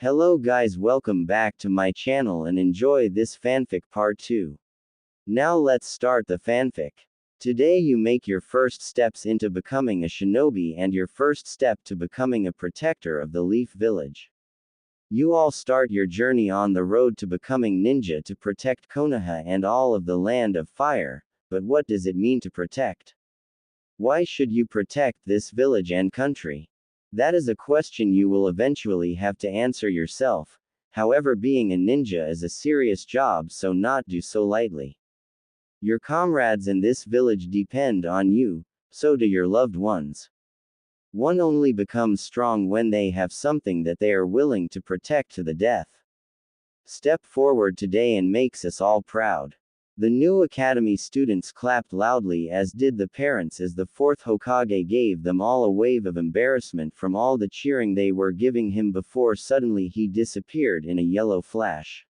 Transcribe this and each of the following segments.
Hello guys, welcome back to my channel and enjoy this fanfic part 2. Now let's start the fanfic. Today you make your first steps into becoming a shinobi and your first step to becoming a protector of the Leaf Village. You all start your journey on the road to becoming ninja to protect Konoha and all of the Land of Fire, but what does it mean to protect? Why should you protect this village and country? That is a question you will eventually have to answer yourself. However, being a ninja is a serious job, so not do so lightly. Your comrades in this village depend on you, so do your loved ones. One only becomes strong when they have something that they are willing to protect to the death. Step forward today and makes us all proud. The new academy students clapped loudly, as did the parents, as the fourth Hokage gave them all a wave of embarrassment from all the cheering they were giving him before suddenly he disappeared in a yellow flash.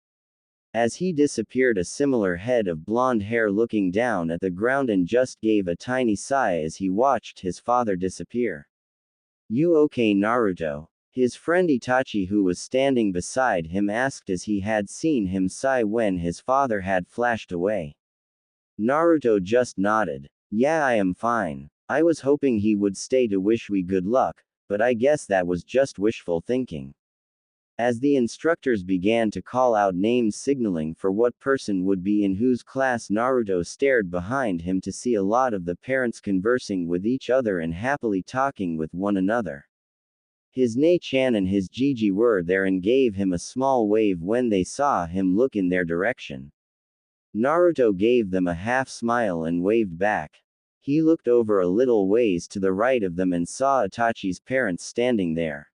As he disappeared, a similar head of blonde hair looking down at the ground and just gave a tiny sigh as he watched his father disappear. "You okay, Naruto?" His friend Itachi, who was standing beside him, asked as he had seen him sigh when his father had flashed away. Naruto just nodded. "Yeah, I am fine. I was hoping he would stay to wish we good luck, but I guess that was just wishful thinking." As the instructors began to call out names signaling for what person would be in whose class, Naruto stared behind him to see a lot of the parents conversing with each other and happily talking with one another. His Nei-chan and his Gigi were there and gave him a small wave when they saw him look in their direction. Naruto gave them a half smile and waved back. He looked over a little ways to the right of them and saw Itachi's parents standing there.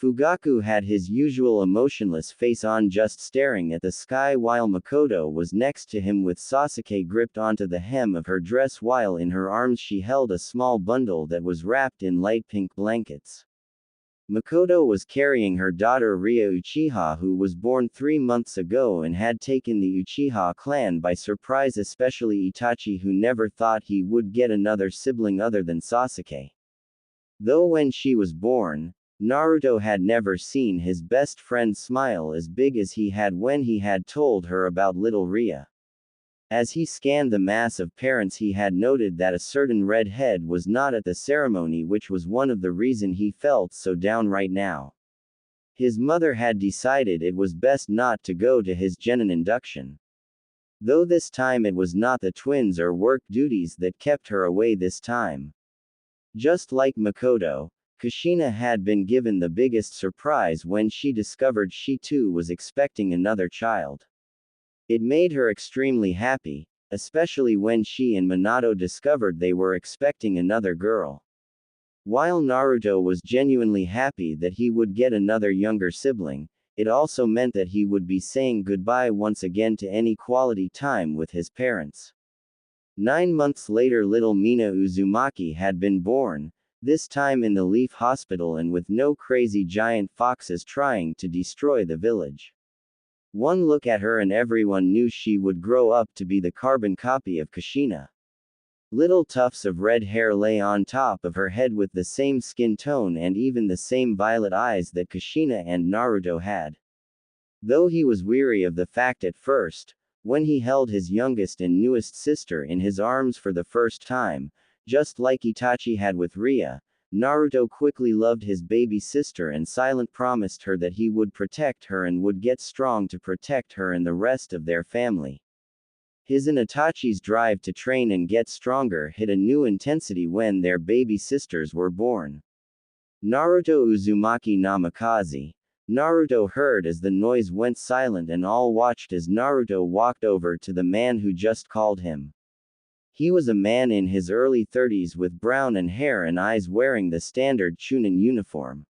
Fugaku had his usual emotionless face on, just staring at the sky, while Makoto was next to him with Sasuke gripped onto the hem of her dress while in her arms she held a small bundle that was wrapped in light pink blankets. Makoto was carrying her daughter Ria Uchiha, who was born 3 months ago and had taken the Uchiha clan by surprise, especially Itachi, who never thought he would get another sibling other than Sasuke. Though when she was born, Naruto had never seen his best friend smile as big as he had when he had told her about little Ria. As he scanned the mass of parents, he had noted that a certain redhead was not at the ceremony, which was one of the reason he felt so down right now. His mother had decided it was best not to go to his genin induction. Though this time it was not the twins or work duties that kept her away this time. Just like Makoto, Kushina had been given the biggest surprise when she discovered she too was expecting another child. It made her extremely happy, especially when she and Minato discovered they were expecting another girl. While Naruto was genuinely happy that he would get another younger sibling, it also meant that he would be saying goodbye once again to any quality time with his parents. 9 months later, little Mina Uzumaki had been born, this time in the Leaf Hospital and with no crazy giant foxes trying to destroy the village. One look at her and everyone knew she would grow up to be the carbon copy of Kushina. Little tufts of red hair lay on top of her head with the same skin tone and even the same violet eyes that Kushina and Naruto had. Though he was weary of the fact at first, when he held his youngest and newest sister in his arms for the first time, just like Itachi had with Ria, Naruto quickly loved his baby sister and silently promised her that he would protect her and would get strong to protect her and the rest of their family. His and Itachi's drive to train and get stronger hit a new intensity when their baby sisters were born. Naruto Uzumaki Namikaze. Naruto heard as the noise went silent and all watched as Naruto walked over to the man who just called him. He was a man in his early 30s with brown hair and eyes, wearing the standard Chunin uniform.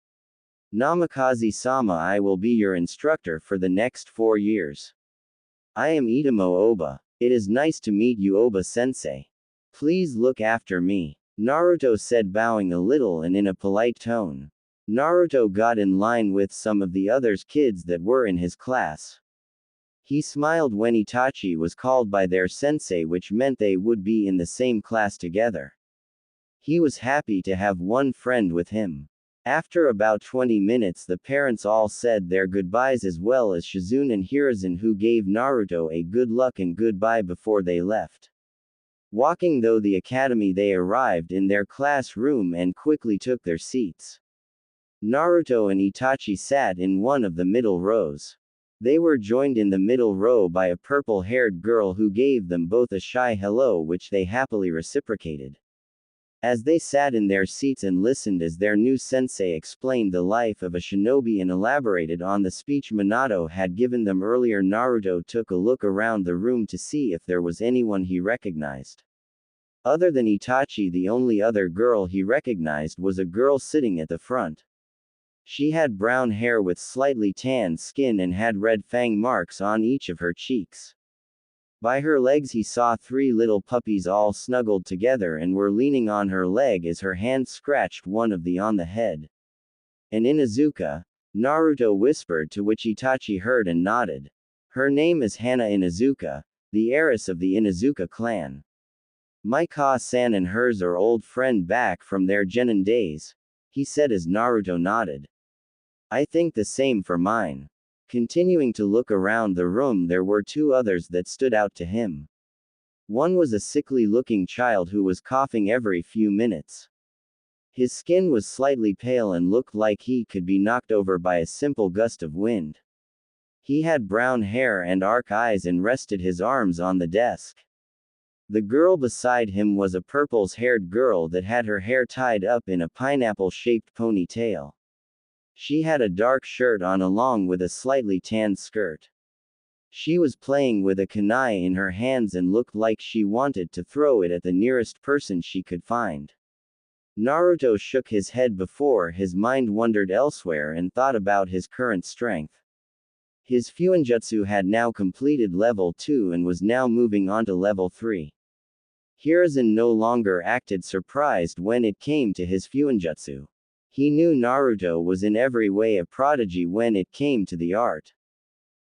"Namikaze-sama, I will be your instructor for the next 4 years. I am Itamo Oba. It is nice to meet you, Oba-sensei. Please look after me," Naruto said, bowing a little and in a polite tone. Naruto got in line with some of the other kids that were in his class. He smiled when Itachi was called by their sensei, which meant they would be in the same class together. He was happy to have one friend with him. After about 20 minutes, the parents all said their goodbyes, as well as Shizune and Hiruzen, who gave Naruto a good luck and goodbye before they left. Walking through the academy, they arrived in their classroom and quickly took their seats. Naruto and Itachi sat in one of the middle rows. They were joined in the middle row by a purple-haired girl who gave them both a shy hello, which they happily reciprocated. As they sat in their seats and listened as their new sensei explained the life of a shinobi and elaborated on the speech Minato had given them earlier, Naruto took a look around the room to see if there was anyone he recognized. Other than Itachi, the only other girl he recognized was a girl sitting at the front. She had brown hair with slightly tanned skin and had red fang marks on each of her cheeks. By her legs he saw 3 little puppies all snuggled together and were leaning on her leg as her hand scratched one of the on the head. "An Inuzuka?" Naruto whispered, to which Itachi heard and nodded. "Her name is Hana Inuzuka, the heiress of the Inuzuka clan. My Ka-san and hers are old friend back from their genin days," he said as Naruto nodded. "I think the same for mine." Continuing to look around the room, there were 2 others that stood out to him. One was a sickly-looking child who was coughing every few minutes. His skin was slightly pale and looked like he could be knocked over by a simple gust of wind. He had brown hair and arc eyes and rested his arms on the desk. The girl beside him was a purple-haired girl that had her hair tied up in a pineapple-shaped ponytail. She had a dark shirt on along with a slightly tanned skirt. She was playing with a kunai in her hands and looked like she wanted to throw it at the nearest person she could find. Naruto shook his head before his mind wandered elsewhere and thought about his current strength. His Fuinjutsu had now completed level 2 and was now moving on to level 3. Hiruzen no longer acted surprised when it came to his Fuinjutsu. He knew Naruto was in every way a prodigy when it came to the art.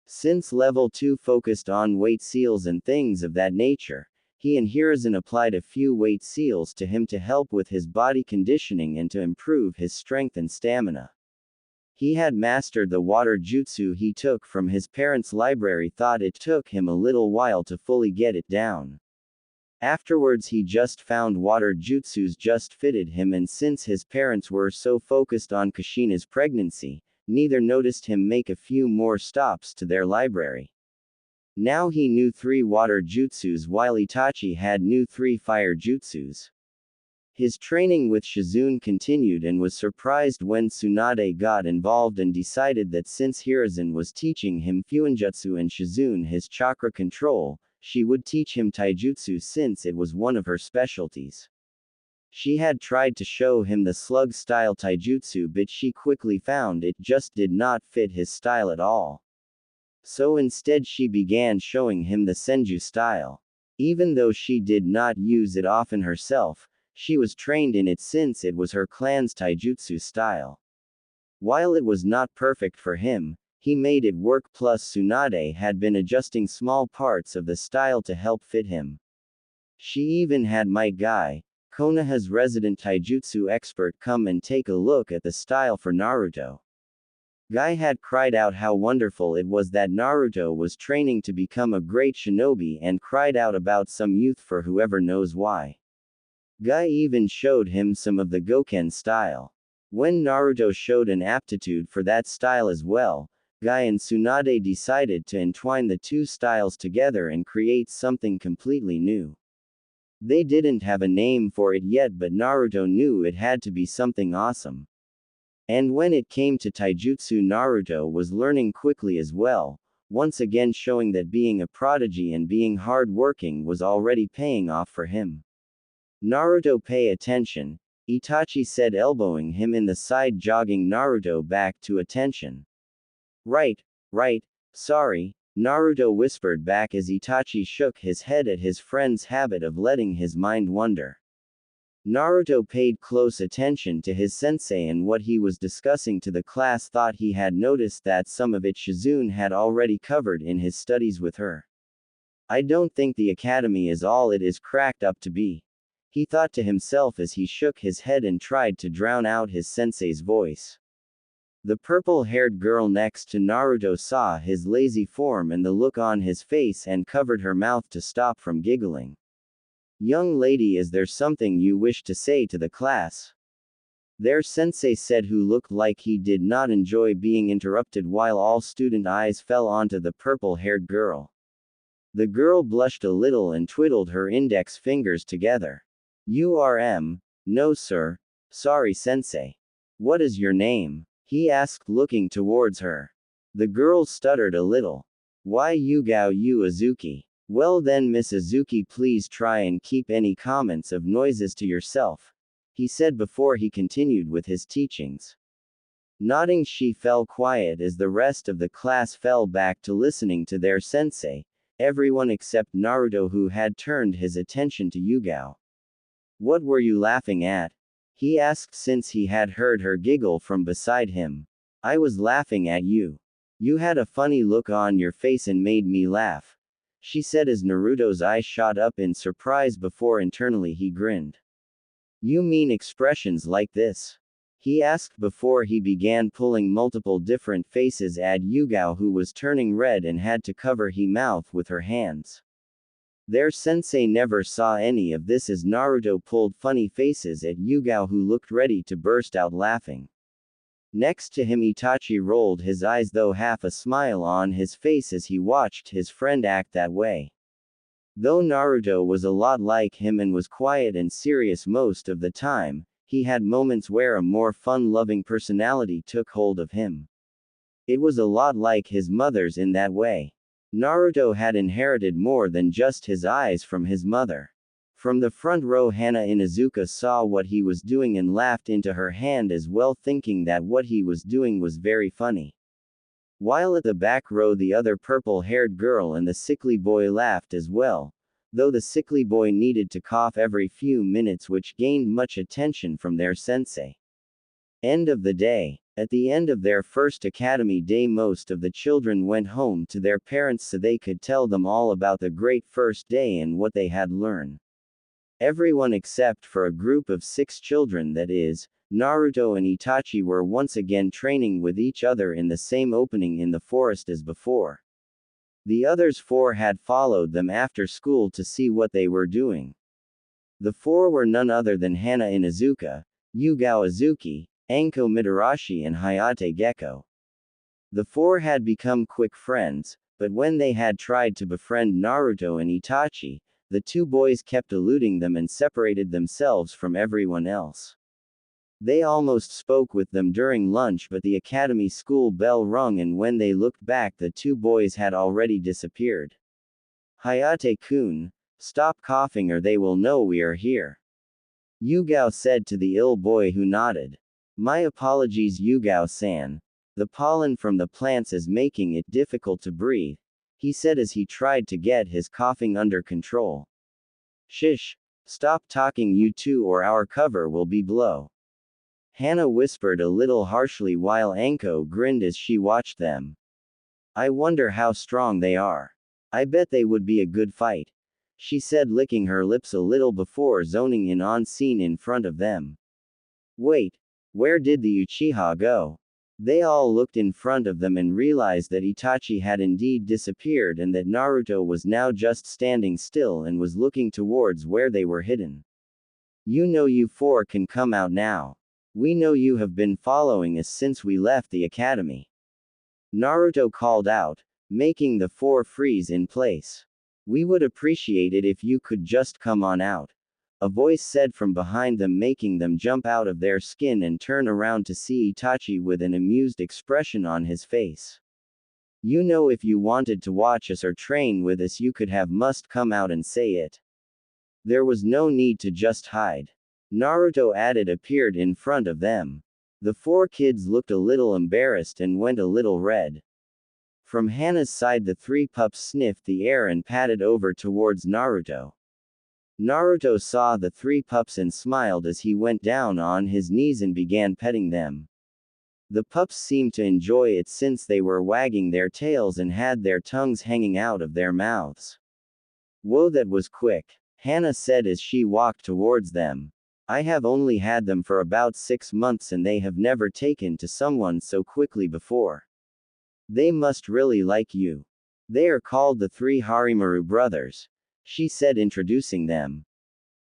Since level 2 focused on weight seals and things of that nature, he and Hiruzen applied a few weight seals to him to help with his body conditioning and to improve his strength and stamina. He had mastered the water jutsu he took from his parents' library, thought it took him a little while to fully get it down. Afterwards he just found water jutsus just fitted him, and since his parents were so focused on Kushina's pregnancy, neither noticed him make a few more stops to their library. Now he knew 3 water jutsus while Itachi had knew 3 fire jutsus. His training with Shizune continued and was surprised when Tsunade got involved and decided that since Hiruzen was teaching him Fuinjutsu and Shizune his chakra control, she would teach him taijutsu since it was one of her specialties. She had tried to show him the slug-style taijutsu, but she quickly found it just did not fit his style at all. So instead she began showing him the senju style. Even though she did not use it often herself, she was trained in it since it was her clan's taijutsu style. While it was not perfect for him, he made it work, plus Tsunade had been adjusting small parts of the style to help fit him. She even had Might Guy, Konoha's resident taijutsu expert, come and take a look at the style for Naruto. Guy had cried out how wonderful it was that Naruto was training to become a great shinobi and cried out about some youth for whoever knows why. Guy even showed him some of the Goken style. When Naruto showed an aptitude for that style as well, Guy and Tsunade decided to entwine the 2 styles together and create something completely new. They didn't have a name for it yet, but Naruto knew it had to be something awesome. And when it came to taijutsu, Naruto was learning quickly as well, once again showing that being a prodigy and being hard-working was already paying off for him. "Naruto, pay attention," Itachi said, elbowing him in the side, jogging Naruto back to attention. Right, sorry," Naruto whispered back as Itachi shook his head at his friend's habit of letting his mind wander. Naruto paid close attention to his sensei, and what he was discussing to the class thought he had noticed that some of it Shizune had already covered in his studies with her. "I don't think the academy is all it is cracked up to be," he thought to himself as he shook his head and tried to drown out his sensei's voice. The purple-haired girl next to Naruto saw his lazy form and the look on his face and covered her mouth to stop from giggling. "Young lady, is there something you wish to say to the class?" Their sensei said, who looked like he did not enjoy being interrupted, while all student eyes fell onto the purple-haired girl. The girl blushed a little and twiddled her index fingers together. No sir. Sorry sensei. What is your name?" he asked, looking towards her. The girl stuttered a little. "Why, Yugao Azuki." "Well then, Miss Azuki, please try and keep any comments of noises to yourself," he said before he continued with his teachings. Nodding, she fell quiet as the rest of the class fell back to listening to their sensei, everyone except Naruto, who had turned his attention to Yugao. "What were you laughing at?" he asked, since he had heard her giggle from beside him. "I was laughing at you. You had a funny look on your face and made me laugh," she said as Naruto's eyes shot up in surprise before internally he grinned. "You mean expressions like this?" he asked before he began pulling multiple different faces at Yugao, who was turning red and had to cover her mouth with her hands. Their sensei never saw any of this as Naruto pulled funny faces at Yugao, who looked ready to burst out laughing. Next to him, Itachi rolled his eyes, though half a smile on his face as he watched his friend act that way. Though Naruto was a lot like him and was quiet and serious most of the time, he had moments where a more fun-loving personality took hold of him. It was a lot like his mother's in that way. Naruto had inherited more than just his eyes from his mother. From the front row, Hana Inuzuka saw what he was doing and laughed into her hand as well, thinking that what he was doing was very funny. While at the back row, the other purple-haired girl and the sickly boy laughed as well, though the sickly boy needed to cough every few minutes, which gained much attention from their sensei. End of the day. At the end of their first academy day, most of the children went home to their parents so they could tell them all about the great first day and what they had learned. Everyone except for a group of 6 children, that is, Naruto and Itachi, were once again training with each other in the same opening in the forest as before. The others 4 had followed them after school to see what they were doing. The 4 were none other than Hana Inuzuka, Yugao Azuki, Anko Mitarashi and Hayate Gecko. The 4 had become quick friends, but when they had tried to befriend Naruto and Itachi, the 2 boys kept eluding them and separated themselves from everyone else. They almost spoke with them during lunch, but the academy school bell rung, and when they looked back, the 2 boys had already disappeared. "Hayate-kun, stop coughing or they will know we are here," Yugao said to the ill boy, who nodded. "My apologies, Yugao-san. The pollen from the plants is making it difficult to breathe," he said as he tried to get his coughing under control. "Shish! Stop talking, you 2, or our cover will be blow," Hana whispered a little harshly while Anko grinned as she watched them. "I wonder how strong they are. I bet they would be a good fight," she said, licking her lips a little before zoning in on scene in front of them. "Wait. Where did the Uchiha go?" They all looked in front of them and realized that Itachi had indeed disappeared and that Naruto was now just standing still and was looking towards where they were hidden. "You know, you 4 can come out now. We know you have been following us since we left the academy," Naruto called out, making the 4 freeze in place. "We would appreciate it if you could just come on out," a voice said from behind them, making them jump out of their skin and turn around to see Itachi with an amused expression on his face. "You know, if you wanted to watch us or train with us, you could have must come out and say it. There was no need to just hide," Naruto added, appeared in front of them. The 4 kids looked a little embarrassed and went a little red. From Hana's side, the 3 pups sniffed the air and padded over towards Naruto. Naruto saw the 3 pups and smiled as he went down on his knees and began petting them. The pups seemed to enjoy it since they were wagging their tails and had their tongues hanging out of their mouths. "Whoa, that was quick," Hana said as she walked towards them. I have only had them for about 6 months and they have never taken to someone so quickly before. They must really like you. They are called the 3 Harimaru brothers, she said, introducing them.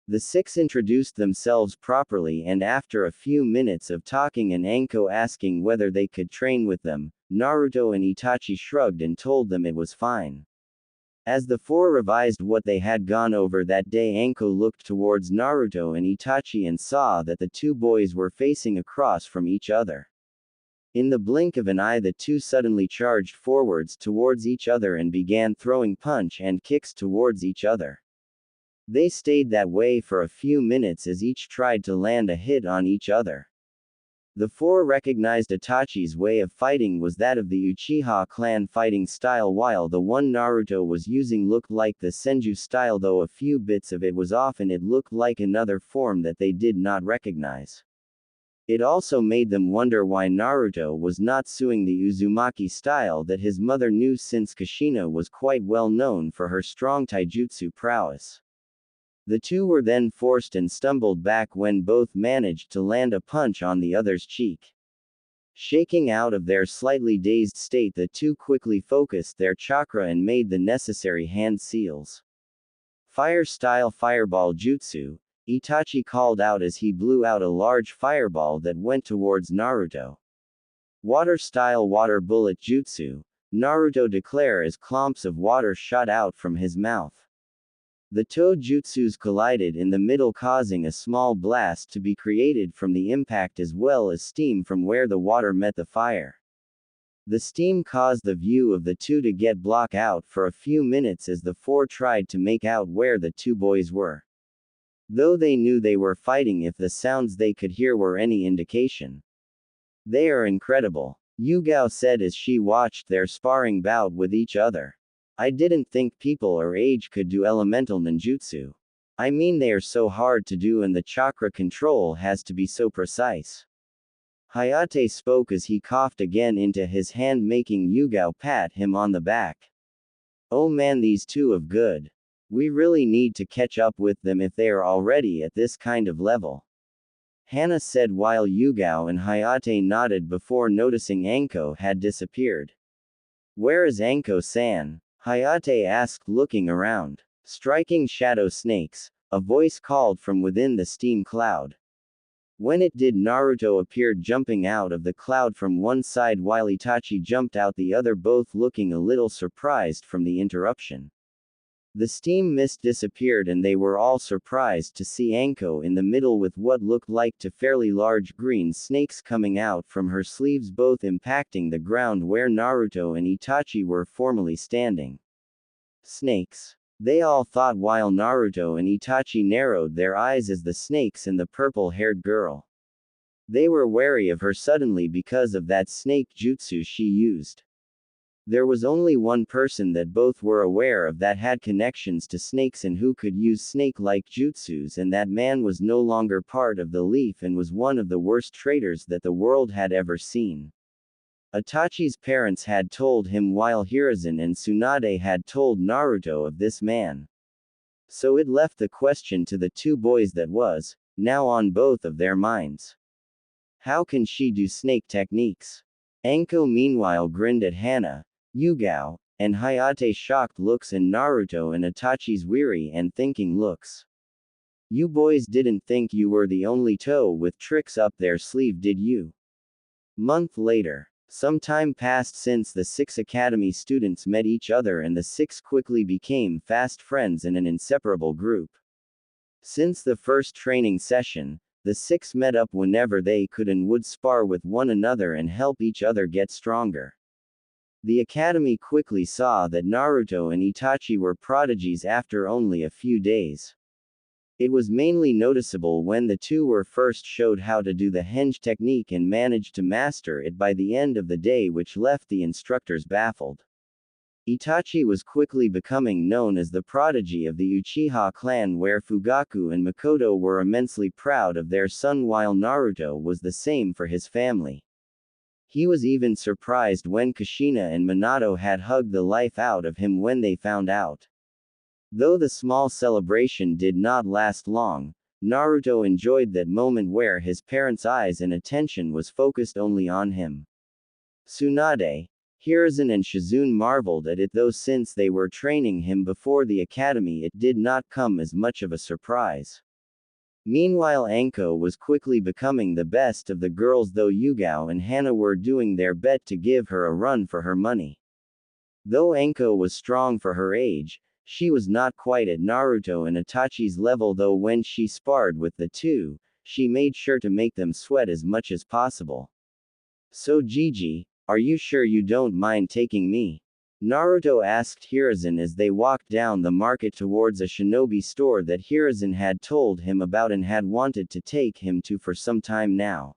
The 6 introduced themselves properly, and after a few minutes of talking and Anko asking whether they could train with them, Naruto and Itachi shrugged and told them it was fine. As the 4 revised what they had gone over that day, Anko looked towards Naruto and Itachi and saw that the 2 boys were facing across from each other. In the blink of an eye, the 2 suddenly charged forwards towards each other and began throwing punch and kicks towards each other. They stayed that way for a few minutes as each tried to land a hit on each other. The 4 recognized Itachi's way of fighting was that of the Uchiha clan fighting style, while the one Naruto was using looked like the Senju style, though a few bits of it was off and it looked like another form that they did not recognize. It also made them wonder why Naruto was not suing the Uzumaki style that his mother knew, since Kushina was quite well known for her strong taijutsu prowess. The 2 were then forced and stumbled back when both managed to land a punch on the other's cheek. Shaking out of their slightly dazed state, the 2 quickly focused their chakra and made the necessary hand seals. Fire-style fireball jutsu, Itachi called out as he blew out a large fireball that went towards Naruto. Water-style water bullet jutsu, Naruto declared as clumps of water shot out from his mouth. The toe jutsus collided in the middle, causing a small blast to be created from the impact as well as steam from where the water met the fire. The steam caused the view of the 2 to get blocked out for a few minutes as the 4 tried to make out where the 2 boys were. Though they knew they were fighting if the sounds they could hear were any indication. They are incredible, Yugao said as she watched their sparring bout with each other. I didn't think people our age could do elemental ninjutsu. I mean, they are so hard to do and the chakra control has to be so precise. Hayate spoke as he coughed again into his hand, making Yugao pat him on the back. Oh man, these 2 are good. We really need to catch up with them if they are already at this kind of level. Hana said while Yugao and Hayate nodded before noticing Anko had disappeared. Where is Anko-san? Hayate asked, looking around. Striking shadow snakes, a voice called from within the steam cloud. When it did, Naruto appeared jumping out of the cloud from one side while Itachi jumped out the other, both looking a little surprised from the interruption. The steam mist disappeared and they were all surprised to see Anko in the middle with what looked like 2 fairly large green snakes coming out from her sleeves, both impacting the ground where Naruto and Itachi were formerly standing. Snakes. They all thought while Naruto and Itachi narrowed their eyes as the snakes and the purple-haired girl. They were wary of her suddenly because of that snake jutsu she used. There was only one person that both were aware of that had connections to snakes and who could use snake-like jutsus, and that man was no longer part of the Leaf and was one of the worst traitors that the world had ever seen. Itachi's parents had told him, while Hiruzen and Tsunade had told Naruto of this man. So it left the question to the 2 boys that was, now on both of their minds. How can she do snake techniques? Anko meanwhile grinned at Hana, Yugao, and Hayate's shocked looks and Naruto and Itachi's weary and thinking looks. You boys didn't think you were the only toe with tricks up their sleeve, did you? Month later. Some time passed since the 6 academy students met each other and the 6 quickly became fast friends and an inseparable group. Since the first training session, the 6 met up whenever they could and would spar with one another and help each other get stronger. The academy quickly saw that Naruto and Itachi were prodigies after only a few days. It was mainly noticeable when the 2 were first showed how to do the henge technique and managed to master it by the end of the day, which left the instructors baffled. Itachi was quickly becoming known as the prodigy of the Uchiha clan, where Fugaku and Makoto were immensely proud of their son, while Naruto was the same for his family. He was even surprised when Kushina and Minato had hugged the life out of him when they found out. Though the small celebration did not last long, Naruto enjoyed that moment where his parents' eyes and attention was focused only on him. Tsunade, Hiruzen and Shizune marveled at it, though since they were training him before the academy it did not come as much of a surprise. Meanwhile Anko was quickly becoming the best of the girls, though Yugao and Hana were doing their bet to give her a run for her money. Though Anko was strong for her age, she was not quite at Naruto and Itachi's level, though when she sparred with the two, she made sure to make them sweat as much as possible. "So Gigi, are you sure you don't mind taking me?" Naruto asked Hiruzen as they walked down the market towards a shinobi store that Hiruzen had told him about and had wanted to take him to for some time now.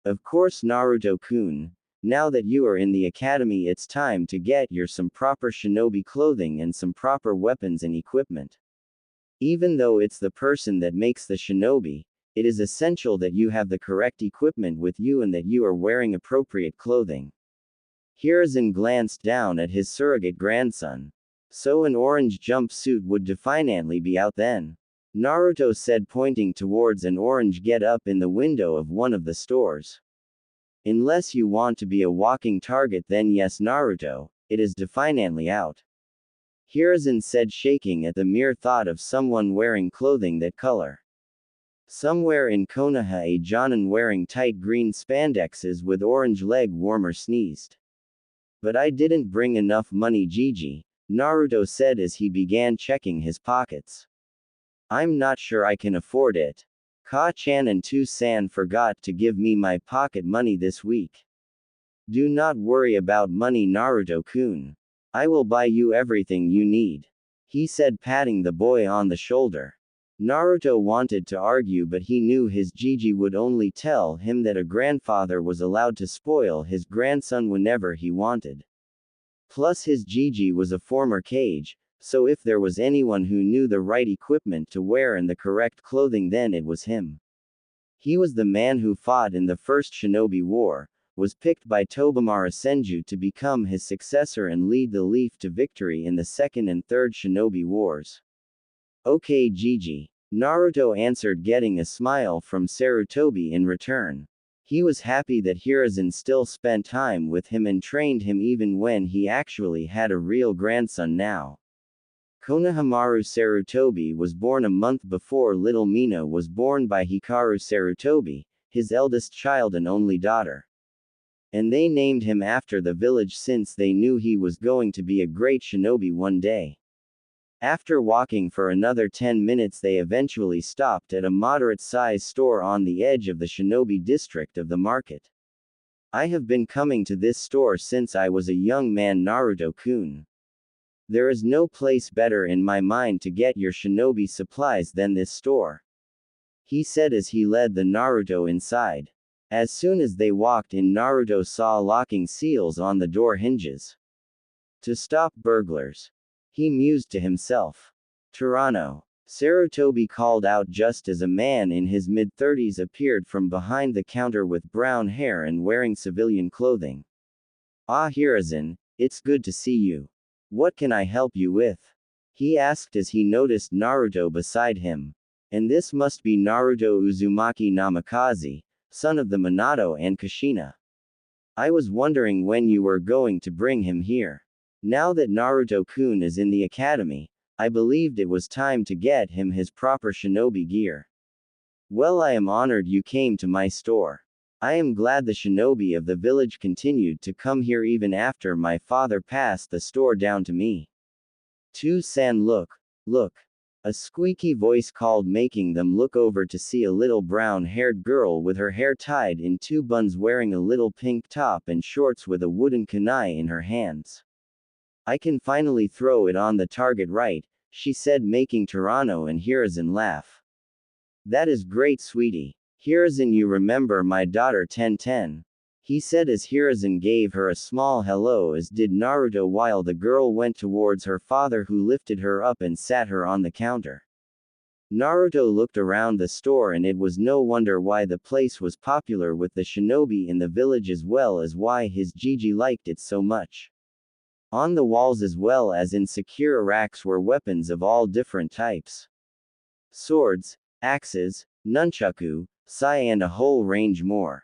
"Of course Naruto-kun, now that you are in the academy it's time to get you some proper shinobi clothing and some proper weapons and equipment. Even though it's the person that makes the shinobi, it is essential that you have the correct equipment with you and that you are wearing appropriate clothing." Hiruzen glanced down at his surrogate grandson. "So an orange jumpsuit would definitely be out then?" Naruto said, pointing towards an orange get-up in the window of one of the stores. "Unless you want to be a walking target, then yes Naruto, it is definitely out," Hiruzen said, shaking at the mere thought of someone wearing clothing that color. Somewhere in Konoha a jonin wearing tight green spandexes with orange leg warmer sneezed. "But I didn't bring enough money Gigi," Naruto said as he began checking his pockets. "I'm not sure I can afford it. Ka-chan and Tu-san forgot to give me my pocket money this week." "Do not worry about money Naruto-kun. I will buy you everything you need," he said, patting the boy on the shoulder. Naruto wanted to argue, but he knew his Gigi would only tell him that a grandfather was allowed to spoil his grandson whenever he wanted. Plus his Gigi was a former Kage, so if there was anyone who knew the right equipment to wear and the correct clothing, then it was him. He was the man who fought in the first Shinobi War, was picked by Tobimura Senju to become his successor and lead the Leaf to victory in the second and third Shinobi Wars. "Okay Gigi," Naruto answered, getting a smile from Sarutobi in return. He was happy that Hiruzen still spent time with him and trained him even when he actually had a real grandson now. Konohamaru Sarutobi was born a month before little Mina was born by Hikaru Sarutobi, his eldest child and only daughter. And they named him after the village since they knew he was going to be a great shinobi one day. After walking for another 10 minutes they eventually stopped at a moderate-sized store on the edge of the shinobi district of the market. "I have been coming to this store since I was a young man Naruto-kun. There is no place better in my mind to get your shinobi supplies than this store," he said as he led the Naruto inside. As soon as they walked in, Naruto saw locking seals on the door hinges. "To stop burglars," he mused to himself. "Tyranno," Sarutobi called out just as a man in his mid-30s appeared from behind the counter with brown hair and wearing civilian clothing. "Ah Hiruzen, it's good to see you. What can I help you with?" he asked as he noticed Naruto beside him. "And this must be Naruto Uzumaki Namikaze, son of the Minato and Kushina. I was wondering when you were going to bring him here. Now that Naruto-kun is in the academy, I believed it was time to get him his proper shinobi gear. Well, I am honored you came to my store. I am glad the shinobi of the village continued to come here even after my father passed the store down to me." "Tu-san, look. A squeaky voice called, making them look over to see a little brown-haired girl with her hair tied in two buns wearing a little pink top and shorts with a wooden kunai in her hands. "I can finally throw it on the target right," she said, making Tyranno and Hiruzen laugh. "That is great sweetie. Hiruzen, you remember my daughter Ten-Ten?" he said as Hiruzen gave her a small hello, as did Naruto, while the girl went towards her father who lifted her up and sat her on the counter. Naruto looked around the store and it was no wonder why the place was popular with the shinobi in the village as well as why his Gigi liked it so much. On the walls as well as in secure racks were weapons of all different types. Swords, axes, nunchaku, sai and a whole range more.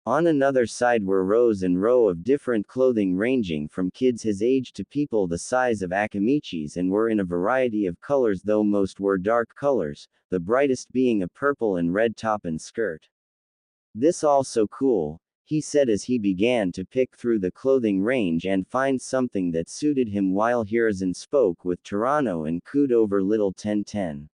On another side were rows and row of different clothing ranging from kids his age to people the size of Akamichis and were in a variety of colors though most were dark colors, the brightest being a purple and red top and skirt. This all so cool, he said as he began to pick through the clothing range and find something that suited him while Hiruzen spoke with Toronto and cooed over little 1010.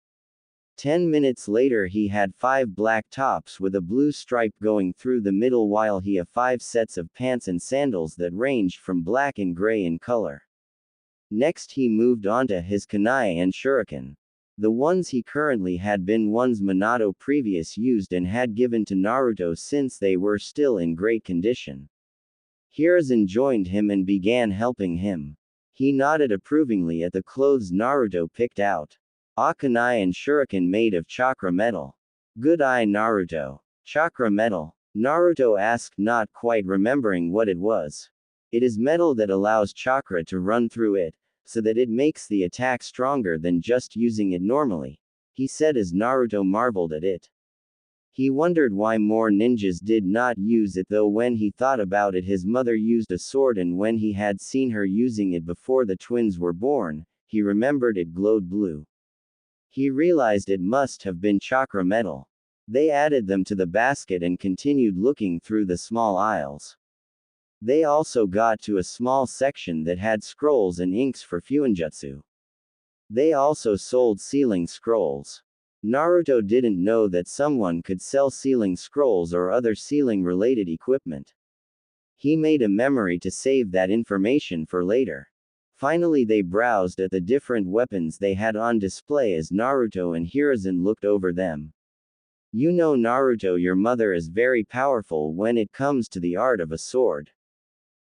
10 minutes later he had 5 black tops with a blue stripe going through the middle while he had 5 sets of pants and sandals that ranged from black and gray in color. Next he moved on to his kunai and shuriken. The ones he currently had been ones Minato previous used and had given to Naruto since they were still in great condition. Hiruzen joined him and began helping him. He nodded approvingly at the clothes Naruto picked out. Kunai and shuriken made of chakra metal. Good eye Naruto. Chakra metal? Naruto asked not quite remembering what it was. It is metal that allows chakra to run through it, so that it makes the attack stronger than just using it normally, he said as Naruto marveled at it. He wondered why more ninjas did not use it though when he thought about it his mother used a sword and when he had seen her using it before the twins were born, he remembered it glowed blue. He realized it must have been chakra metal. They added them to the basket and continued looking through the small aisles. They also got to a small section that had scrolls and inks for fuinjutsu. They also sold sealing scrolls. Naruto didn't know that someone could sell sealing scrolls or other sealing-related equipment. He made a memory to save that information for later. Finally they browsed at the different weapons they had on display as Naruto and Hiruzen looked over them. You know Naruto, your mother is very powerful when it comes to the art of a sword.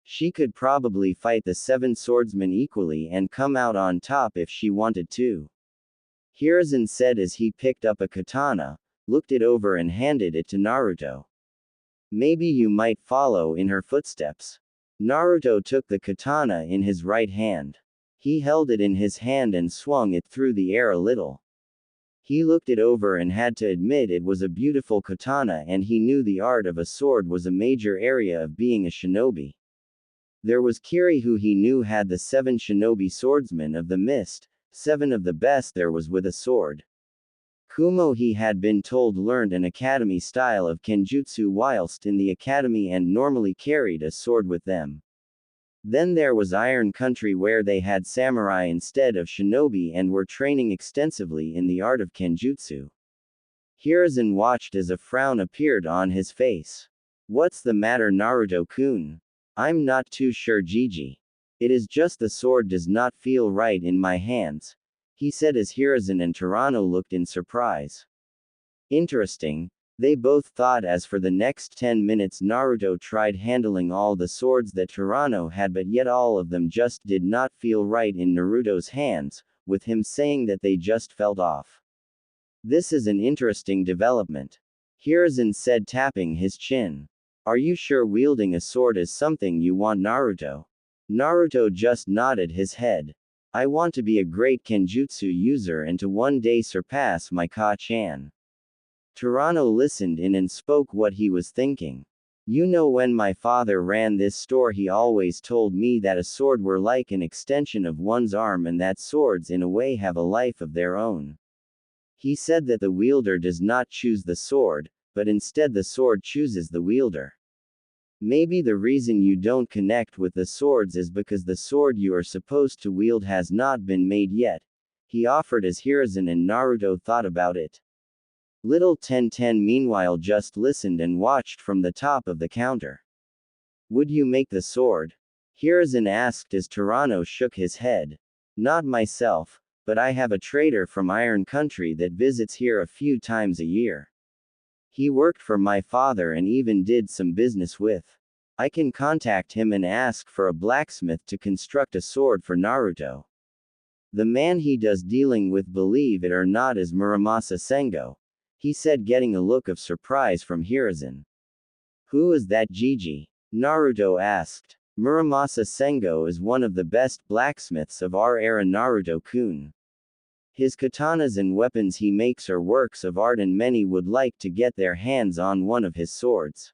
She could probably fight the 7 swordsmen equally and come out on top if she wanted to. Hiruzen said as he picked up a katana, looked it over and handed it to Naruto. Maybe you might follow in her footsteps. Naruto took the katana in his right hand. He held it in his hand and swung it through the air a little. He looked it over and had to admit it was a beautiful katana and he knew the art of a sword was a major area of being a shinobi. There was Kiri who he knew had the 7 shinobi swordsmen of the mist, 7 of the best there was with a sword. Kumo he had been told learned an academy style of kenjutsu whilst in the academy and normally carried a sword with them. Then there was Iron Country where they had samurai instead of shinobi and were training extensively in the art of kenjutsu. Hiruzen watched as a frown appeared on his face. What's the matter Naruto-kun? I'm not too sure Gigi. It is just the sword does not feel right in my hands, he said as Hiruzen and Toronto looked in surprise. Interesting, they both thought. As for the next 10 minutes Naruto tried handling all the swords that Toronto had but yet all of them just did not feel right in Naruto's hands, with him saying that they just felt off. This is an interesting development, Hiruzen said tapping his chin. Are you sure wielding a sword is something you want Naruto? Naruto just nodded his head. I want to be a great kenjutsu user and to one day surpass my Ka-chan. Toronto listened in and spoke what he was thinking. You know, when my father ran this store he always told me that a sword were like an extension of one's arm and that swords in a way have a life of their own. He said that the wielder does not choose the sword, but instead the sword chooses the wielder. Maybe the reason you don't connect with the swords is because the sword you are supposed to wield has not been made yet, he offered as Hiruzen and Naruto thought about it. Little 1010 meanwhile just listened and watched from the top of the counter. Would you make the sword? Hiruzen asked as Toronto shook his head. Not myself, but I have a trader from Iron Country that visits here a few times a year. He worked for my father and even did some business with. I can contact him and ask for a blacksmith to construct a sword for Naruto. The man he does dealing with, believe it or not, is Muramasa Sengo, he said, getting a look of surprise from Hiruzen. Who is that Gigi? Naruto asked. Muramasa Sengo is one of the best blacksmiths of our era. Naruto-kun. His katanas and weapons he makes are works of art, and many would like to get their hands on one of his swords.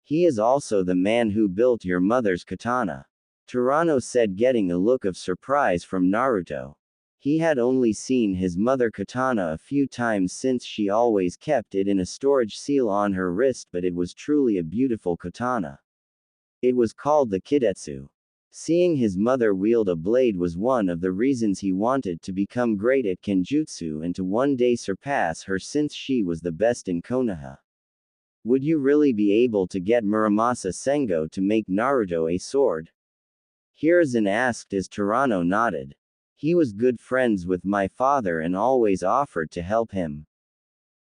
He is also the man who built your mother's katana. Torano said, getting a look of surprise from Naruto. He had only seen his mother katana a few times since she always kept it in a storage seal on her wrist, but it was truly a beautiful katana. It was called the Kidetsu. Seeing his mother wield a blade was one of the reasons he wanted to become great at Kenjutsu and to one day surpass her, since she was the best in Konoha. Would you really be able to get Muramasa Sengo to make Naruto a sword? Hiruzen asked as Torano nodded. He was good friends with my father and always offered to help him.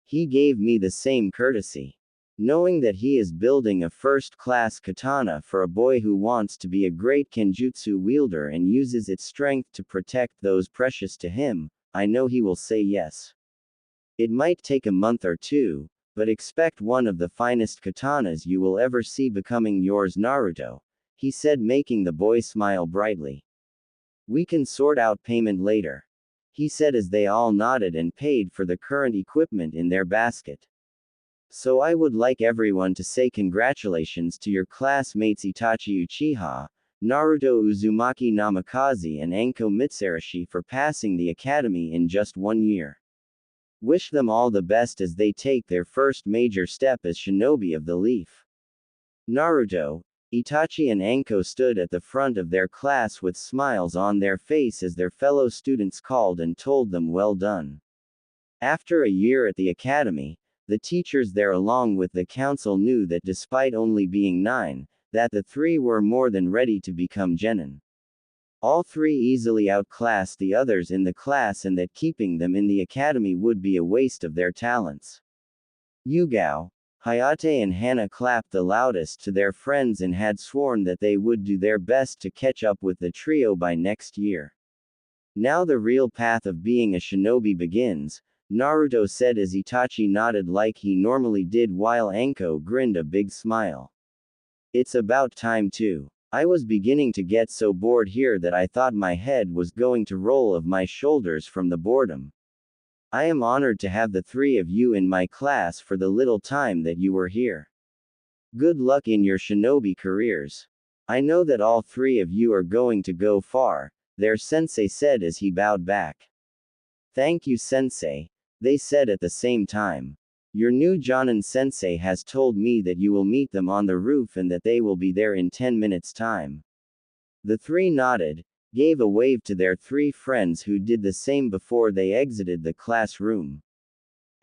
He gave me the same courtesy. Knowing that he is building a first-class katana for a boy who wants to be a great Kenjutsu wielder and uses its strength to protect those precious to him, I know he will say yes. It might take a month or two, but expect one of the finest katanas you will ever see becoming yours, Naruto, he said, making the boy smile brightly. We can sort out payment later, he said as they all nodded and paid for the current equipment in their basket. So I would like everyone to say congratulations to your classmates Itachi Uchiha, Naruto Uzumaki Namikaze and Anko Mitsurashi for passing the academy in just 1 year. Wish them all the best as they take their first major step as shinobi of the leaf. Naruto, Itachi and Anko stood at the front of their class with smiles on their face as their fellow students called and told them well done. After a year at the academy, the teachers there along with the council knew that despite only being 9, that the three were more than ready to become genin. All three easily outclassed the others in the class, and that keeping them in the academy would be a waste of their talents. Yugao, Hayate and Hana clapped the loudest to their friends and had sworn that they would do their best to catch up with the trio by next year. Now the real path of being a shinobi begins, Naruto said as Itachi nodded like he normally did while Anko grinned a big smile. It's about time too. I was beginning to get so bored here that I thought my head was going to roll off my shoulders from the boredom. I am honored to have the three of you in my class for the little time that you were here. Good luck in your shinobi careers. I know that all three of you are going to go far, their sensei said as he bowed back. Thank you, sensei, they said at the same time. Your new Jonin sensei has told me that you will meet them on the roof and that they will be there in 10 minutes' time. The three nodded, gave a wave to their three friends who did the same before they exited the classroom.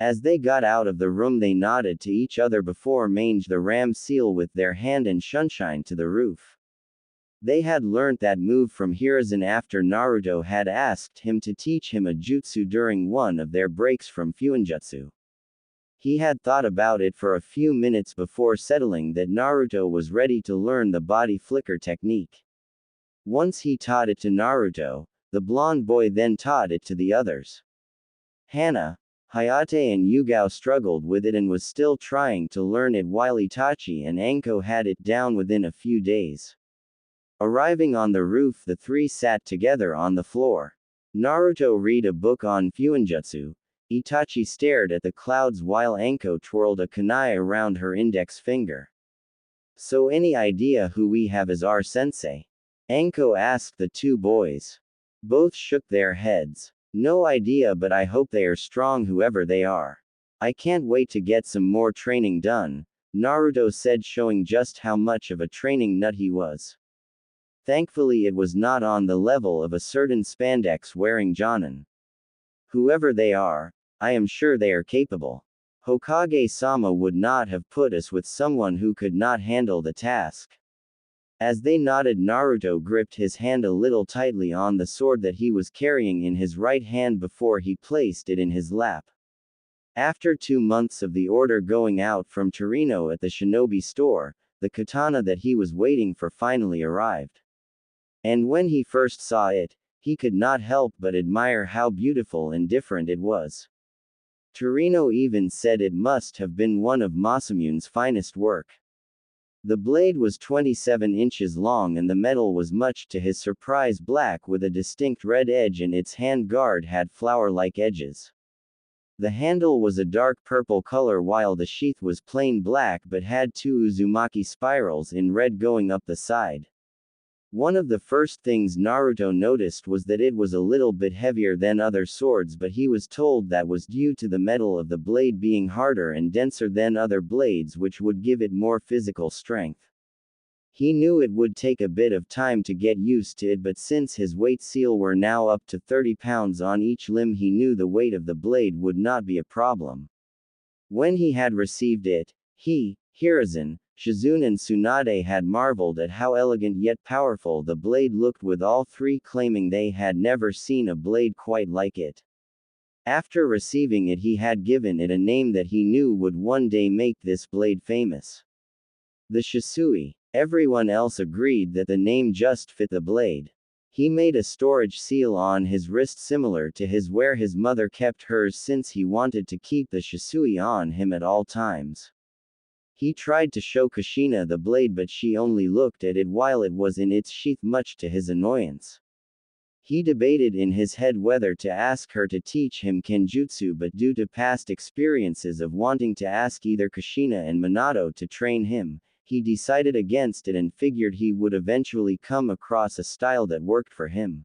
As they got out of the room they nodded to each other before mange the ram seal with their hand and shunshine to the roof. They had learnt that move from Hiruzen after Naruto had asked him to teach him a jutsu during one of their breaks from Fuinjutsu. He had thought about it for a few minutes before settling that Naruto was ready to learn the body flicker technique. Once he taught it to Naruto, the blonde boy then taught it to the others. Hana, Hayate and Yugao struggled with it and was still trying to learn it while Itachi and Anko had it down within a few days. Arriving on the roof, the three sat together on the floor. Naruto read a book on Fuinjutsu. Itachi stared at the clouds while Anko twirled a kunai around her index finger. So any idea who we have as our sensei? Anko asked the two boys. Both shook their heads. No idea, but I hope they are strong whoever they are. I can't wait to get some more training done, Naruto said, showing just how much of a training nut he was. Thankfully it was not on the level of a certain spandex wearing Jonin. Whoever they are, I am sure they are capable. Hokage-sama would not have put us with someone who could not handle the task. As they nodded, Naruto gripped his hand a little tightly on the sword that he was carrying in his right hand before he placed it in his lap. After 2 months of the order going out from Torino at the shinobi store, the katana that he was waiting for finally arrived. And when he first saw it, he could not help but admire how beautiful and different it was. Torino even said it must have been one of Masamune's finest work. The blade was 27 inches long and the metal was much to his surprise black with a distinct red edge and its hand guard had flower-like edges. The handle was a dark purple color while the sheath was plain black but had two Uzumaki spirals in red going up the side. One of the first things Naruto noticed was that it was a little bit heavier than other swords, but he was told that was due to the metal of the blade being harder and denser than other blades, which would give it more physical strength. He knew it would take a bit of time to get used to it, but since his weight seal were now up to 30 pounds on each limb, he knew the weight of the blade would not be a problem. When he had received it, he, Hiruzen, Shizune and Tsunade had marveled at how elegant yet powerful the blade looked, with all three claiming they had never seen a blade quite like it. After receiving it, he had given it a name that he knew would one day make this blade famous. The Shisui. Everyone else agreed that the name just fit the blade. He made a storage seal on his wrist similar to his where his mother kept hers, since he wanted to keep the Shisui on him at all times. He tried to show Kushina the blade, but she only looked at it while it was in its sheath, much to his annoyance. He debated in his head whether to ask her to teach him kenjutsu, but due to past experiences of wanting to ask either Kushina and Minato to train him, he decided against it and figured he would eventually come across a style that worked for him.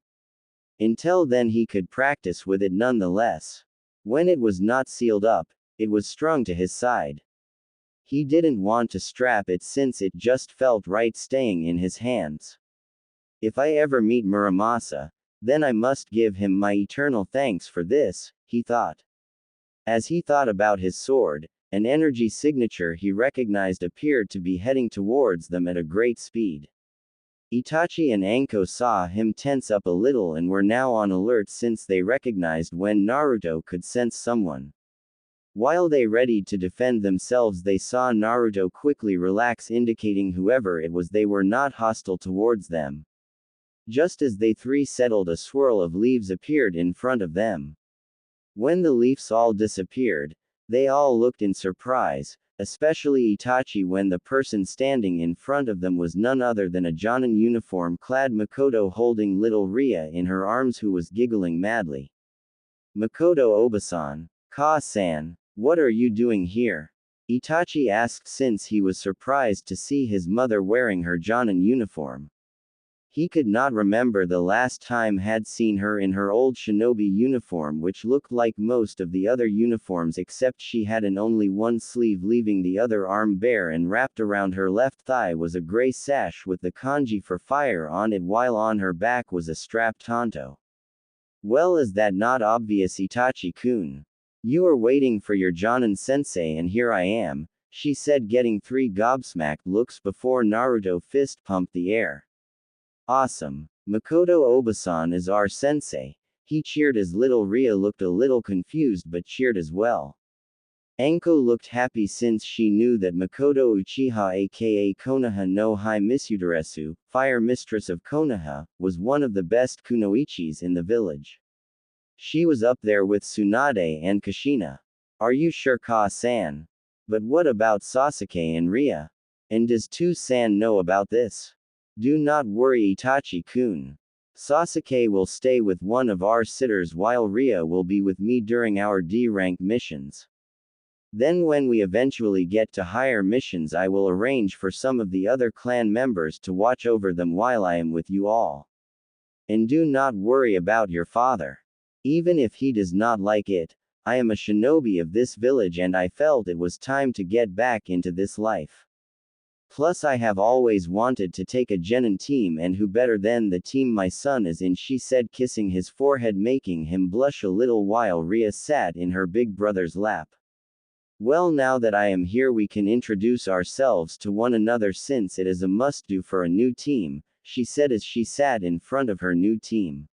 Until then, he could practice with it nonetheless. When it was not sealed up, it was strung to his side. He didn't want to strap it since it just felt right staying in his hands. If I ever meet Muramasa, then I must give him my eternal thanks for this, he thought. As he thought about his sword, an energy signature he recognized appeared to be heading towards them at a great speed. Itachi and Anko saw him tense up a little and were now on alert, since they recognized when Naruto could sense someone. While they readied to defend themselves, they saw Naruto quickly relax, indicating whoever it was they were not hostile towards them. Just as they three settled, a swirl of leaves appeared in front of them. When the leaves all disappeared, they all looked in surprise, especially Itachi, when the person standing in front of them was none other than a Jonin uniform-clad Makoto holding little Ria in her arms, who was giggling madly. "Makoto Obasan, Ka-san, what are you doing here?" Itachi asked, since he was surprised to see his mother wearing her Jonin uniform. He could not remember the last time had seen her in her old shinobi uniform, which looked like most of the other uniforms, except she had an only one sleeve, leaving the other arm bare, and wrapped around her left thigh was a gray sash with the kanji for fire on it, while on her back was a strapped tanto. "Well, is that not obvious, Itachi-kun? You are waiting for your Jonin sensei and here I am," she said, getting three gobsmacked looks before Naruto fist pumped the air. "Awesome. Makoto Obasan is our sensei," he cheered as little Ria looked a little confused but cheered as well. Anko looked happy, since she knew that Makoto Uchiha, aka Konoha no Hai Misudaresu, Fire Mistress of Konoha, was one of the best kunoichis in the village. She was up there with Tsunade and Kushina. "Are you sure, Ka-san? But what about Sasuke and Ria? And does Tu-san know about this?" "Do not worry, Itachi-kun. Sasuke will stay with one of our sitters while Ria will be with me during our D-rank missions. Then when we eventually get to higher missions, I will arrange for some of the other clan members to watch over them while I am with you all. And do not worry about your father. Even if he does not like it, I am a shinobi of this village and I felt it was time to get back into this life. Plus I have always wanted to take a genin team, and who better than the team my son is in," she said, kissing his forehead, making him blush a little while Ria sat in her big brother's lap. "Well, now that I am here, we can introduce ourselves to one another, since it is a must-do for a new team," she said as she sat in front of her new team.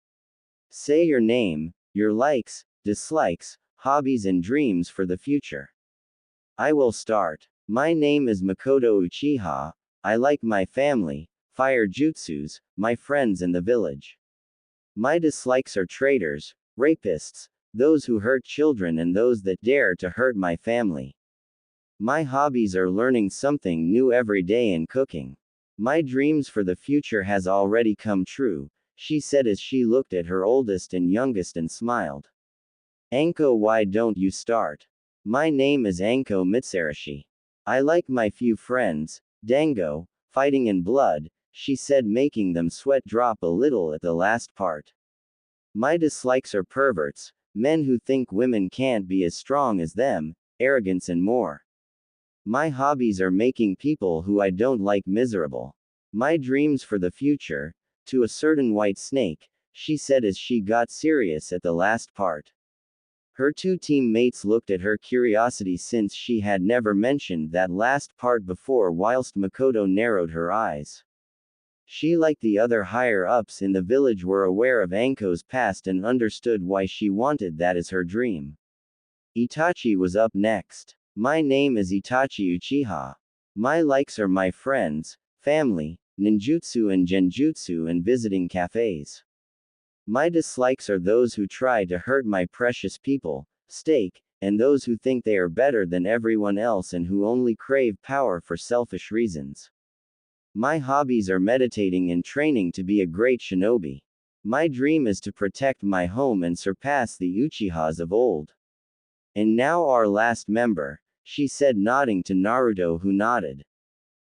"Say your name, your likes, dislikes, hobbies and dreams for the future." "I will start. My name is Makoto Uchiha. I like my family, fire jutsus, my friends and the village. My dislikes are traitors, rapists, those who hurt children and those that dare to hurt my family." My hobbies are learning something new every day and cooking. My dreams for the future has already come true, she said as she looked at her oldest and youngest and smiled. Anko, why don't you start? My name is Anko Mitsarashi. I like my few friends, Dango, fighting and blood, she said, making them sweat drop a little at the last part. My dislikes are perverts, men who think women can't be as strong as them, arrogance and more. My hobbies are making people who I don't like miserable. My dreams for the future, to a certain white snake, she said as she got serious at the last part. Her two teammates looked at her curiosity since she had never mentioned that last part before, whilst Makoto narrowed her eyes. She, like the other higher-ups in the village, were aware of Anko's past and understood why she wanted that as her dream. Itachi was up next. My name is Itachi Uchiha. My likes are my friends, family, ninjutsu and genjutsu and visiting cafes. My dislikes are those who try to hurt my precious people, steak, and those who think they are better than everyone else and who only crave power for selfish reasons. My hobbies are meditating and training to be a great shinobi. My dream is to protect my home and surpass the Uchihas of old. And now our last member, she said, nodding to Naruto, who nodded.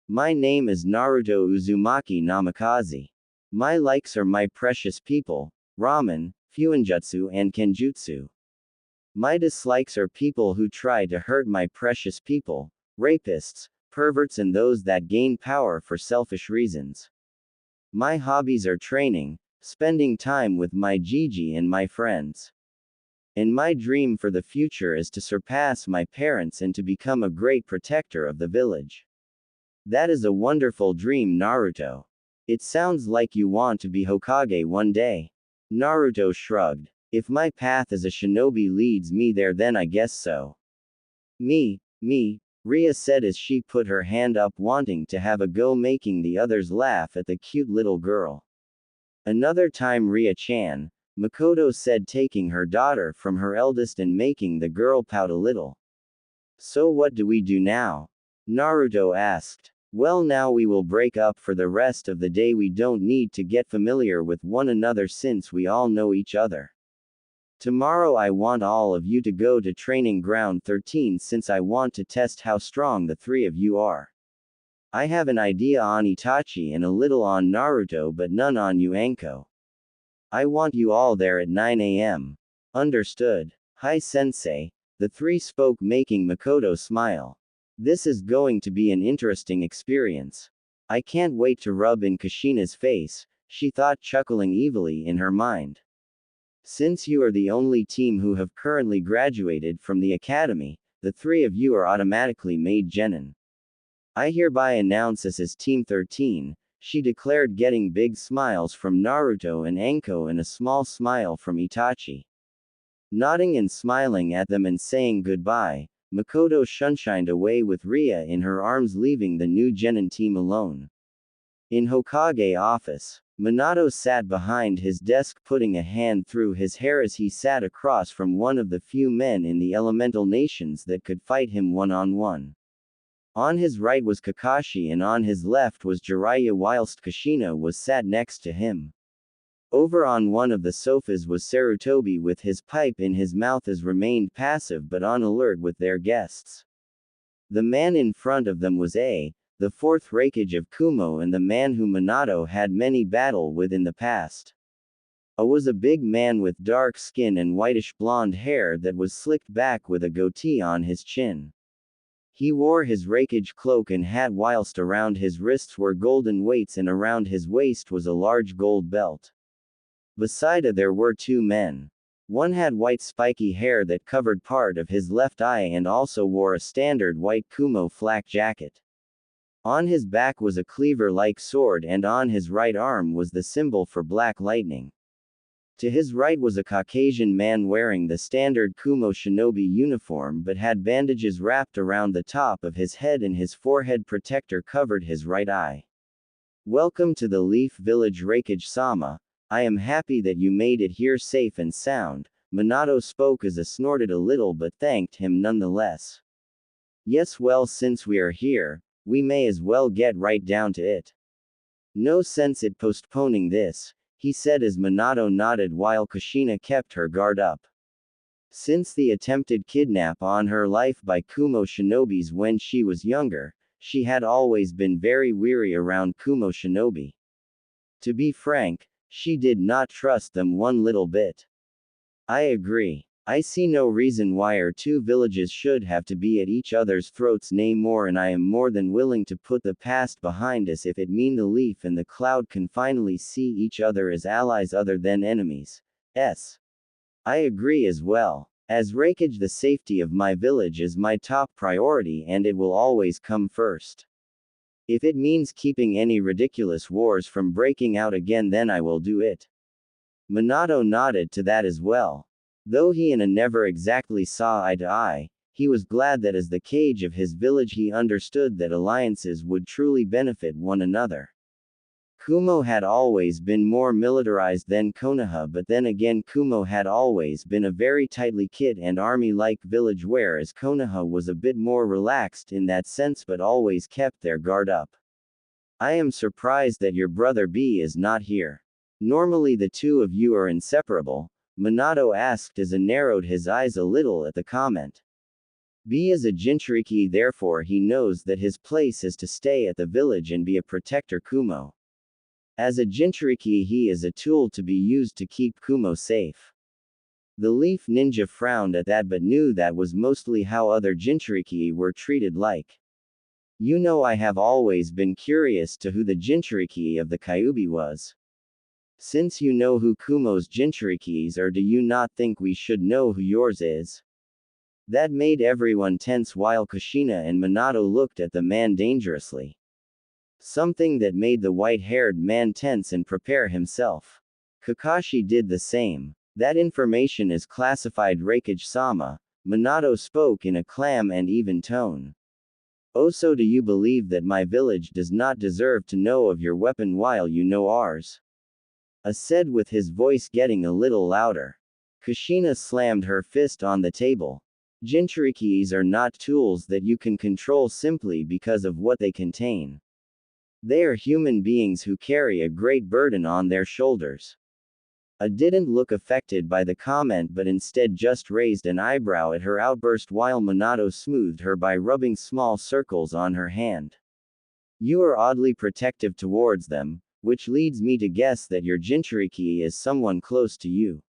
My name is Naruto Uzumaki Namikaze. My likes are my precious people, ramen, fuinjutsu and kenjutsu. My dislikes are people who try to hurt my precious people, rapists, perverts and those that gain power for selfish reasons. My hobbies are training, spending time with my Gigi and my friends. And my dream for the future is to surpass my parents and to become a great protector of the village. That is a wonderful dream, Naruto. It sounds like you want to be Hokage one day. Naruto shrugged. If my path as a shinobi leads me there, then I guess so. Me, Ria said as she put her hand up, wanting to have a go, making the others laugh at the cute little girl. Another time, Ria-chan, Makoto said, taking her daughter from her eldest and making the girl pout a little. So what do we do now? Naruto asked. Well, now we will break up for the rest of the day. We don't need to get familiar with one another since we all know each other. Tomorrow I want all of you to go to training ground 13 since I want to test how strong the three of you are. I have an idea on Itachi and a little on Naruto, but none on you, Anko. I want you all there at 9 a.m. Understood. Hi, sensei. The three spoke, making Makoto smile. This is going to be an interesting experience. I can't wait to rub in Kushina's face, she thought, chuckling evilly in her mind. Since you are the only team who have currently graduated from the academy, the three of you are automatically made genin. I hereby announce us as Team 13, she declared, getting big smiles from Naruto and Anko and a small smile from Itachi. Nodding and smiling at them and saying goodbye, Makoto shunshined away with Ria in her arms, leaving the new genin team alone. In Hokage office, Minato sat behind his desk, putting a hand through his hair as he sat across from one of the few men in the elemental nations that could fight him one-on-one. On his right was Kakashi and on his left was Jiraiya, whilst Kushina was sat next to him. Over on one of the sofas was Sarutobi with his pipe in his mouth, as remained passive but on alert with their guests. The man in front of them was the fourth Raikage of Kumo and the man who Minato had many battle with in the past. Was a big man with dark skin and whitish blonde hair that was slicked back with a goatee on his chin. He wore his Raikage cloak and hat, whilst around his wrists were golden weights and around his waist was a large gold belt. Beside there were two men. One had white spiky hair that covered part of his left eye and also wore a standard white Kumo flak jacket. On his back was a cleaver-like sword and on his right arm was the symbol for black lightning. To his right was a Caucasian man wearing the standard Kumo shinobi uniform but had bandages wrapped around the top of his head and his forehead protector covered his right eye. Welcome to the Leaf Village, Raikage-sama. I am happy that you made it here safe and sound, Minato spoke as I snorted a little but thanked him nonetheless. Yes, well, since we are here, we may as well get right down to it. No sense it postponing this, he said as Minato nodded while Kushina kept her guard up. Since the attempted kidnap on her life by Kumo shinobis when she was younger, she had always been very weary around Kumo shinobi. To be frank, she did not trust them one little bit. I agree. I see no reason why our two villages should have to be at each other's throats nay more, and I am more than willing to put the past behind us if it mean the leaf and the cloud can finally see each other as allies other than enemies. I agree as well. As Reikage, the safety of my village is my top priority and it will always come first. If it means keeping any ridiculous wars from breaking out again, then I will do it. Minato nodded to that as well. Though he and A never exactly saw eye to eye, he was glad that as the Kage of his village he understood that alliances would truly benefit one another. Kumo had always been more militarized than Konoha, but then again Kumo had always been a very tightly knit and army-like village, whereas Konoha was a bit more relaxed in that sense but always kept their guard up. I am surprised that your brother B is not here. Normally the two of you are inseparable, Minato asked as he narrowed his eyes a little at the comment. B is a Jinchuriki, therefore he knows that his place is to stay at the village and be a protector Kumo. As a Jinchuriki he is a tool to be used to keep Kumo safe. The leaf ninja frowned at that but knew that was mostly how other Jinchuriki were treated like. You know, I have always been curious to who the Jinchuriki of the Kyuubi was. Since you know who Kumo's Jinchurikis are, do you not think we should know who yours is? That made everyone tense while Kushina and Minato looked at the man dangerously. Something that made the white-haired man tense and prepare himself. Kakashi did the same. That information is classified, Reikage-sama, Minato spoke in a calm and even tone. Oh, so do you believe that my village does not deserve to know of your weapon while you know ours? A said with his voice getting a little louder. Kushina slammed her fist on the table. Jinchurikis are not tools that you can control simply because of what they contain. They are human beings who carry a great burden on their shoulders. A didn't look affected by the comment but instead just raised an eyebrow at her outburst while Minato smoothed her by rubbing small circles on her hand. You are oddly protective towards them, which leads me to guess that your Jinchuriki is someone close to you.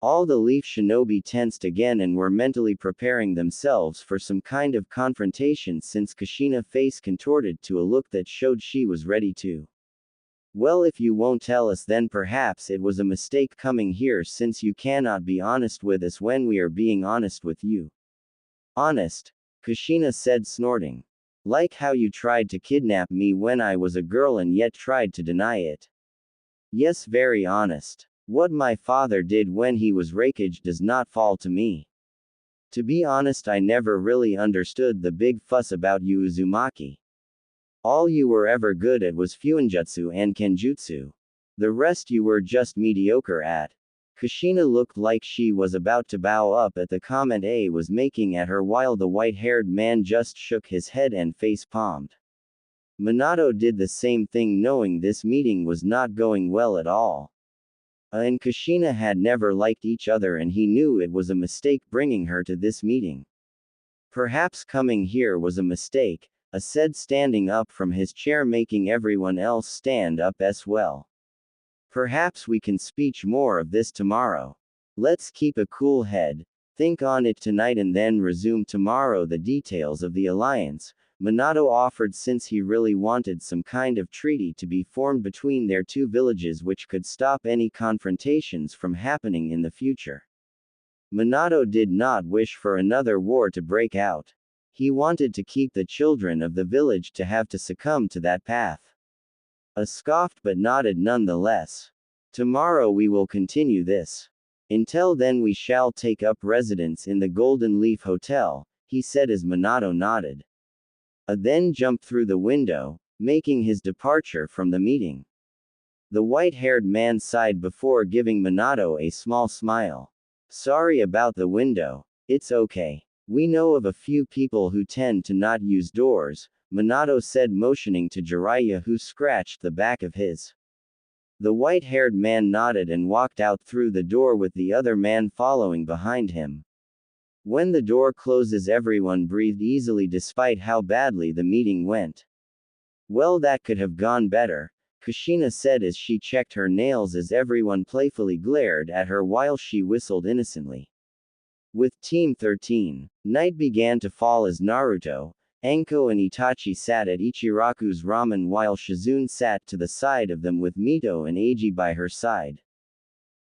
All the leaf shinobi tensed again and were mentally preparing themselves for some kind of confrontation since Kushina's face contorted to a look that showed she was ready to. Well, if you won't tell us, then perhaps it was a mistake coming here, since you cannot be honest with us when we are being honest with you. Honest? Kushina said, snorting. Like how you tried to kidnap me when I was a girl and yet tried to deny it. Yes, very honest. What my father did when he was Reikage does not fall to me. To be honest, I never really understood the big fuss about you Uzumaki. All you were ever good at was Fuinjutsu and Kenjutsu. The rest you were just mediocre at. Kushina looked like she was about to bow up at the comment A was making at her while the white-haired man just shook his head and face-palmed. Minato did the same thing, knowing this meeting was not going well at all. And Kushina had never liked each other and he knew it was a mistake bringing her to this meeting. Perhaps coming here was a mistake, a said standing up from his chair making everyone else stand up as well. Perhaps we can speak more of this tomorrow. Let's keep a cool head, think on it tonight and then resume tomorrow the details of the alliance, Minato offered, since he really wanted some kind of treaty to be formed between their two villages which could stop any confrontations from happening in the future. Minato did not wish for another war to break out. He wanted to keep the children of the village to have to succumb to that path. A scoffed but nodded nonetheless. Tomorrow we will continue this. Until then we shall take up residence in the Golden Leaf Hotel, he said as Minato nodded. A then jumped through the window, making his departure from the meeting. The white-haired man sighed before giving Minato a small smile. Sorry about the window. It's okay. We know of a few people who tend to not use doors, Minato said, motioning to Jiraiya, who scratched the back of his. The white-haired man nodded and walked out through the door with the other man following behind him. When the door closes, everyone breathed easily despite how badly the meeting went. Well, that could have gone better, Kushina said as she checked her nails as everyone playfully glared at her while she whistled innocently. With Team 13, night began to fall as Naruto, Anko and Itachi sat at Ichiraku's ramen while Shizune sat to the side of them with Mito and Eiji by her side.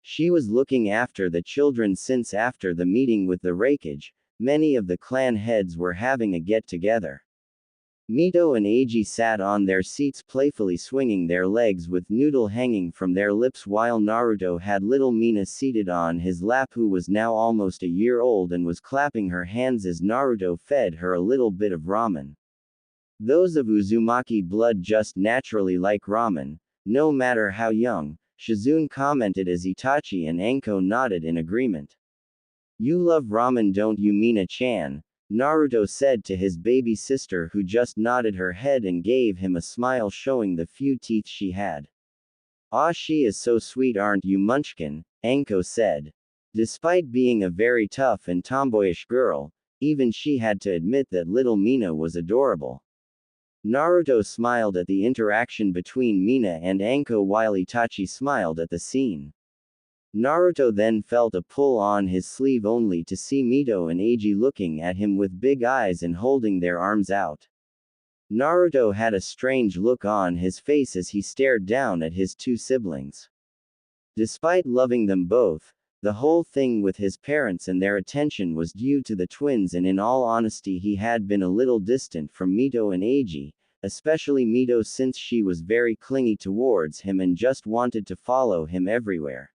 She was looking after the children since after the meeting with the Raikage, many of the clan heads were having a get-together. Mito and Eiji sat on their seats playfully swinging their legs with noodle hanging from their lips while Naruto had little Mina seated on his lap, who was now almost a year old and was clapping her hands as Naruto fed her a little bit of ramen. Those of Uzumaki blood just naturally like ramen, no matter how young, Shizune commented as Itachi and Anko nodded in agreement. You love ramen, don't you, Mina-chan? Naruto said to his baby sister, who just nodded her head and gave him a smile showing the few teeth she had. Ah, she is so sweet, aren't you, Munchkin? Anko said. Despite being a very tough and tomboyish girl, even she had to admit that little Mina was adorable. Naruto smiled at the interaction between Mina and Anko while Itachi smiled at the scene. Naruto then felt a pull on his sleeve only to see Mito and Eiji looking at him with big eyes and holding their arms out. Naruto had a strange look on his face as he stared down at his two siblings. Despite loving them both, the whole thing with his parents and their attention was due to the twins, and in all honesty he had been a little distant from Mito and Eiji, especially Mito, since she was very clingy towards him and just wanted to follow him everywhere.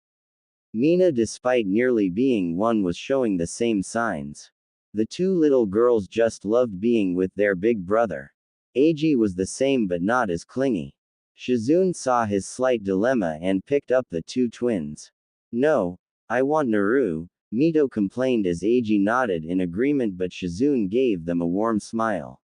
Mina, despite nearly being one, was showing the same signs. The two little girls just loved being with their big brother. Eiji was the same but not as clingy. Shizune saw his slight dilemma and picked up the two twins. No, I want Naru, Mito complained as Eiji nodded in agreement, but Shizune gave them a warm smile.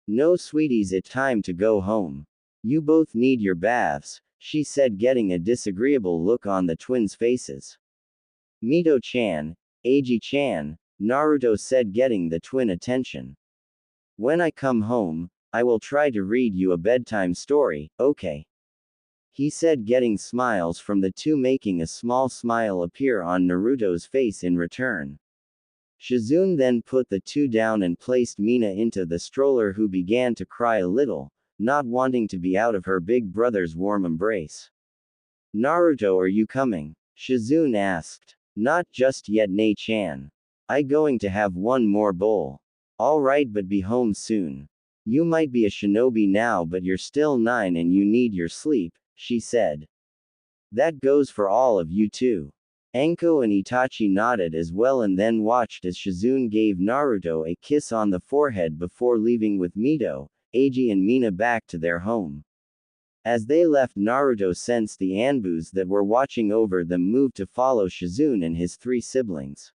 No, sweeties, it's time to go home. You both need your baths, she said, getting a disagreeable look on the twins' faces. Mito-chan, Eiji-chan, Naruto said, getting the twin attention. When I come home, I will try to read you a bedtime story, okay? He said, getting smiles from the two, making a small smile appear on Naruto's face in return. Shizune then put the two down and placed Mina into the stroller, who began to cry a little, not wanting to be out of her big brother's warm embrace. Naruto, are you coming? Shizune asked. Not just yet, Nei-chan. I going to have one more bowl. Alright, but be home soon. You might be a shinobi now, but you're still 9 and you need your sleep, she said. That goes for all of you too. Anko and Itachi nodded as well and then watched as Shizune gave Naruto a kiss on the forehead before leaving with Mito, Eiji and Mina back to their home. As they left, Naruto sensed the Anbus that were watching over them move to follow Shizune and his three siblings.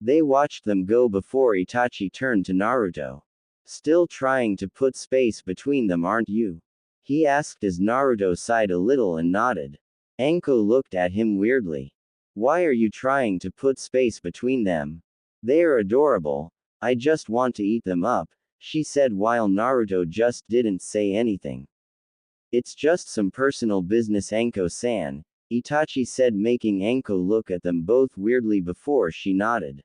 They watched them go before Itachi turned to Naruto. Still trying to put space between them, aren't you? He asked as Naruto sighed a little and nodded. Anko looked at him weirdly. Why are you trying to put space between them? They are adorable. I just want to eat them up, she said while Naruto just didn't say anything. It's just some personal business, Anko-san, Itachi said, making Anko look at them both weirdly before she nodded.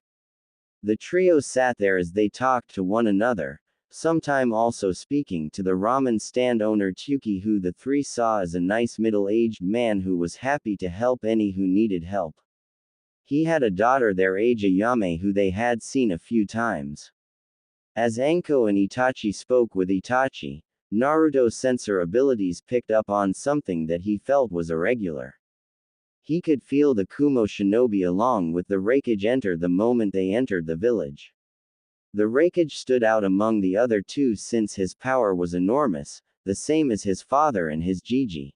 The trio sat there as they talked to one another, sometime also speaking to the ramen stand owner Tsuki, who the three saw as a nice middle-aged man who was happy to help any who needed help. He had a daughter there, Ayame, who they had seen a few times. As Anko and Itachi spoke with Itachi, Naruto's sensor abilities picked up on something that he felt was irregular. He could feel the Kumo shinobi along with the Raikage enter the moment they entered the village. The Raikage stood out among the other two since his power was enormous, the same as his father and his Jiji.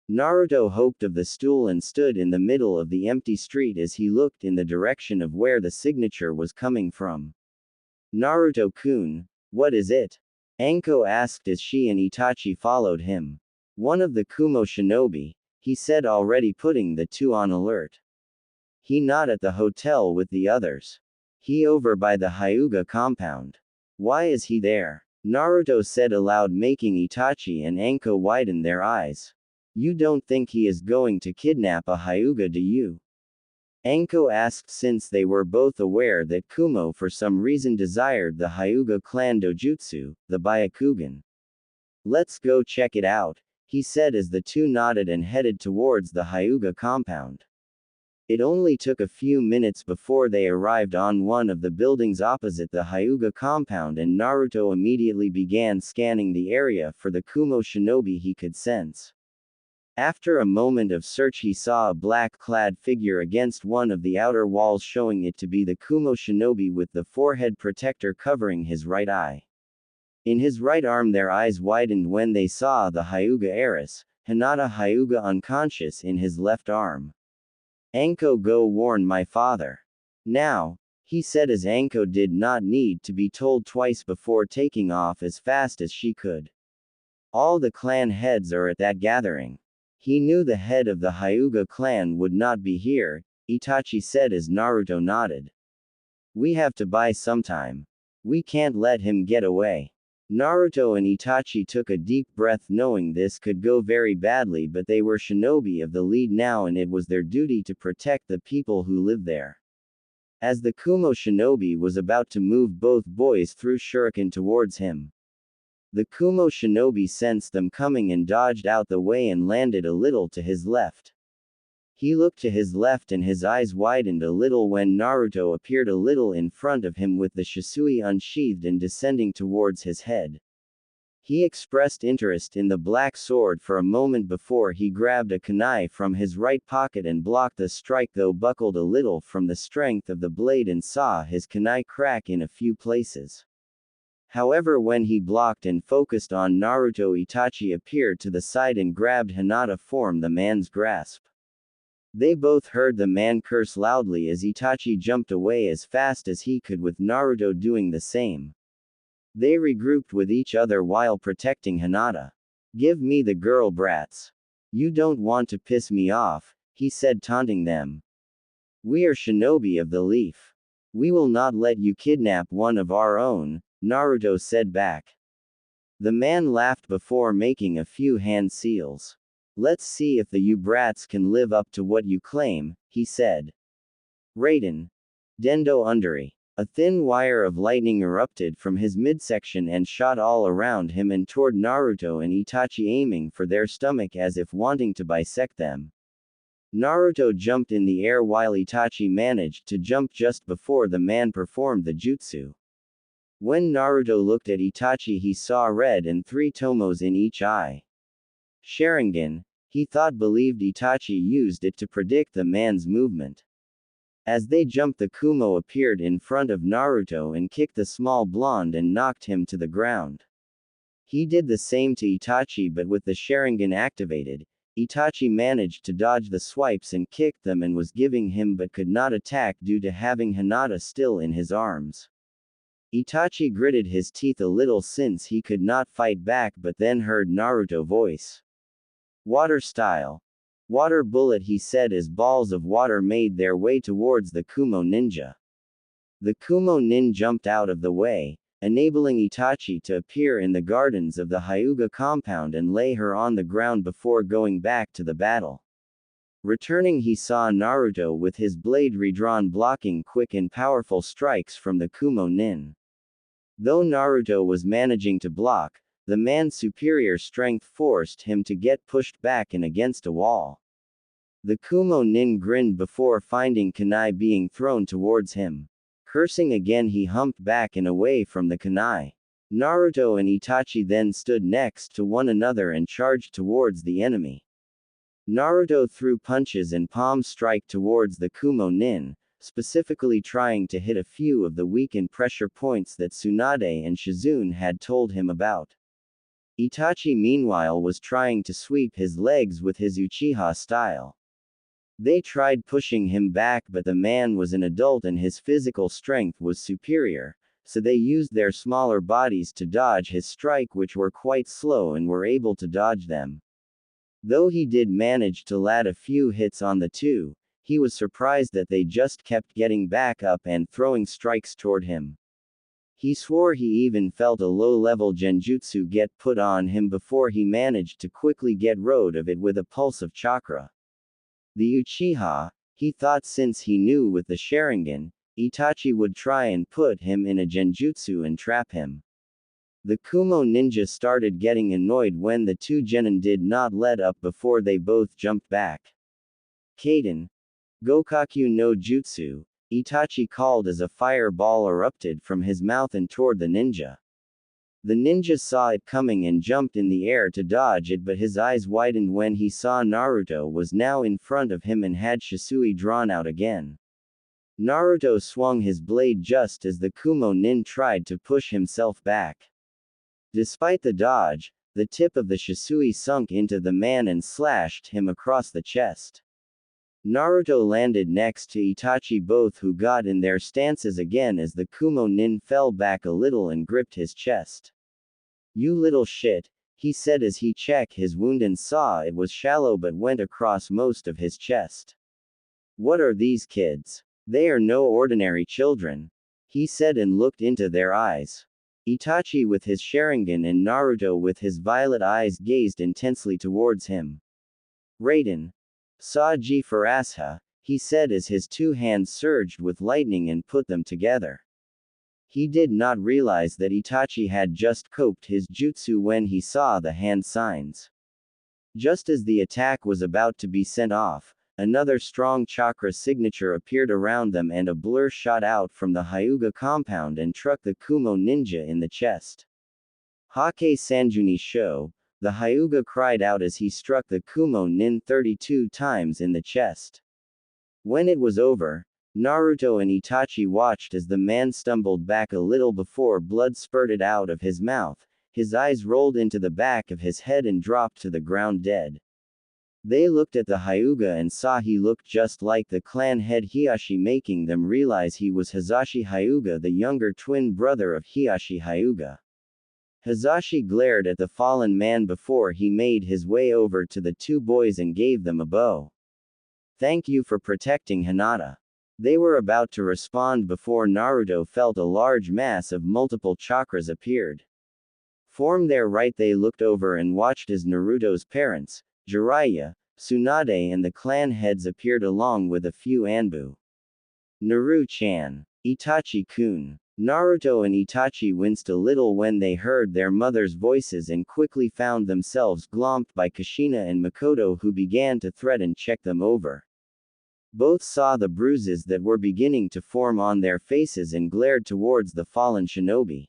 Naruto hoped of the stool and stood in the middle of the empty street as he looked in the direction of where the signature was coming from. Naruto-kun, what is it? Anko asked as she and Itachi followed him. One of the Kumo shinobi, he said, already putting the two on alert. He not at the hotel with the others. He over by the Hyuga compound. Why is he there? Naruto said aloud, making Itachi and Anko widen their eyes. You don't think he is going to kidnap a Hyuga, do you? Anko asked, since they were both aware that Kumo for some reason desired the Hyuga clan dojutsu, the Byakugan. Let's go check it out, he said as the two nodded and headed towards the Hyuga compound. It only took a few minutes before they arrived on one of the buildings opposite the Hyuga compound, and Naruto immediately began scanning the area for the Kumo shinobi he could sense. After a moment of search, he saw a black-clad figure against one of the outer walls, showing it to be the Kumo shinobi with the forehead protector covering his right eye. In his right arm their eyes widened when they saw the Hyuga heiress, Hinata Hyuga, unconscious in his left arm. Anko, go warn my father. Now, he said as Anko did not need to be told twice before taking off as fast as she could. All the clan heads are at that gathering. He knew the head of the Hyuga clan would not be here, Itachi said as Naruto nodded. We have to buy some time. We can't let him get away. Naruto and Itachi took a deep breath, knowing this could go very badly, but they were shinobi of the lead now and it was their duty to protect the people who live there. As the Kumo shinobi was about to move, both boys threw shuriken towards him. The Kumo shinobi sensed them coming and dodged out the way and landed a little to his left. He looked to his left and his eyes widened a little when Naruto appeared a little in front of him with the shisui unsheathed and descending towards his head. He expressed interest in the black sword for a moment before he grabbed a kunai from his right pocket and blocked the strike, though buckled a little from the strength of the blade and saw his kunai crack in a few places. However, when he blocked and focused on Naruto, Itachi appeared to the side and grabbed Hinata from the man's grasp. They both heard the man curse loudly as Itachi jumped away as fast as he could, with Naruto doing the same. They regrouped with each other while protecting Hinata. Give me the girl, brats. You don't want to piss me off, he said, taunting them. We are shinobi of the leaf. We will not let you kidnap one of our own, Naruto said back. The man laughed before making a few hand seals. Let's see if the you brats can live up to what you claim, he said. Raiden. Dendo Underi. A thin wire of lightning erupted from his midsection and shot all around him and toward Naruto and Itachi, aiming for their stomach as if wanting to bisect them. Naruto jumped in the air while Itachi managed to jump just before the man performed the jutsu. When Naruto looked at Itachi, he saw red and 3 tomos in each eye. Sharingan, he thought, believed Itachi used it to predict the man's movement. As they jumped, the Kumo appeared in front of Naruto and kicked the small blonde and knocked him to the ground. He did the same to Itachi, but with the Sharingan activated, Itachi managed to dodge the swipes and kicked them and was giving him but could not attack due to having Hinata still in his arms. Itachi gritted his teeth a little since he could not fight back, but then heard Naruto voice. Water style. Water bullet, he said as balls of water made their way towards the Kumo ninja. The Kumo nin jumped out of the way, enabling Itachi to appear in the gardens of the Hyuga compound and lay her on the ground before going back to the battle. Returning, he saw Naruto with his blade redrawn, blocking quick and powerful strikes from the Kumo nin. Though Naruto was managing to block, the man's superior strength forced him to get pushed back and against a wall. The Kumo nin grinned before finding kunai being thrown towards him. Cursing again, he humped back and away from the kunai. Naruto and Itachi then stood next to one another and charged towards the enemy. Naruto threw punches and palm strike towards the Kumo nin, specifically trying to hit a few of the weakened pressure points that Tsunade and Shizune had told him about. Itachi meanwhile was trying to sweep his legs with his Uchiha style. They tried pushing him back, but the man was an adult and his physical strength was superior, so they used their smaller bodies to dodge his strike, which were quite slow and were able to dodge them. Though he did manage to land a few hits on the two, he was surprised that they just kept getting back up and throwing strikes toward him. He swore he even felt a low-level genjutsu get put on him before he managed to quickly get rid of it with a pulse of chakra. The Uchiha, he thought, since he knew with the Sharingan, Itachi would try and put him in a genjutsu and trap him. The Kumo ninja started getting annoyed when the two genin did not let up before they both jumped back. Kaden. Gokaku no Jutsu, Itachi called as a fireball erupted from his mouth and toward the ninja. The ninja saw it coming and jumped in the air to dodge it, but his eyes widened when he saw Naruto was now in front of him and had Shisui drawn out again. Naruto swung his blade just as the Kumo nin tried to push himself back. Despite the dodge, the tip of the Shisui sunk into the man and slashed him across the chest. Naruto landed next to Itachi, both who got in their stances again as the Kumo nin fell back a little and gripped his chest. "You little shit," he said as he checked his wound and saw it was shallow but went across most of his chest. "What are these kids? They are no ordinary children," he said and looked into their eyes. Itachi with his Sharingan and Naruto with his violet eyes gazed intensely towards him. "Raiden. Saji Farasha," he said as his two hands surged with lightning and put them together. He did not realize that Itachi had just coped his jutsu when he saw the hand signs. Just as the attack was about to be sent off, another strong chakra signature appeared around them and a blur shot out from the Hyuga compound and struck the Kumo ninja in the chest. "Hake Sanjuni Sho," the Hyuga cried out as he struck the Kumo nin 32 times in the chest. When it was over, Naruto and Itachi watched as the man stumbled back a little before blood spurted out of his mouth, his eyes rolled into the back of his head and dropped to the ground dead. They looked at the Hyuga and saw he looked just like the clan head Hiashi, making them realize he was Hisashi Hyuga, the younger twin brother of Hiashi Hyuga. Hisashi glared at the fallen man before he made his way over to the two boys and gave them a bow. "Thank you for protecting Hinata." They were about to respond before Naruto felt a large mass of multiple chakras appeared. From their right they looked over and watched as Naruto's parents, Jiraiya, Tsunade and the clan heads appeared along with a few Anbu. "Naru-chan. Itachi-kun." Naruto and Itachi winced a little when they heard their mother's voices and quickly found themselves glommed by Kushina and Makoto, who began to threaten check them over. Both saw the bruises that were beginning to form on their faces and glared towards the fallen shinobi.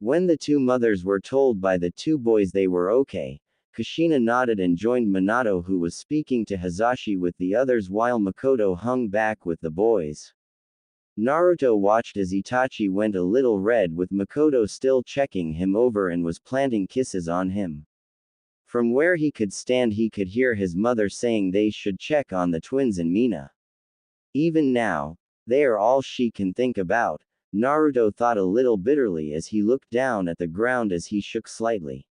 When the two mothers were told by the two boys they were okay, Kushina nodded and joined Minato, who was speaking to Hisashi with the others while Makoto hung back with the boys. Naruto watched as Itachi went a little red with Makoto still checking him over and was planting kisses on him. From where he could stand he could hear his mother saying they should check on the twins and Mina. Even now, they are all she can think about, Naruto thought a little bitterly as he looked down at the ground as he shook slightly.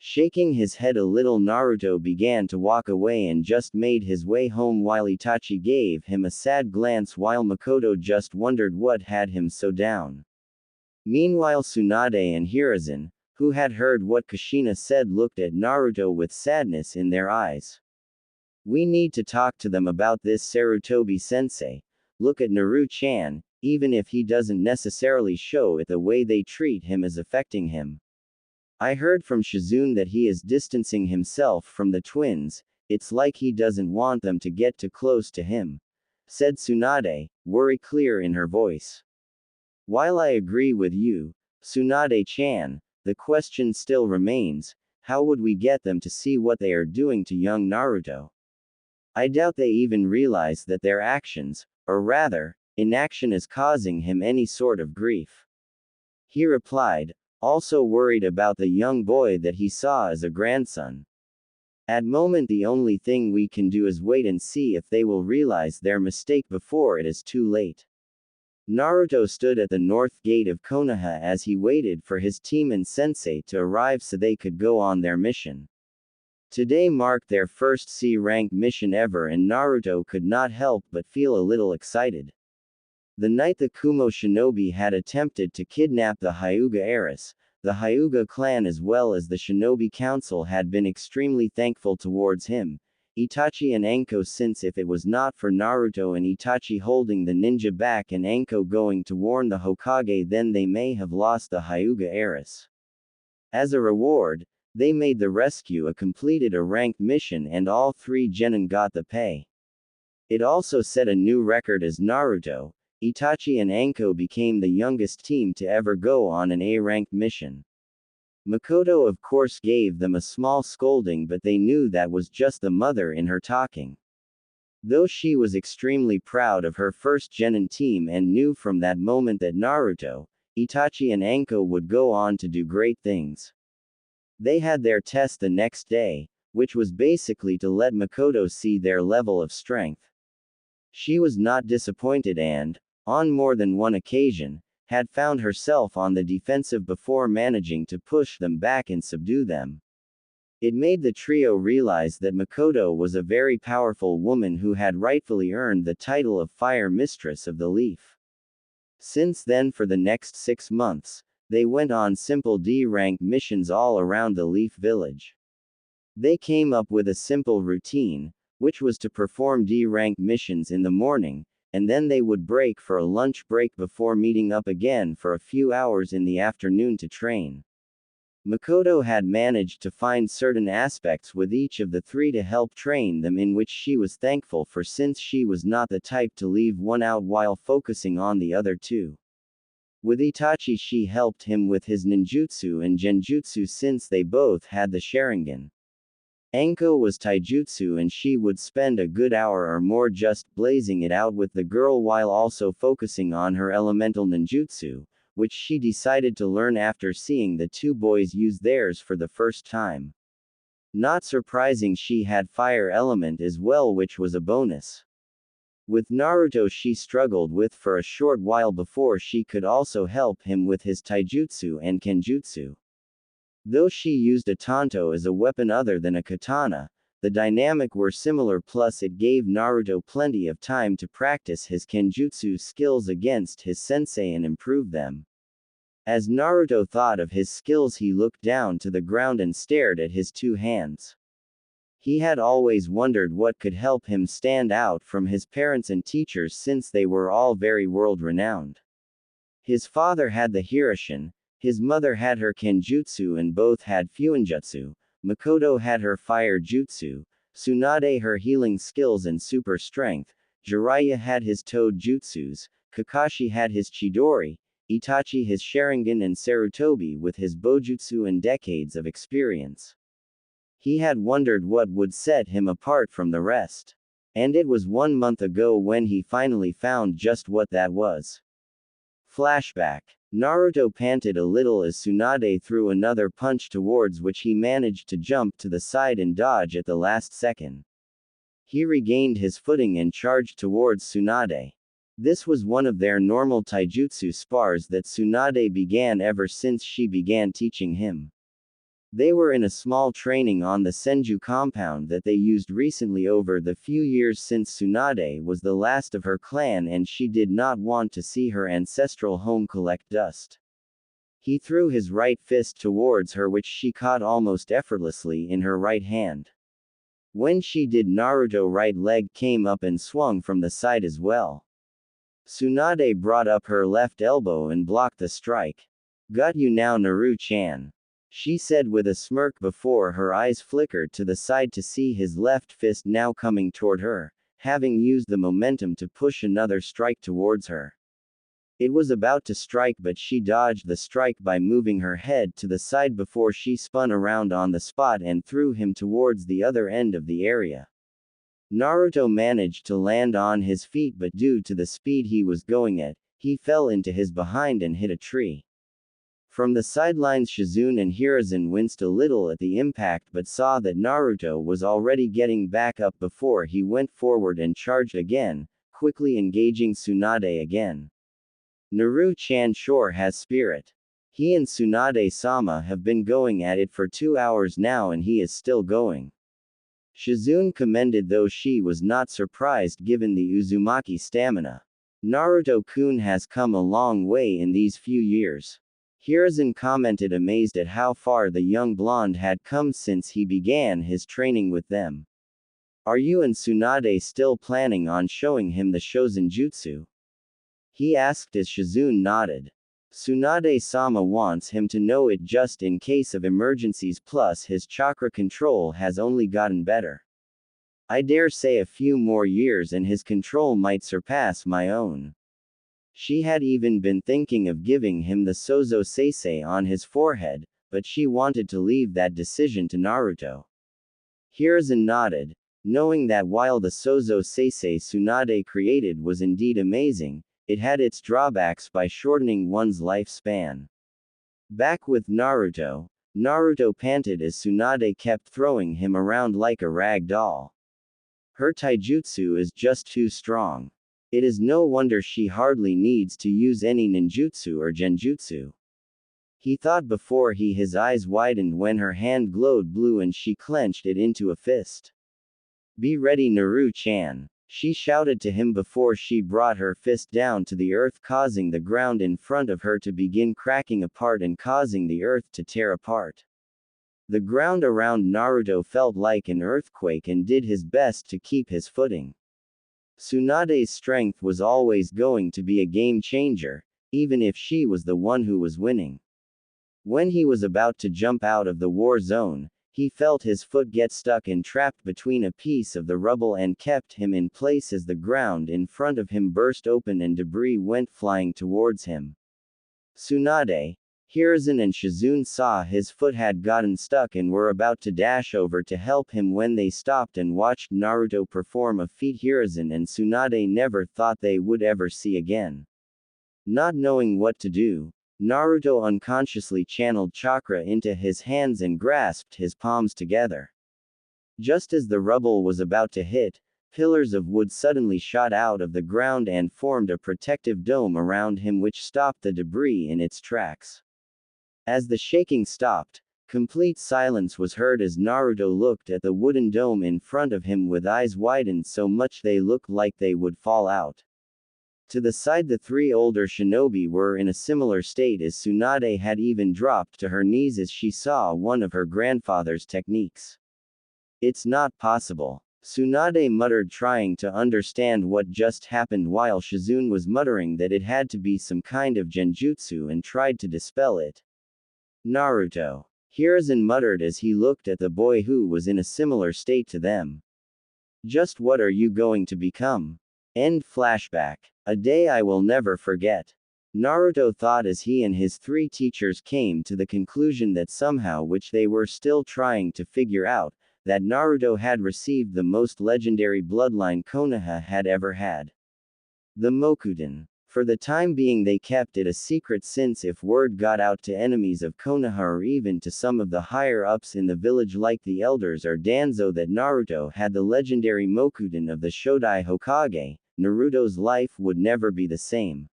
Shaking his head a little, Naruto began to walk away and just made his way home while Itachi gave him a sad glance while Makoto just wondered what had him so down. Meanwhile Tsunade and Hiruzen, who had heard what Kushina said, looked at Naruto with sadness in their eyes. "We need to talk to them about this Sarutobi-sensei. Look at Naru-chan, even if he doesn't necessarily show it, the way they treat him is affecting him. I heard from Shizune that he is distancing himself from the twins, it's like he doesn't want them to get too close to him," said Tsunade, worry clear in her voice. "While I agree with you, Tsunade-chan, the question still remains, how would we get them to see what they are doing to young Naruto? I doubt they even realize that their actions, or rather, inaction, is causing him any sort of grief." He replied, also worried about the young boy that he saw as a grandson. At moment the only thing we can do is wait and see if they will realize their mistake before it is too late. Naruto stood at the north gate of Konoha as he waited for his team and sensei to arrive so they could go on their mission. Today marked their first C-rank mission ever and Naruto could not help but feel a little excited. The night the Kumo shinobi had attempted to kidnap the Hyuga heiress, the Hyuga clan as well as the shinobi council had been extremely thankful towards him, Itachi and Anko, since if it was not for Naruto and Itachi holding the ninja back and Anko going to warn the Hokage, then they may have lost the Hyuga heiress. As a reward, they made the rescue a completed a ranked mission and all three genin got the pay. It also set a new record as Naruto, Itachi and Anko became the youngest team to ever go on an A-ranked mission. Makoto of course gave them a small scolding, but they knew that was just the mother in her talking. Though she was extremely proud of her first genin team and knew from that moment that Naruto, Itachi and Anko would go on to do great things. They had their test the next day, which was basically to let Makoto see their level of strength. She was not disappointed and, on more than one occasion, had found herself on the defensive before managing to push them back and subdue them. It made the trio realize that Makoto was a very powerful woman who had rightfully earned the title of Fire Mistress of the Leaf. Since then, for the next 6 months, they went on simple D-rank missions all around the Leaf Village. They came up with a simple routine, which was to perform D-rank missions in the morning, and then they would break for a lunch break before meeting up again for a few hours in the afternoon to train. Makoto had managed to find certain aspects with each of the three to help train them, in which she was thankful for, since she was not the type to leave one out while focusing on the other two. With Itachi, she helped him with his ninjutsu and genjutsu since they both had the Sharingan. Anko was taijutsu and she would spend a good hour or more just blazing it out with the girl while also focusing on her elemental ninjutsu, which she decided to learn after seeing the two boys use theirs for the first time. Not surprising, she had fire element as well, which was a bonus. With Naruto she struggled with for a short while before she could also help him with his taijutsu and kenjutsu. Though she used a tanto as a weapon other than a katana, the dynamic were similar, plus it gave Naruto plenty of time to practice his kenjutsu skills against his sensei and improve them. As Naruto thought of his skills, he looked down to the ground and stared at his two hands. He had always wondered what could help him stand out from his parents and teachers, since they were all very world-renowned. His father had the Hirishin, his mother had her kenjutsu and both had fuinjutsu, Makoto had her fire jutsu, Tsunade her healing skills and super strength, Jiraiya had his toad jutsus, Kakashi had his chidori, Itachi his Sharingan, and Sarutobi with his bojutsu and decades of experience. He had wondered what would set him apart from the rest. And it was 1 month ago when he finally found just what that was. Flashback. Naruto panted a little as Tsunade threw another punch towards which he managed to jump to the side and dodge at the last second. He regained his footing and charged towards Tsunade. This was one of their normal taijutsu spars that Tsunade began ever since she began teaching him. They were in a small training on the Senju compound that they used recently over the few years, since Tsunade was the last of her clan and she did not want to see her ancestral home collect dust. He threw his right fist towards her, which she caught almost effortlessly in her right hand. When she did, Naruto's right leg came up and swung from the side as well. Tsunade brought up her left elbow and blocked the strike. "Got you now, Naru-chan," she said with a smirk before her eyes flickered to the side to see his left fist now coming toward her, having used the momentum to push another strike towards her. It was about to strike, but she dodged the strike by moving her head to the side before she spun around on the spot and threw him towards the other end of the area. Naruto managed to land on his feet, but due to the speed he was going at, he fell into his behind and hit a tree. From the sidelines, Shizune and Hiruzen winced a little at the impact but saw that Naruto was already getting back up before he went forward and charged again, quickly engaging Tsunade again. Naru-chan sure has spirit. He and Tsunade-sama have been going at it for 2 hours now and he is still going. Shizune commended, though she was not surprised given the Uzumaki stamina. Naruto-kun has come a long way in these few years. Hiruzen commented, amazed at how far the young blonde had come since he began his training with them. Are you and Tsunade still planning on showing him the Shozen Jutsu? He asked as Shizune nodded. Tsunade-sama wants him to know it just in case of emergencies, plus his chakra control has only gotten better. I dare say a few more years and his control might surpass my own. She had even been thinking of giving him the Sozo Seisei on his forehead, but she wanted to leave that decision to Naruto. Hiruzen nodded, knowing that while the Sozo Seisei Tsunade created was indeed amazing, it had its drawbacks by shortening one's lifespan. Back with Naruto, Naruto panted as Tsunade kept throwing him around like a rag doll. Her taijutsu is just too strong. It is no wonder she hardly needs to use any ninjutsu or genjutsu. He thought before his eyes widened when her hand glowed blue and she clenched it into a fist. Be ready, Naru-chan, she shouted to him before she brought her fist down to the earth, causing the ground in front of her to begin cracking apart and causing the earth to tear apart. The ground around Naruto felt like an earthquake and did his best to keep his footing. Tsunade's strength was always going to be a game changer, even if she was the one who was winning. When he was about to jump out of the war zone, he felt his foot get stuck and trapped between a piece of the rubble and kept him in place as the ground in front of him burst open and debris went flying towards him. Tsunade, Hiruzen and Shizune saw his foot had gotten stuck and were about to dash over to help him when they stopped and watched Naruto perform a feat Hiruzen and Tsunade never thought they would ever see again. Not knowing what to do, Naruto unconsciously channeled chakra into his hands and grasped his palms together. Just as the rubble was about to hit, pillars of wood suddenly shot out of the ground and formed a protective dome around him which stopped the debris in its tracks. As the shaking stopped, complete silence was heard as Naruto looked at the wooden dome in front of him with eyes widened so much they looked like they would fall out. To the side, the three older shinobi were in a similar state as Tsunade had even dropped to her knees as she saw one of her grandfather's techniques. It's not possible, Tsunade muttered, trying to understand what just happened while Shizune was muttering that it had to be some kind of genjutsu and tried to dispel it. Naruto, Hiruzen muttered as he looked at the boy who was in a similar state to them. Just what are you going to become? End flashback. A day I will never forget. Naruto thought as he and his three teachers came to the conclusion that somehow, which they were still trying to figure out, that Naruto had received the most legendary bloodline Konoha had ever had. The Mokuden. For the time being they kept it a secret, since if word got out to enemies of Konoha or even to some of the higher-ups in the village like the elders or Danzo that Naruto had the legendary Mokuden of the Shodai Hokage, Naruto's life would never be the same.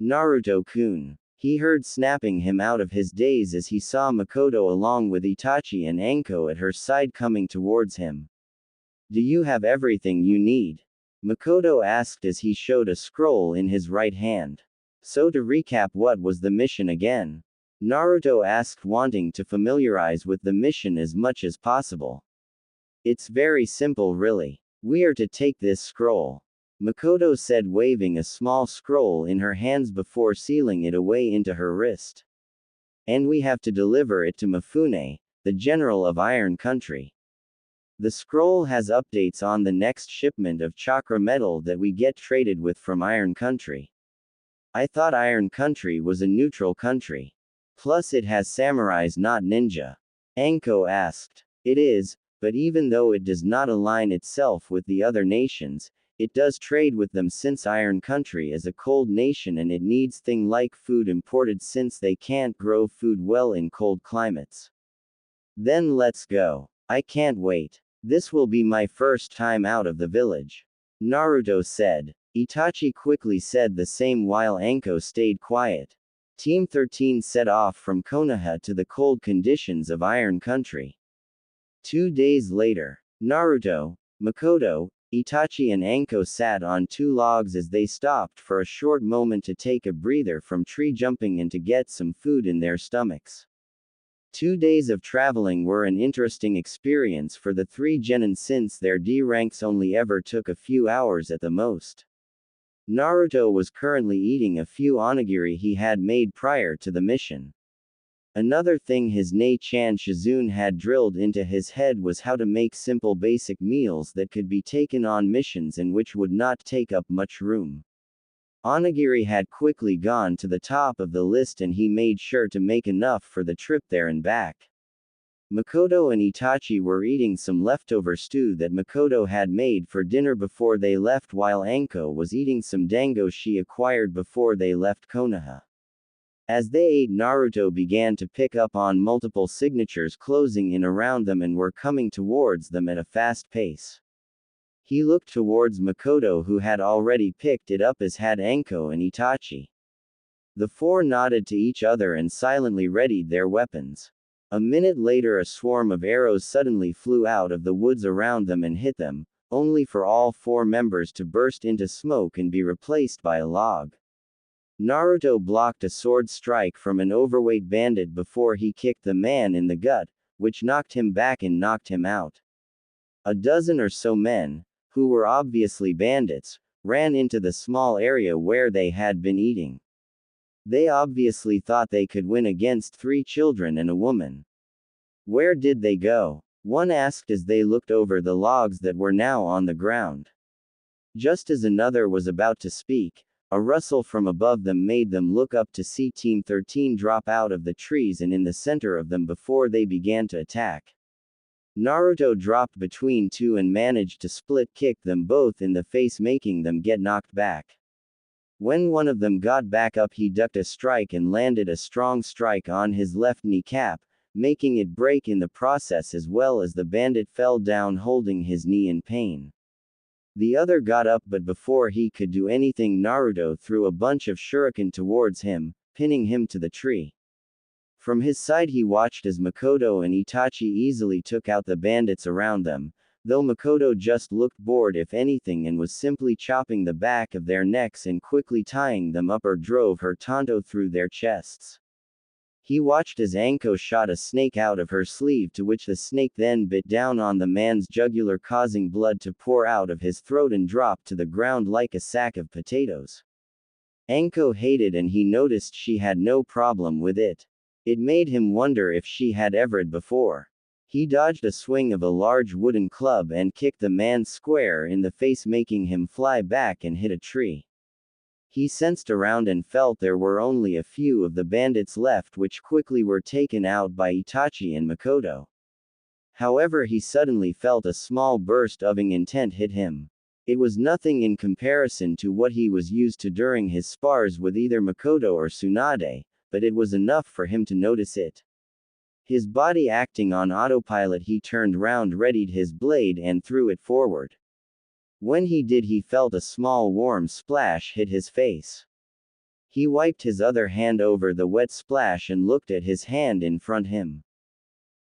Naruto-kun. He heard snapping him out of his daze as he saw Makoto along with Itachi and Anko at her side coming towards him. Do you have everything you need? Makoto asked as he showed a scroll in his right hand. So to recap, what was the mission again? Naruto asked, wanting to familiarize with the mission as much as possible. It's very simple really. We are to take this scroll, Makoto said, waving a small scroll in her hands before sealing it away into her wrist. And we have to deliver it to Mifune, the general of Iron Country. The scroll has updates on the next shipment of chakra metal that we get traded with from Iron Country. I thought Iron Country was a neutral country. Plus it has samurais, not ninja. Anko asked. It is, but even though it does not align itself with the other nations, It does trade with them since Iron Country is a cold nation and it needs thing like food imported since they can't grow food well in cold climates. Then let's go. I can't wait. This will be my first time out of the village. Naruto said. Itachi quickly said the same while Anko stayed quiet. Team 13 set off from Konoha to the cold conditions of Iron Country. 2 days later, Naruto, Makoto, Itachi and Anko sat on 2 logs as they stopped for a short moment to take a breather from tree jumping and to get some food in their stomachs. 2 days of traveling were an interesting experience for the 3 genin since their D ranks only ever took a few hours at the most. Naruto was currently eating a few onigiri he had made prior to the mission. Another thing his Nei-chan Shizune had drilled into his head was how to make simple basic meals that could be taken on missions and which would not take up much room. Onigiri had quickly gone to the top of the list and he made sure to make enough for the trip there and back. Makoto and Itachi were eating some leftover stew that Makoto had made for dinner before they left while Anko was eating some dango she acquired before they left Konoha. As they ate, Naruto began to pick up on multiple signatures closing in around them and were coming towards them at a fast pace. He looked towards Makoto who had already picked it up as had Anko and Itachi. The 4 nodded to each other and silently readied their weapons. A minute later a swarm of arrows suddenly flew out of the woods around them and hit them, only for all 4 members to burst into smoke and be replaced by a log. Naruto blocked a sword strike from an overweight bandit before he kicked the man in the gut, which knocked him back and knocked him out. A dozen or so men, who were obviously bandits, ran into the small area where they had been eating. They obviously thought they could win against 3 children and a woman. Where did they go? One asked as they looked over the logs that were now on the ground. Just as another was about to speak, a rustle from above them made them look up to see Team 13 drop out of the trees and in the center of them before they began to attack. Naruto dropped between 2 and managed to split kick them both in the face, making them get knocked back. When one of them got back up, he ducked a strike and landed a strong strike on his left kneecap, making it break in the process as well as the bandit fell down holding his knee in pain. The other got up, but before he could do anything, Naruto threw a bunch of shuriken towards him, pinning him to the tree. From his side he watched as Makoto and Itachi easily took out the bandits around them, though Makoto just looked bored if anything and was simply chopping the back of their necks and quickly tying them up or drove her tanto through their chests. He watched as Anko shot a snake out of her sleeve, to which the snake then bit down on the man's jugular, causing blood to pour out of his throat and drop to the ground like a sack of potatoes. Anko hated and he noticed she had no problem with it. It made him wonder if she had ever before. He dodged a swing of a large wooden club and kicked the man square in the face, making him fly back and hit a tree. He sensed around and felt there were only a few of the bandits left, which quickly were taken out by Itachi and Makoto. However, he suddenly felt a small burst of intent hit him. It was nothing in comparison to what he was used to during his spars with either Makoto or Tsunade, but it was enough for him to notice it. His body acting on autopilot, he turned round, readied his blade and threw it forward. When he did, he felt a small warm splash hit his face. He wiped his other hand over the wet splash and looked at his hand in front him.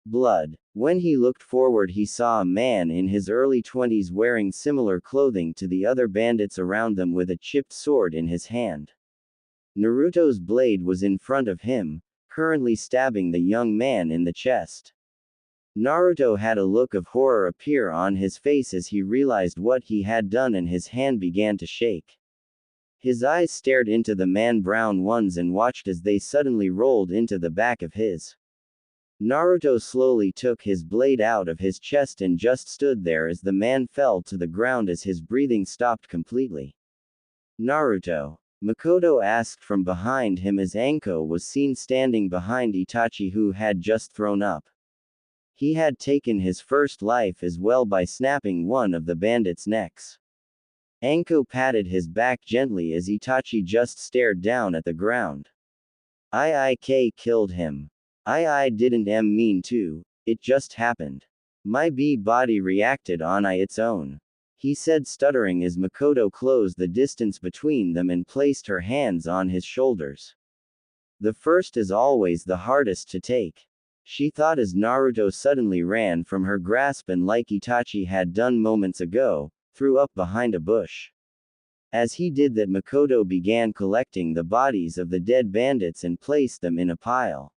Blood. When he looked forward, he saw a man in his early 20s wearing similar clothing to the other bandits around them with a chipped sword in his hand. Naruto's blade was in front of him, currently stabbing the young man in the chest. Naruto had a look of horror appear on his face as he realized what he had done and his hand began to shake. His eyes stared into the man's brown ones and watched as they suddenly rolled into the back of his. Naruto slowly took his blade out of his chest and just stood there as the man fell to the ground as his breathing stopped completely. Naruto? Makoto asked from behind him as Anko was seen standing behind Itachi, who had just thrown up. He had taken his first life as well by snapping one of the bandits' necks. Anko patted his back gently as Itachi just stared down at the ground. I killed him. I didn't mean to, it just happened. My body reacted on its own. He said, stuttering as Makoto closed the distance between them and placed her hands on his shoulders. The first is always the hardest to take. She thought as Naruto suddenly ran from her grasp and, like Itachi had done moments ago, threw up behind a bush. As he did that, Makoto began collecting the bodies of the dead bandits and placed them in a pile.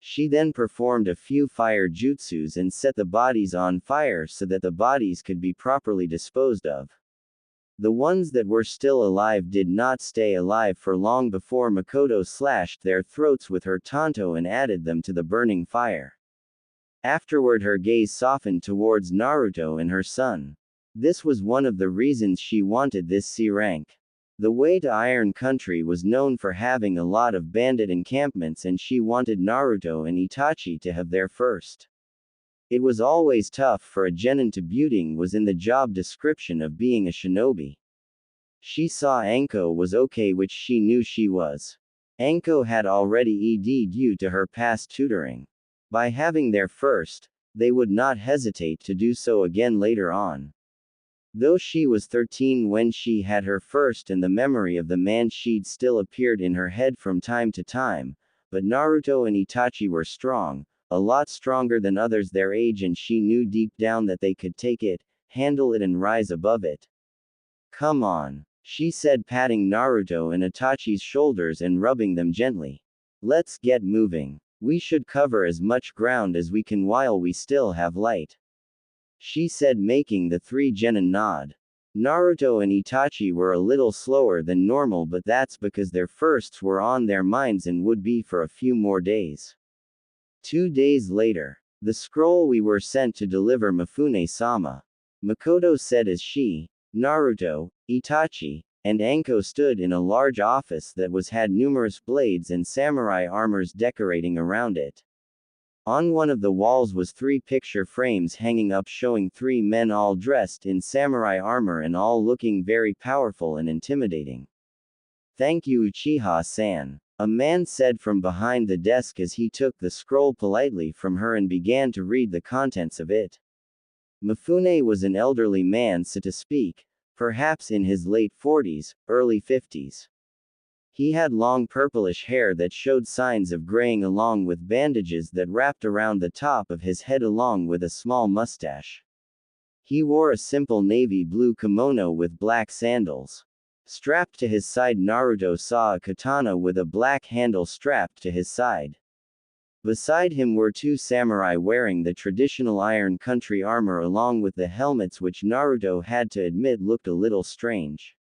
She then performed a few fire jutsus and set the bodies on fire so that the bodies could be properly disposed of. The ones that were still alive did not stay alive for long before Makoto slashed their throats with her tanto and added them to the burning fire. Afterward, her gaze softened towards Naruto and her son. This was one of the reasons she wanted this C rank. The way to Iron Country was known for having a lot of bandit encampments, and she wanted Naruto and Itachi to have their first. It was always tough for a genin to buting was in the job description of being a shinobi. She saw Anko was okay, which she knew she was. Anko had already ED'd due to her past tutoring. By having their first, they would not hesitate to do so again later on. Though she was 13 when she had her first, and the memory of the man she'd still appeared in her head from time to time, but Naruto and Itachi were strong, a lot stronger than others their age, and she knew deep down that they could take it, handle it, and rise above it. Come on, she said, patting Naruto and Itachi's shoulders and rubbing them gently. Let's get moving. We should cover as much ground as we can while we still have light. She said, making the three genin nod. Naruto and Itachi were a little slower than normal, but that's because their firsts were on their minds and would be for a few more days. 2 days later. The scroll we were sent to deliver, Mifune-sama. Makoto said as she, Naruto, Itachi, and Anko stood in a large office that had numerous blades and samurai armors decorating around it. On one of the walls was 3 picture frames hanging up showing 3 men all dressed in samurai armor and all looking very powerful and intimidating. Thank you, Uchiha-san, a man said from behind the desk as he took the scroll politely from her and began to read the contents of it. Mifune was an elderly man, so to speak, perhaps in his late 40s, early 50s. He had long purplish hair that showed signs of graying along with bandages that wrapped around the top of his head along with a small mustache. He wore a simple navy blue kimono with black sandals. Strapped to his side, Naruto saw a katana with a black handle strapped to his side. Beside him were 2 samurai wearing the traditional Iron Country armor along with the helmets, which Naruto had to admit looked a little strange.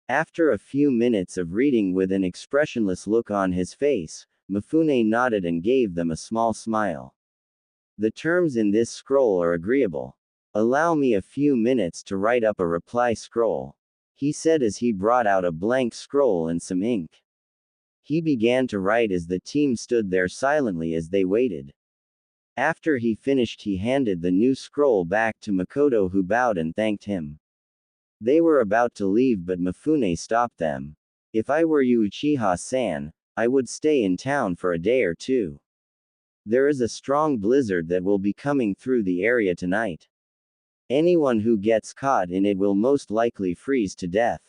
After a few minutes of reading with an expressionless look on his face, Mifune nodded and gave them a small smile. The terms in this scroll are agreeable. Allow me a few minutes to write up a reply scroll, he said as he brought out a blank scroll and some ink. He began to write as the team stood there silently as they waited. After he finished, he handed the new scroll back to Makoto, who bowed and thanked him. They were about to leave, but Mifune stopped them. If I were you, Uchiha-san, I would stay in town for a day or 2. There is a strong blizzard that will be coming through the area tonight. Anyone who gets caught in it will most likely freeze to death.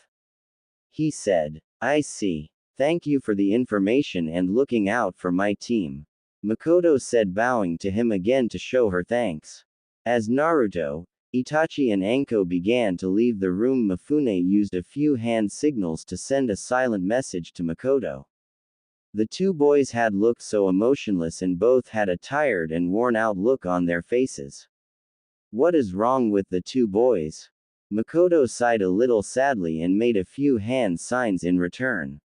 He said. I see. Thank you for the information and looking out for my team, Makoto said, bowing to him again to show her thanks. As Naruto, Itachi and Anko began to leave the room, Mifune used a few hand signals to send a silent message to Makoto. The 2 boys had looked so emotionless and both had a tired and worn out look on their faces. What is wrong with the 2 boys? Makoto sighed a little sadly and made a few hand signs in return.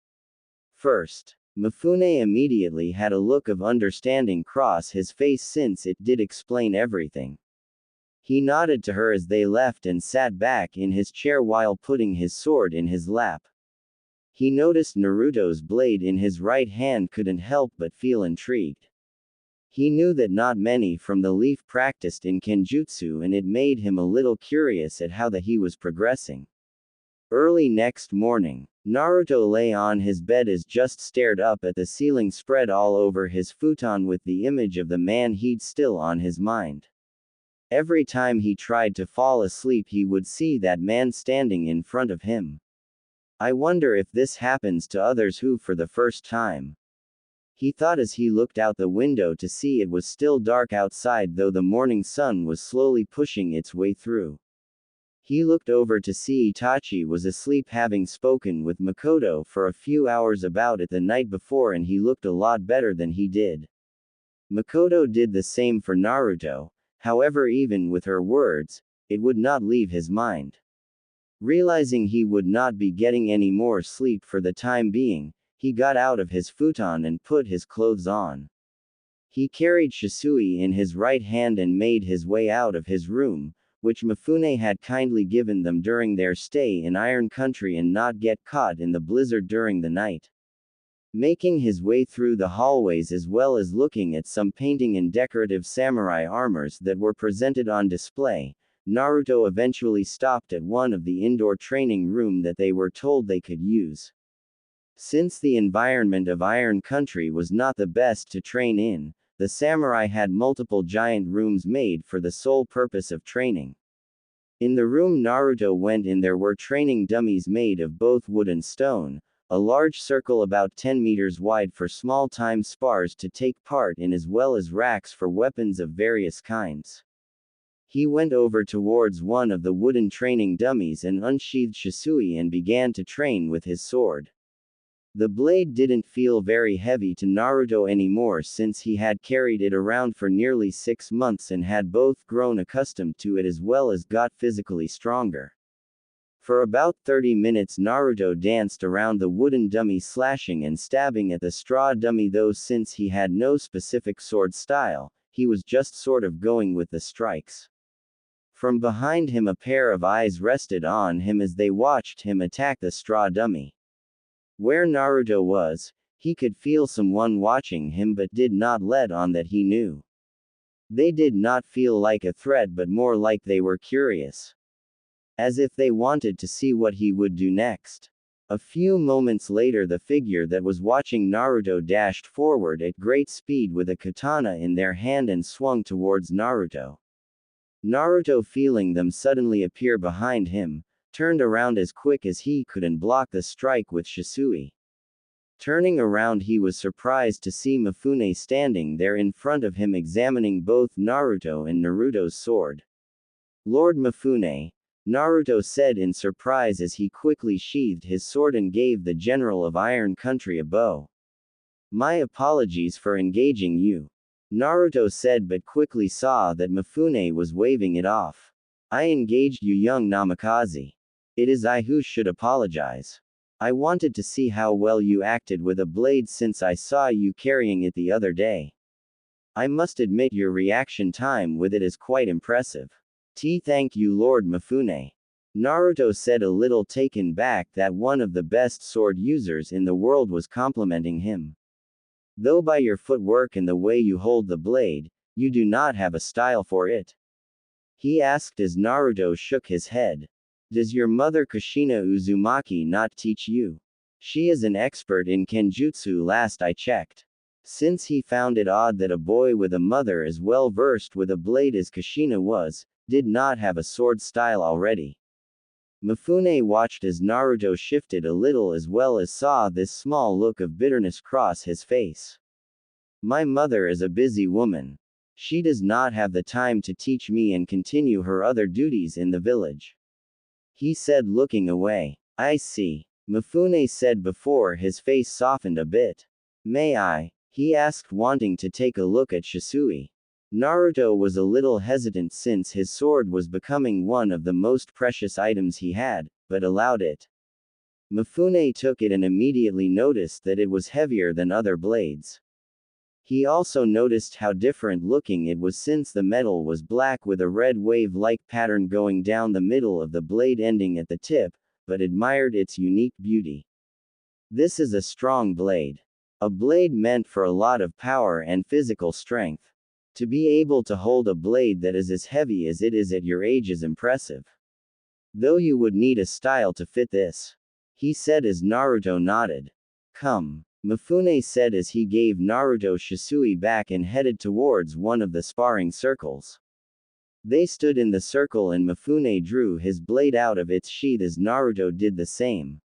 First, Mifune immediately had a look of understanding cross his face, since it did explain everything. He nodded to her as they left and sat back in his chair while putting his sword in his lap. He noticed Naruto's blade in his right hand, couldn't help but feel intrigued. He knew that not many from the Leaf practiced in Kenjutsu, and it made him a little curious at how he was progressing. Early next morning, Naruto lay on his bed as just stared up at the ceiling spread all over his futon with the image of the man he'd still on his mind. Every time he tried to fall asleep he would see that man standing in front of him. I wonder if this happens to others who for the first time. He thought as he looked out the window to see it was still dark outside though the morning sun was slowly pushing its way through. He looked over to see Itachi was asleep having spoken with Makoto for a few hours about it the night before and he looked a lot better than he did. Makoto did the same for Naruto, however even with her words, it would not leave his mind. Realizing he would not be getting any more sleep for the time being, he got out of his futon and put his clothes on. He carried Shisui in his right hand and made his way out of his room, which Mifune had kindly given them during their stay in Iron Country and not get caught in the blizzard during the night. Making his way through the hallways as well as looking at some painting and decorative samurai armors that were presented on display, Naruto eventually stopped at one of the indoor training room that they were told they could use. Since the environment of Iron Country was not the best to train in, the samurai had multiple giant rooms made for the sole purpose of training. In the room Naruto went in there were training dummies made of both wood and stone, a large circle about 10 meters wide for small-time spars to take part in as well as racks for weapons of various kinds. He went over towards one of the wooden training dummies and unsheathed Shisui and began to train with his sword. The blade didn't feel very heavy to Naruto anymore since he had carried it around for nearly 6 months and had both grown accustomed to it as well as got physically stronger. For about 30 minutes Naruto danced around the wooden dummy slashing and stabbing at the straw dummy though since he had no specific sword style, he was just sort of going with the strikes. From behind him a pair of eyes rested on him as they watched him attack the straw dummy. Where Naruto was, he could feel someone watching him but did not let on that he knew. They did not feel like a threat but more like they were curious. As if they wanted to see what he would do next. A few moments later the figure that was watching Naruto dashed forward at great speed with a katana in their hand and swung towards Naruto. Naruto, feeling them suddenly appear behind him, turned around as quick as he could and blocked the strike with Shisui. Turning around he was surprised to see Mifune standing there in front of him examining both Naruto and Naruto's sword. "Lord Mifune," Naruto said in surprise as he quickly sheathed his sword and gave the general of Iron Country a bow. "My apologies for engaging you," Naruto said but quickly saw that Mifune was waving it off. "I engaged you, young Namikaze. It is I who should apologize. I wanted to see how well you acted with a blade since I saw you carrying it the other day. I must admit your reaction time with it is quite impressive. Thank you, Lord Mifune," Naruto said, a little taken back that one of the best sword users in the world was complimenting him. "Though by your footwork and the way you hold the blade, you do not have a style for it," he asked as Naruto shook his head. "Does your mother Kushina Uzumaki not teach you? She is an expert in kenjutsu last I checked." Since he found it odd that a boy with a mother as well versed with a blade as Kushina was, did not have a sword style already. Mifune watched as Naruto shifted a little as well as saw this small look of bitterness cross his face. "My mother is a busy woman. She does not have the time to teach me and continue her other duties in the village," he said, looking away. "I see," Mifune said before his face softened a bit. "May I?" he asked, wanting to take a look at Shisui. Naruto was a little hesitant since his sword was becoming one of the most precious items he had, but allowed it. Mifune took it and immediately noticed that it was heavier than other blades. He also noticed how different looking it was since the metal was black with a red wave-like pattern going down the middle of the blade ending at the tip, but admired its unique beauty. "This is a strong blade. A blade meant for a lot of power and physical strength. To be able to hold a blade that is as heavy as it is at your age is impressive." Though you would need a style to fit this, he said as Naruto nodded. Come, Mifune said as he gave Naruto Shisui back and headed towards one of the sparring circles. They stood in the circle and Mifune drew his blade out of its sheath as Naruto did the same.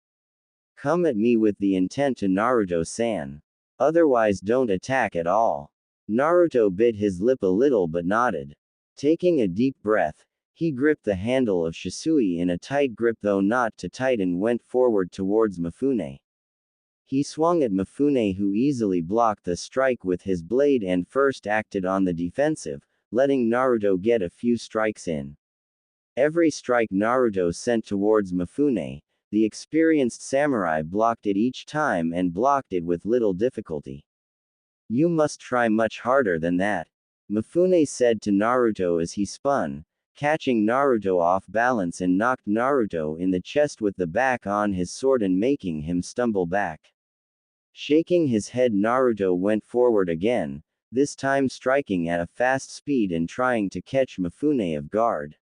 Come at me with the intent to Naruto-san. Otherwise don't attack at all. Naruto bit his lip a little but nodded. Taking a deep breath, he gripped the handle of Shisui in a tight grip though not too tight and went forward towards Mifune. He swung at Mifune who easily blocked the strike with his blade and first acted on the defensive, letting Naruto get a few strikes in. Every strike Naruto sent towards Mifune, the experienced samurai blocked it each time and blocked it with little difficulty. You must try much harder than that, Mifune said to Naruto as he spun, catching Naruto off balance and knocked Naruto in the chest with the back on his sword and making him stumble back. Shaking his head, Naruto went forward again, this time striking at a fast speed and trying to catch Mifune off guard.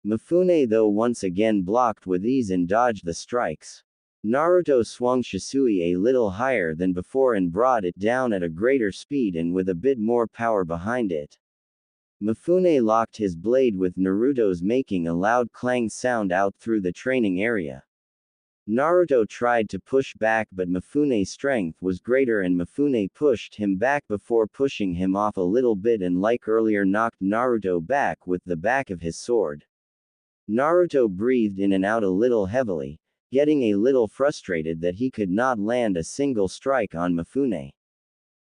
Mifune though once again blocked with ease and dodged the strikes. Naruto swung Shisui a little higher than before and brought it down at a greater speed and with a bit more power behind it. Mifune locked his blade with Naruto's, making a loud clang sound out through the training area. Naruto tried to push back but Mifune's strength was greater and Mifune pushed him back before pushing him off a little bit and like earlier knocked Naruto back with the back of his sword. Naruto breathed in and out a little heavily, getting a little frustrated that he could not land a single strike on Mifune.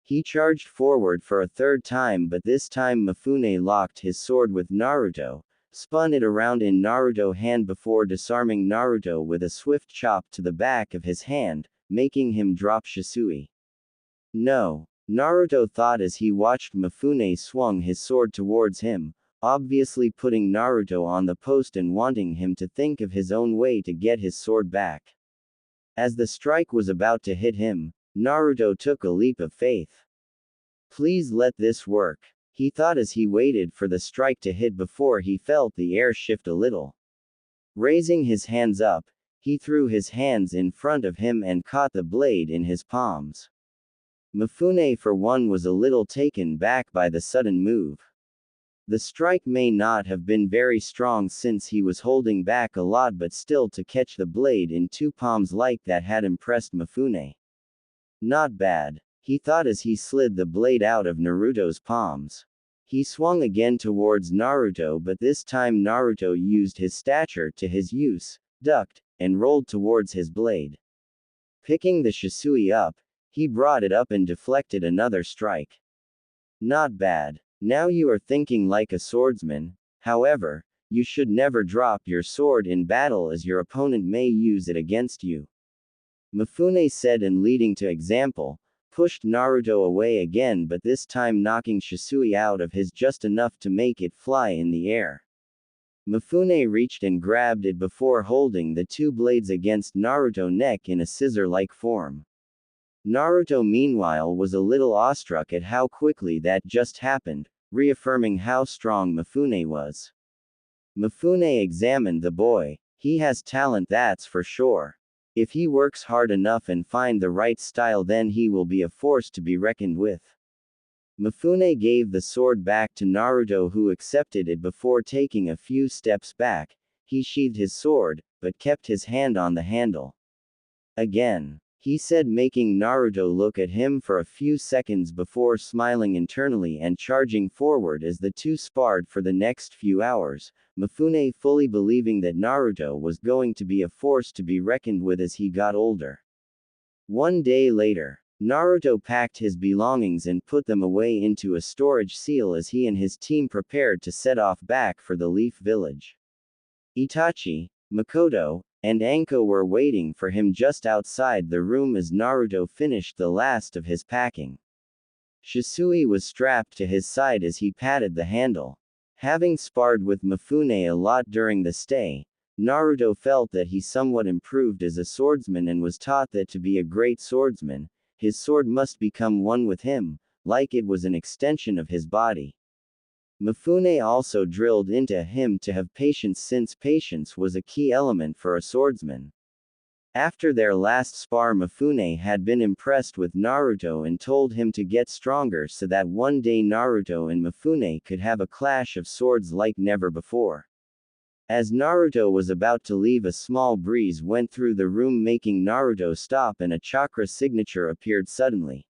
He charged forward for a third time but this time Mifune locked his sword with Naruto, spun it around in Naruto's hand before disarming Naruto with a swift chop to the back of his hand, making him drop Shisui. No, Naruto thought as he watched Mifune swung his sword towards him, obviously putting Naruto on the post and wanting him to think of his own way to get his sword back. As the strike was about to hit him, Naruto took a leap of faith. Please let this work, he thought as he waited for the strike to hit before he felt the air shift a little. Raising his hands up, he threw his hands in front of him and caught the blade in his palms. Mifune for one was a little taken back by the sudden move. The strike may not have been very strong since he was holding back a lot but still to catch the blade in two palms like that had impressed Mifune. Not bad, he thought as he slid the blade out of Naruto's palms. He swung again towards Naruto but this time Naruto used his stature to his use, ducked, and rolled towards his blade. Picking the Shisui up, he brought it up and deflected another strike. Not bad. Now you are thinking like a swordsman, however, you should never drop your sword in battle as your opponent may use it against you, Mifune said and leading to example, pushed Naruto away again but this time knocking Shisui out of his just enough to make it fly in the air. Mifune reached and grabbed it before holding the two blades against Naruto's neck in a scissor-like form. Naruto meanwhile was a little awestruck at how quickly that just happened, reaffirming how strong Mifune was. Mifune examined the boy. He has talent, that's for sure. If he works hard enough and find the right style then he will be a force to be reckoned with. Mifune gave the sword back to Naruto who accepted it before taking a few steps back. He sheathed his sword, but kept his hand on the handle. Again, he said, making Naruto look at him for a few seconds before smiling internally and charging forward as the two sparred for the next few hours, Mifune fully believing that Naruto was going to be a force to be reckoned with as he got older. One day later, Naruto packed his belongings and put them away into a storage seal as he and his team prepared to set off back for the Leaf Village. Itachi, Makoto, and Anko were waiting for him just outside the room as Naruto finished the last of his packing. Shisui was strapped to his side as he patted the handle. Having sparred with Mifune a lot during the stay, Naruto felt that he somewhat improved as a swordsman and was taught that to be a great swordsman, his sword must become one with him, like it was an extension of his body. Mifune also drilled into him to have patience since patience was a key element for a swordsman. After their last spar, Mifune had been impressed with Naruto and told him to get stronger so that one day Naruto and Mifune could have a clash of swords like never before. As Naruto was about to leave, a small breeze went through the room, making Naruto stop, and a chakra signature appeared suddenly.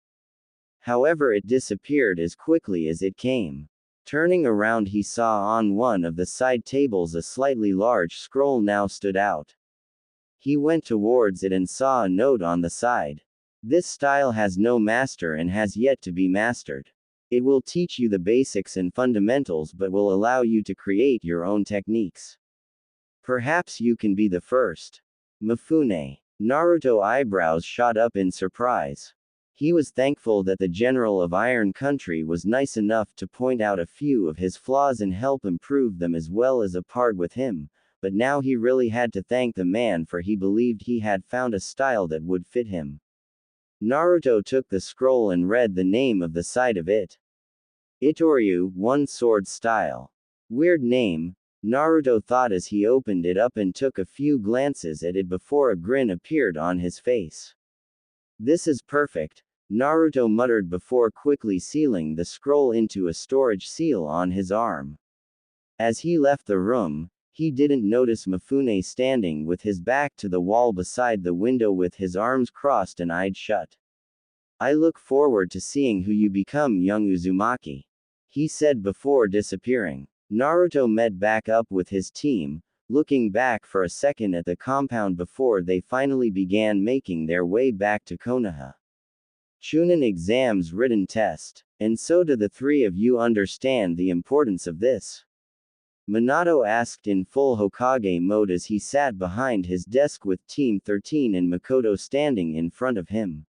However, it disappeared as quickly as it came. Turning around, he saw on one of the side tables a slightly large scroll now stood out. He went towards it and saw a note on the side. This style has no master and has yet to be mastered. It will teach you the basics and fundamentals but will allow you to create your own techniques. Perhaps you can be the first. Mifune. Naruto's eyebrows shot up in surprise. He was thankful that the general of Iron Country was nice enough to point out a few of his flaws and help improve them as well as a part with him, but now he really had to thank the man, for he believed he had found a style that would fit him. Naruto took the scroll and read the name of the side of it. Itoryu, one sword style. Weird name, Naruto thought as he opened it up and took a few glances at it before a grin appeared on his face. This is perfect, Naruto muttered before quickly sealing the scroll into a storage seal on his arm. As he left the room, he didn't notice Mifune standing with his back to the wall beside the window with his arms crossed and eyes shut. I look forward to seeing who you become, young Uzumaki, he said before disappearing. Naruto met back up with his team, looking back for a second at the compound before they finally began making their way back to Konoha. Chunin exams written test. And so do the three of you understand the importance of this? Minato asked in full Hokage mode as he sat behind his desk with Team 13 and Makoto standing in front of him.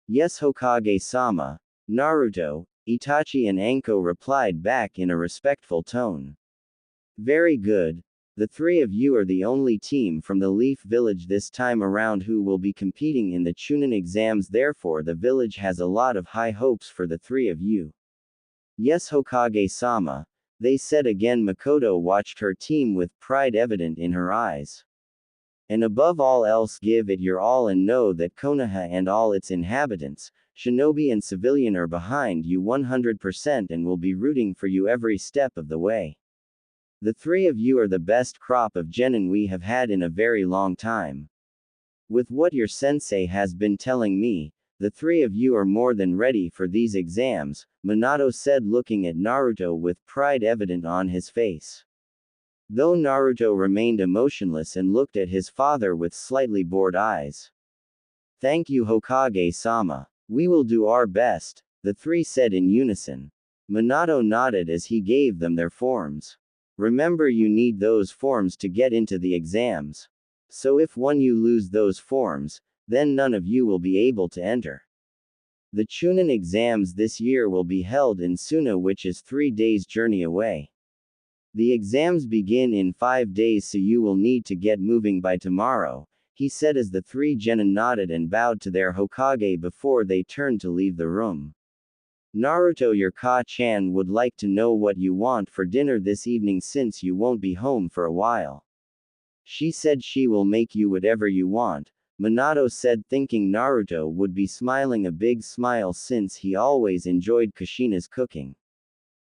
Yes, Hokage-sama, Naruto, Itachi and Anko replied back in a respectful tone. Very good. The three of you are the only team from the Leaf Village this time around who will be competing in the Chunin exams, therefore the village has a lot of high hopes for the three of you. Yes, Hokage-sama, they said again. Makoto watched her team with pride evident in her eyes. And above all else, give it your all and know that Konoha and all its inhabitants, shinobi and civilian, are behind you 100% and will be rooting for you every step of the way. The three of you are the best crop of genin we have had in a very long time. With what your sensei has been telling me, the three of you are more than ready for these exams, Minato said, looking at Naruto with pride evident on his face. Though Naruto remained emotionless and looked at his father with slightly bored eyes. Thank you, Hokage-sama. We will do our best, the three said in unison. Minato nodded as he gave them their forms. Remember, you need those forms to get into the exams. So if you lose those forms, then none of you will be able to enter. The Chunin exams this year will be held in Suna, which is 3 days' journey away. The exams begin in 5 days, so you will need to get moving by tomorrow, he said as the three genin nodded and bowed to their Hokage before they turned to leave the room. Naruto, your Ka-chan would like to know what you want for dinner this evening since you won't be home for a while. She said she will make you whatever you want, Minato said, thinking Naruto would be smiling a big smile since he always enjoyed Kushina's cooking.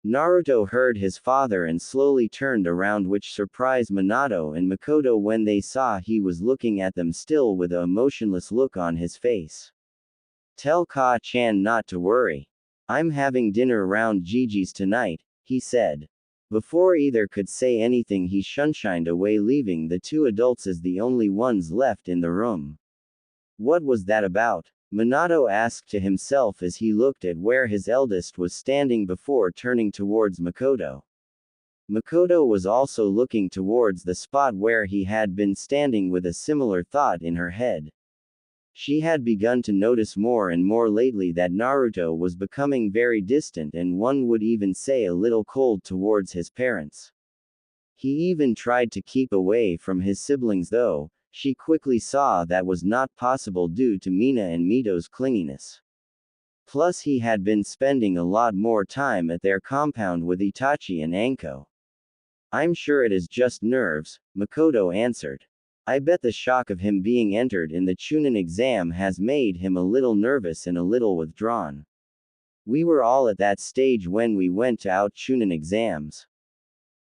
Naruto heard his father and slowly turned around, which surprised Minato and Makoto when they saw he was looking at them still with a emotionless look on his face. Tell Ka-chan not to worry. I'm having dinner around Gigi's tonight, he said. Before either could say anything, he shunshined away, leaving the two adults as the only ones left in the room. What was that about? Minato asked to himself as he looked at where his eldest was standing before turning towards Makoto. Makoto was also looking towards the spot where he had been standing with a similar thought in her head. She had begun to notice more and more lately that Naruto was becoming very distant and one would even say a little cold towards his parents. He even tried to keep away from his siblings, though she quickly saw that was not possible due to Mina and Mito's clinginess. Plus he had been spending a lot more time at their compound with Itachi and Anko. I'm sure it is just nerves, Makoto answered. I bet the shock of him being entered in the Chunin exam has made him a little nervous and a little withdrawn. We were all at that stage when we went to out Chunin exams.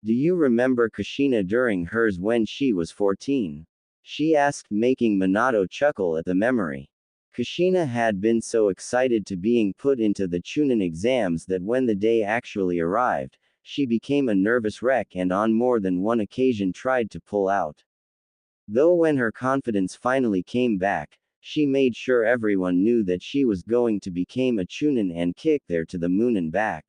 Do you remember Kushina during hers when she was 14? She asked, making Minato chuckle at the memory. Kushina had been so excited to being put into the Chunin exams that when the day actually arrived, she became a nervous wreck and on more than one occasion tried to pull out. Though when her confidence finally came back, she made sure everyone knew that she was going to become a Chunin and kick there to the moon and back.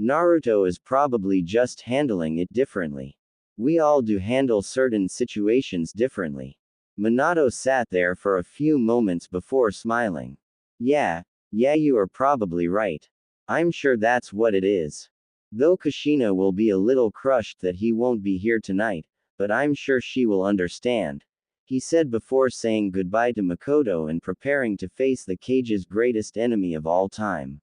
Naruto is probably just handling it differently. We all do handle certain situations differently. Minato sat there for a few moments before smiling. Yeah, you are probably right. I'm sure that's what it is. Though Kushina will be a little crushed that he won't be here tonight, but I'm sure she will understand, he said before saying goodbye to Makoto and preparing to face the cage's greatest enemy of all time.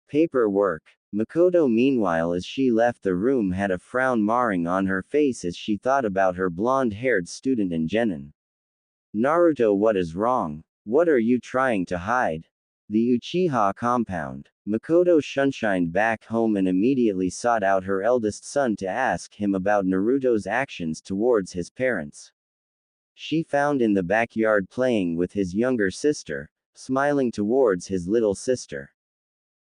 Paperwork. Makoto meanwhile as she left the room had a frown marring on her face as she thought about her blonde-haired student and Genin. Naruto, what is wrong? What are you trying to hide? The Uchiha compound. Makoto shunshined back home and immediately sought out her eldest son to ask him about Naruto's actions towards his parents. She found in the backyard playing with his younger sister, smiling towards his little sister.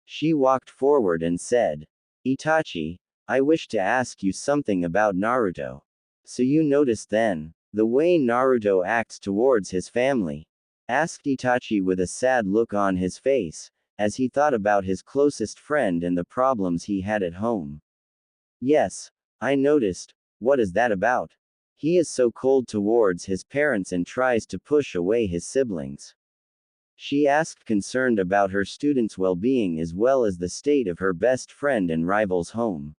She walked forward and said, Itachi, I wish to ask you something about Naruto. So you noticed then, the way Naruto acts towards his family? Asked Itachi with a sad look on his face, as he thought about his closest friend and the problems he had at home. Yes, I noticed. What is that about? He is so cold towards his parents and tries to push away his siblings. She asked, concerned about her student's well-being as well as the state of her best friend and rival's home.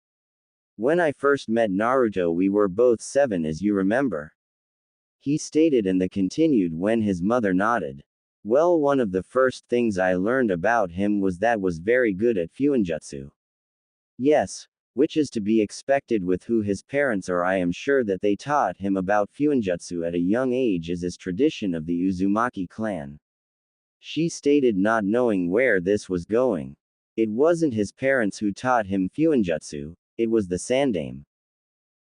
When I first met Naruto we were both 7 as you remember. He stated and the continued when his mother nodded. Well, one of the first things I learned about him was that was very good at fuinjutsu. Yes, which is to be expected with who his parents are. I am sure that they taught him about fuinjutsu at a young age as is tradition of the Uzumaki clan. She stated, not knowing where this was going. It wasn't his parents who taught him fuinjutsu, it was the Sandame.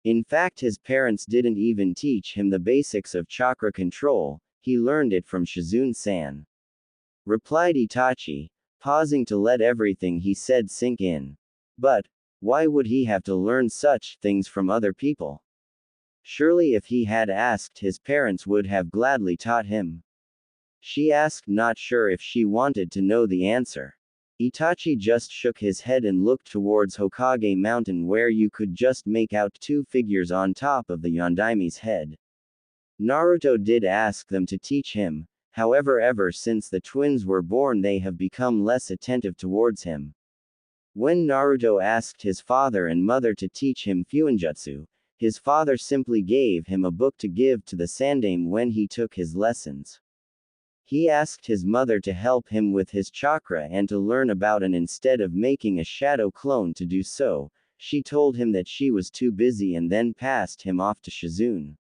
In fact his parents didn't even teach him the basics of chakra control, he learned it from Shizune-san. Replied Itachi, pausing to let everything he said sink in. But, why would he have to learn such things from other people? Surely if he had asked his parents would have gladly taught him. She asked, not sure if she wanted to know the answer. Itachi just shook his head and looked towards Hokage Mountain where you could just make out 2 figures on top of the Yondaime's head. Naruto did ask them to teach him, however ever since the twins were born they have become less attentive towards him. When Naruto asked his father and mother to teach him fuinjutsu, his father simply gave him a book to give to the Sandame when he took his lessons. He asked his mother to help him with his chakra and to learn about and instead of making a shadow clone to do so, she told him that she was too busy and then passed him off to Shizune.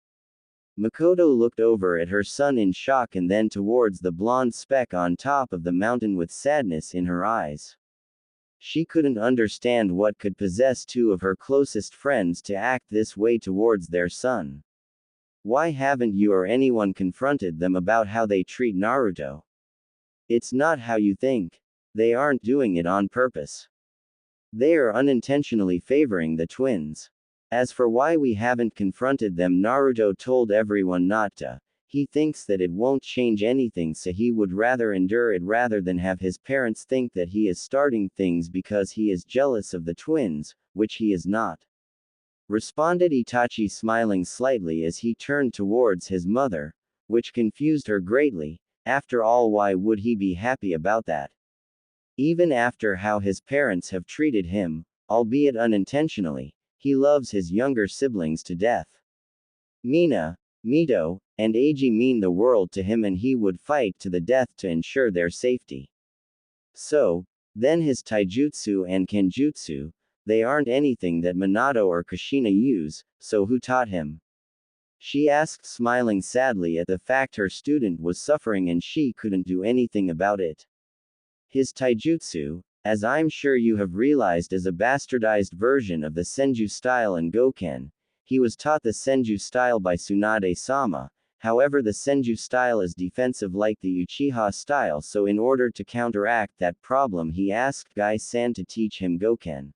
Makoto looked over at her son in shock and then towards the blonde speck on top of the mountain with sadness in her eyes. She couldn't understand what could possess 2 of her closest friends to act this way towards their son. Why haven't you or anyone confronted them about how they treat Naruto? It's not how you think. They aren't doing it on purpose. They are unintentionally favoring the twins. As for why we haven't confronted them, Naruto told everyone not to. He thinks that it won't change anything, so he would rather endure it rather than have his parents think that he is starting things because he is jealous of the twins, which he is not. Responded Itachi, smiling slightly as he turned towards his mother, which confused her greatly. After all, why would he be happy about that? Even after how his parents have treated him, albeit unintentionally, he loves his younger siblings to death. Mina, Mito, and Eiji mean the world to him and he would fight to the death to ensure their safety. So, then his taijutsu and kenjutsu, they aren't anything that Minato or Kushina use, so who taught him? She asked, smiling sadly at the fact her student was suffering and she couldn't do anything about it. His taijutsu, as I'm sure you have realized, is a bastardized version of the Senju style and Goken. He was taught the Senju style by Tsunade-sama, however the Senju style is defensive like the Uchiha style, so in order to counteract that problem he asked Gai-san to teach him Goken.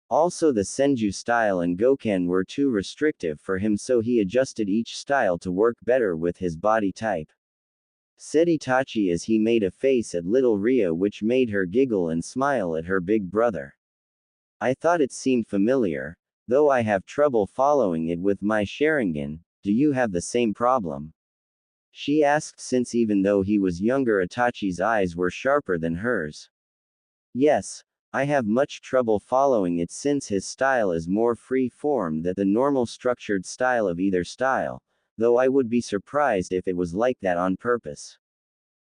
Also the Senju style and Goken were too restrictive for him, so he adjusted each style to work better with his body type. Said Itachi as he made a face at little Ria which made her giggle and smile at her big brother. I thought it seemed familiar, though I have trouble following it with my Sharingan. Do you have the same problem? She asked, since even though he was younger Itachi's eyes were sharper than hers. Yes, I have much trouble following it since his style is more free-form than the normal structured style of either style, though I would be surprised if it was like that on purpose.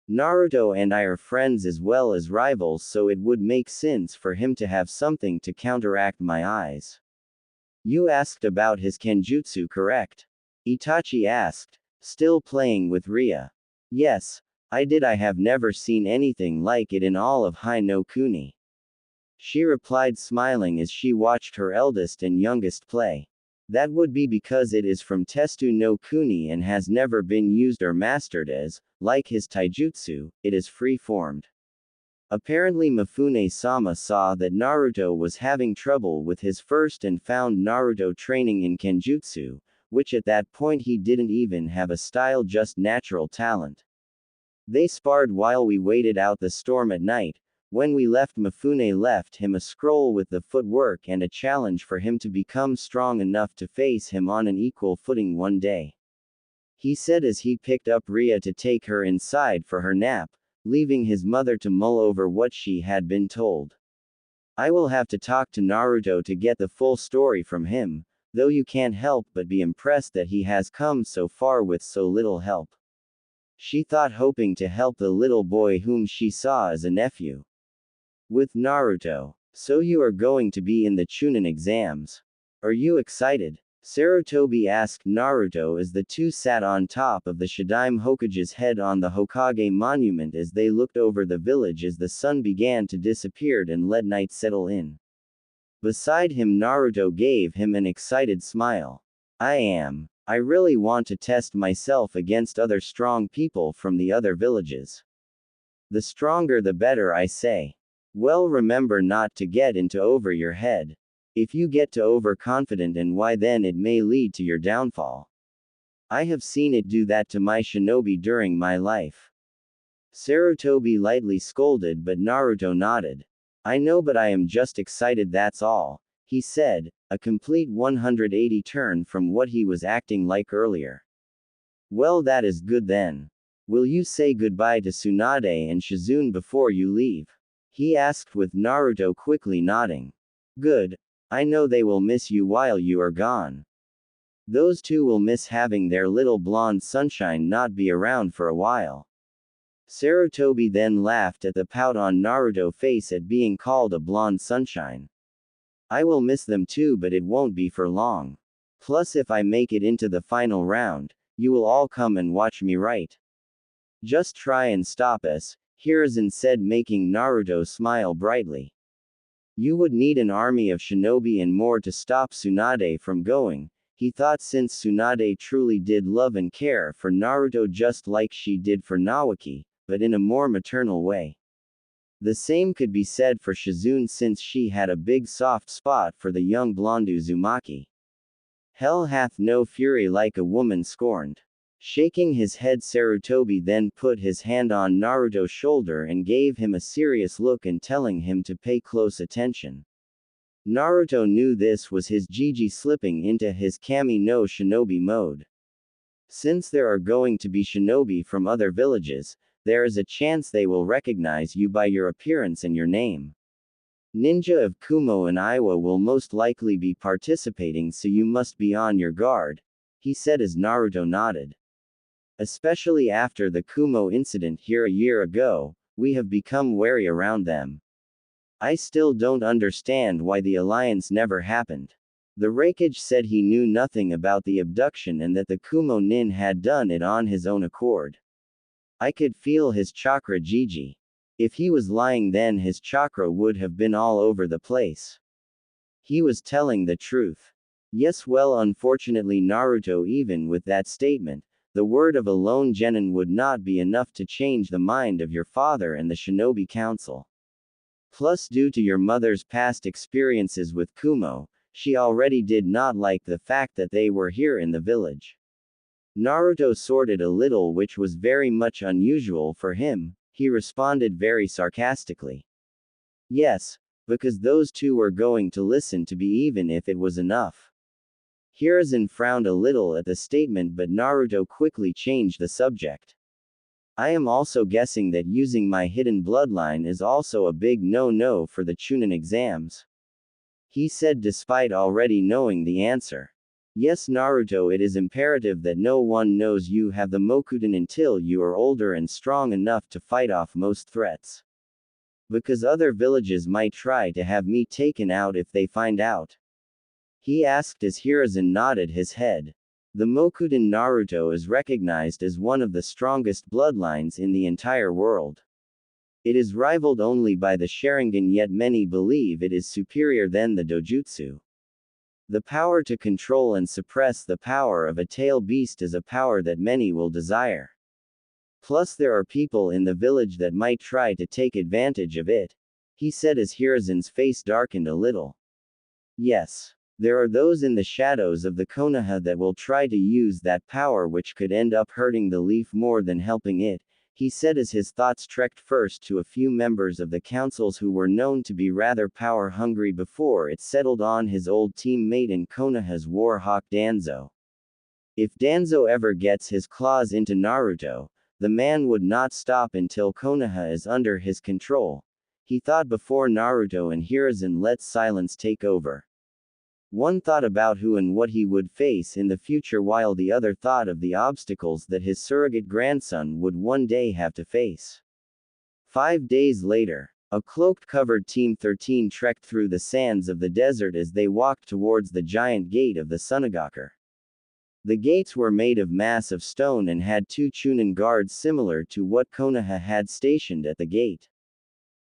Naruto and I are friends as well as rivals, so it would make sense for him to have something to counteract my eyes. You asked about his kenjutsu, correct? Itachi asked, still playing with Ria. Yes, I did. I have never seen anything like it in all of Hai no Kuni. She replied, smiling as she watched her eldest and youngest play. That would be because it is from Testu no Kuni and has never been used or mastered as, like his taijutsu, it is free-formed. Apparently Mifune-sama saw that Naruto was having trouble with his first and found Naruto training in kenjutsu, which at that point he didn't even have a style, just natural talent. They sparred while we waited out the storm at night. When we left, Mifune left him a scroll with the footwork and a challenge for him to become strong enough to face him on an equal footing one day. He said as he picked up Ria to take her inside for her nap, leaving his mother to mull over what she had been told. I will have to talk to Naruto to get the full story from him, though you can't help but be impressed that he has come so far with so little help. She thought, hoping to help the little boy whom she saw as a nephew. With Naruto. So you are going to be in the Chunin exams. Are you excited? Sarutobi asked Naruto as the two sat on top of the Shidaime Hokage's head on the Hokage monument as they looked over the village as the sun began to disappear and let night settle in. Beside him Naruto gave him an excited smile. I really want to test myself against other strong people from the other villages. The stronger the better, I say. Well, remember not to get into over your head. If you get too overconfident, and why then it may lead to your downfall. I have seen it do that to my shinobi during my life. Sarutobi lightly scolded, but Naruto nodded. I know, but I am just excited, that's all, he said, a complete 180 turn from what he was acting like earlier. Well, that is good then. Will you say goodbye to Tsunade and Shizune before you leave? He asked with Naruto quickly nodding. Good. I know they will miss you while you are gone. Those two will miss having their little blonde sunshine not be around for a while. Sarutobi then laughed at the pout on Naruto's face at being called a blonde sunshine. I will miss them too, but it won't be for long. Plus, if I make it into the final round, you will all come and watch me, right? Just try and stop us, Hiruzen said, making Naruto smile brightly. You would need an army of shinobi and more to stop Tsunade from going, he thought, since Tsunade truly did love and care for Naruto just like she did for Nawaki, but in a more maternal way. The same could be said for Shizune, since she had a big soft spot for the young blonde Uzumaki. Hell hath no fury like a woman scorned. Shaking his head, Sarutobi then put his hand on Naruto's shoulder and gave him a serious look and telling him to pay close attention. Naruto knew this was his Jiji slipping into his Kami no Shinobi mode. Since there are going to be shinobi from other villages, there is a chance they will recognize you by your appearance and your name. Ninja of Kumo and Iwa will most likely be participating, so you must be on your guard, he said as Naruto nodded. Especially after the Kumo incident here a year ago, we have become wary around them. I still don't understand why the alliance never happened. The Raikage said he knew nothing about the abduction and that the Kumo Nin had done it on his own accord. I could feel his chakra Gigi. If he was lying, then his chakra would have been all over the place. He was telling the truth. Yes, well, unfortunately, Naruto, even with that statement, the word of a lone genin would not be enough to change the mind of your father and the Shinobi Council. Plus, due to your mother's past experiences with Kumo, she already did not like the fact that they were here in the village. Naruto sorted a little, which was very much unusual for him. He responded very sarcastically. Yes, because those two were going to listen to be even if it was enough. Hiruzen frowned a little at the statement, but Naruto quickly changed the subject. I am also guessing that using my hidden bloodline is also a big no-no for the Chunin exams. He said, despite already knowing the answer. Yes, Naruto, it is imperative that no one knows you have the Mokuton until you are older and strong enough to fight off most threats. Because other villages might try to have me taken out if they find out. He asked as Hiruzen nodded his head. The Mokuton Naruto is recognized as one of the strongest bloodlines in the entire world. It is rivaled only by the Sharingan, yet many believe it is superior than the Dojutsu. The power to control and suppress the power of a tail beast is a power that many will desire. Plus, there are people in the village that might try to take advantage of it, he said as Hiruzen's face darkened a little. Yes. There are those in the shadows of the Konoha that will try to use that power, which could end up hurting the leaf more than helping it, he said as his thoughts trekked first to a few members of the councils who were known to be rather power-hungry before it settled on his old teammate in Konoha's Warhawk Danzo. If Danzo ever gets his claws into Naruto, the man would not stop until Konoha is under his control, he thought before Naruto and Hiruzen let silence take over. One thought about who and what he would face in the future, while the other thought of the obstacles that his surrogate grandson would one day have to face. 5 days later, a cloak-covered Team 13 trekked through the sands of the desert as they walked towards the giant gate of the Sunagaker. The gates were made of massive stone and had 2 Chunin guards similar to what Konoha had stationed at the gate.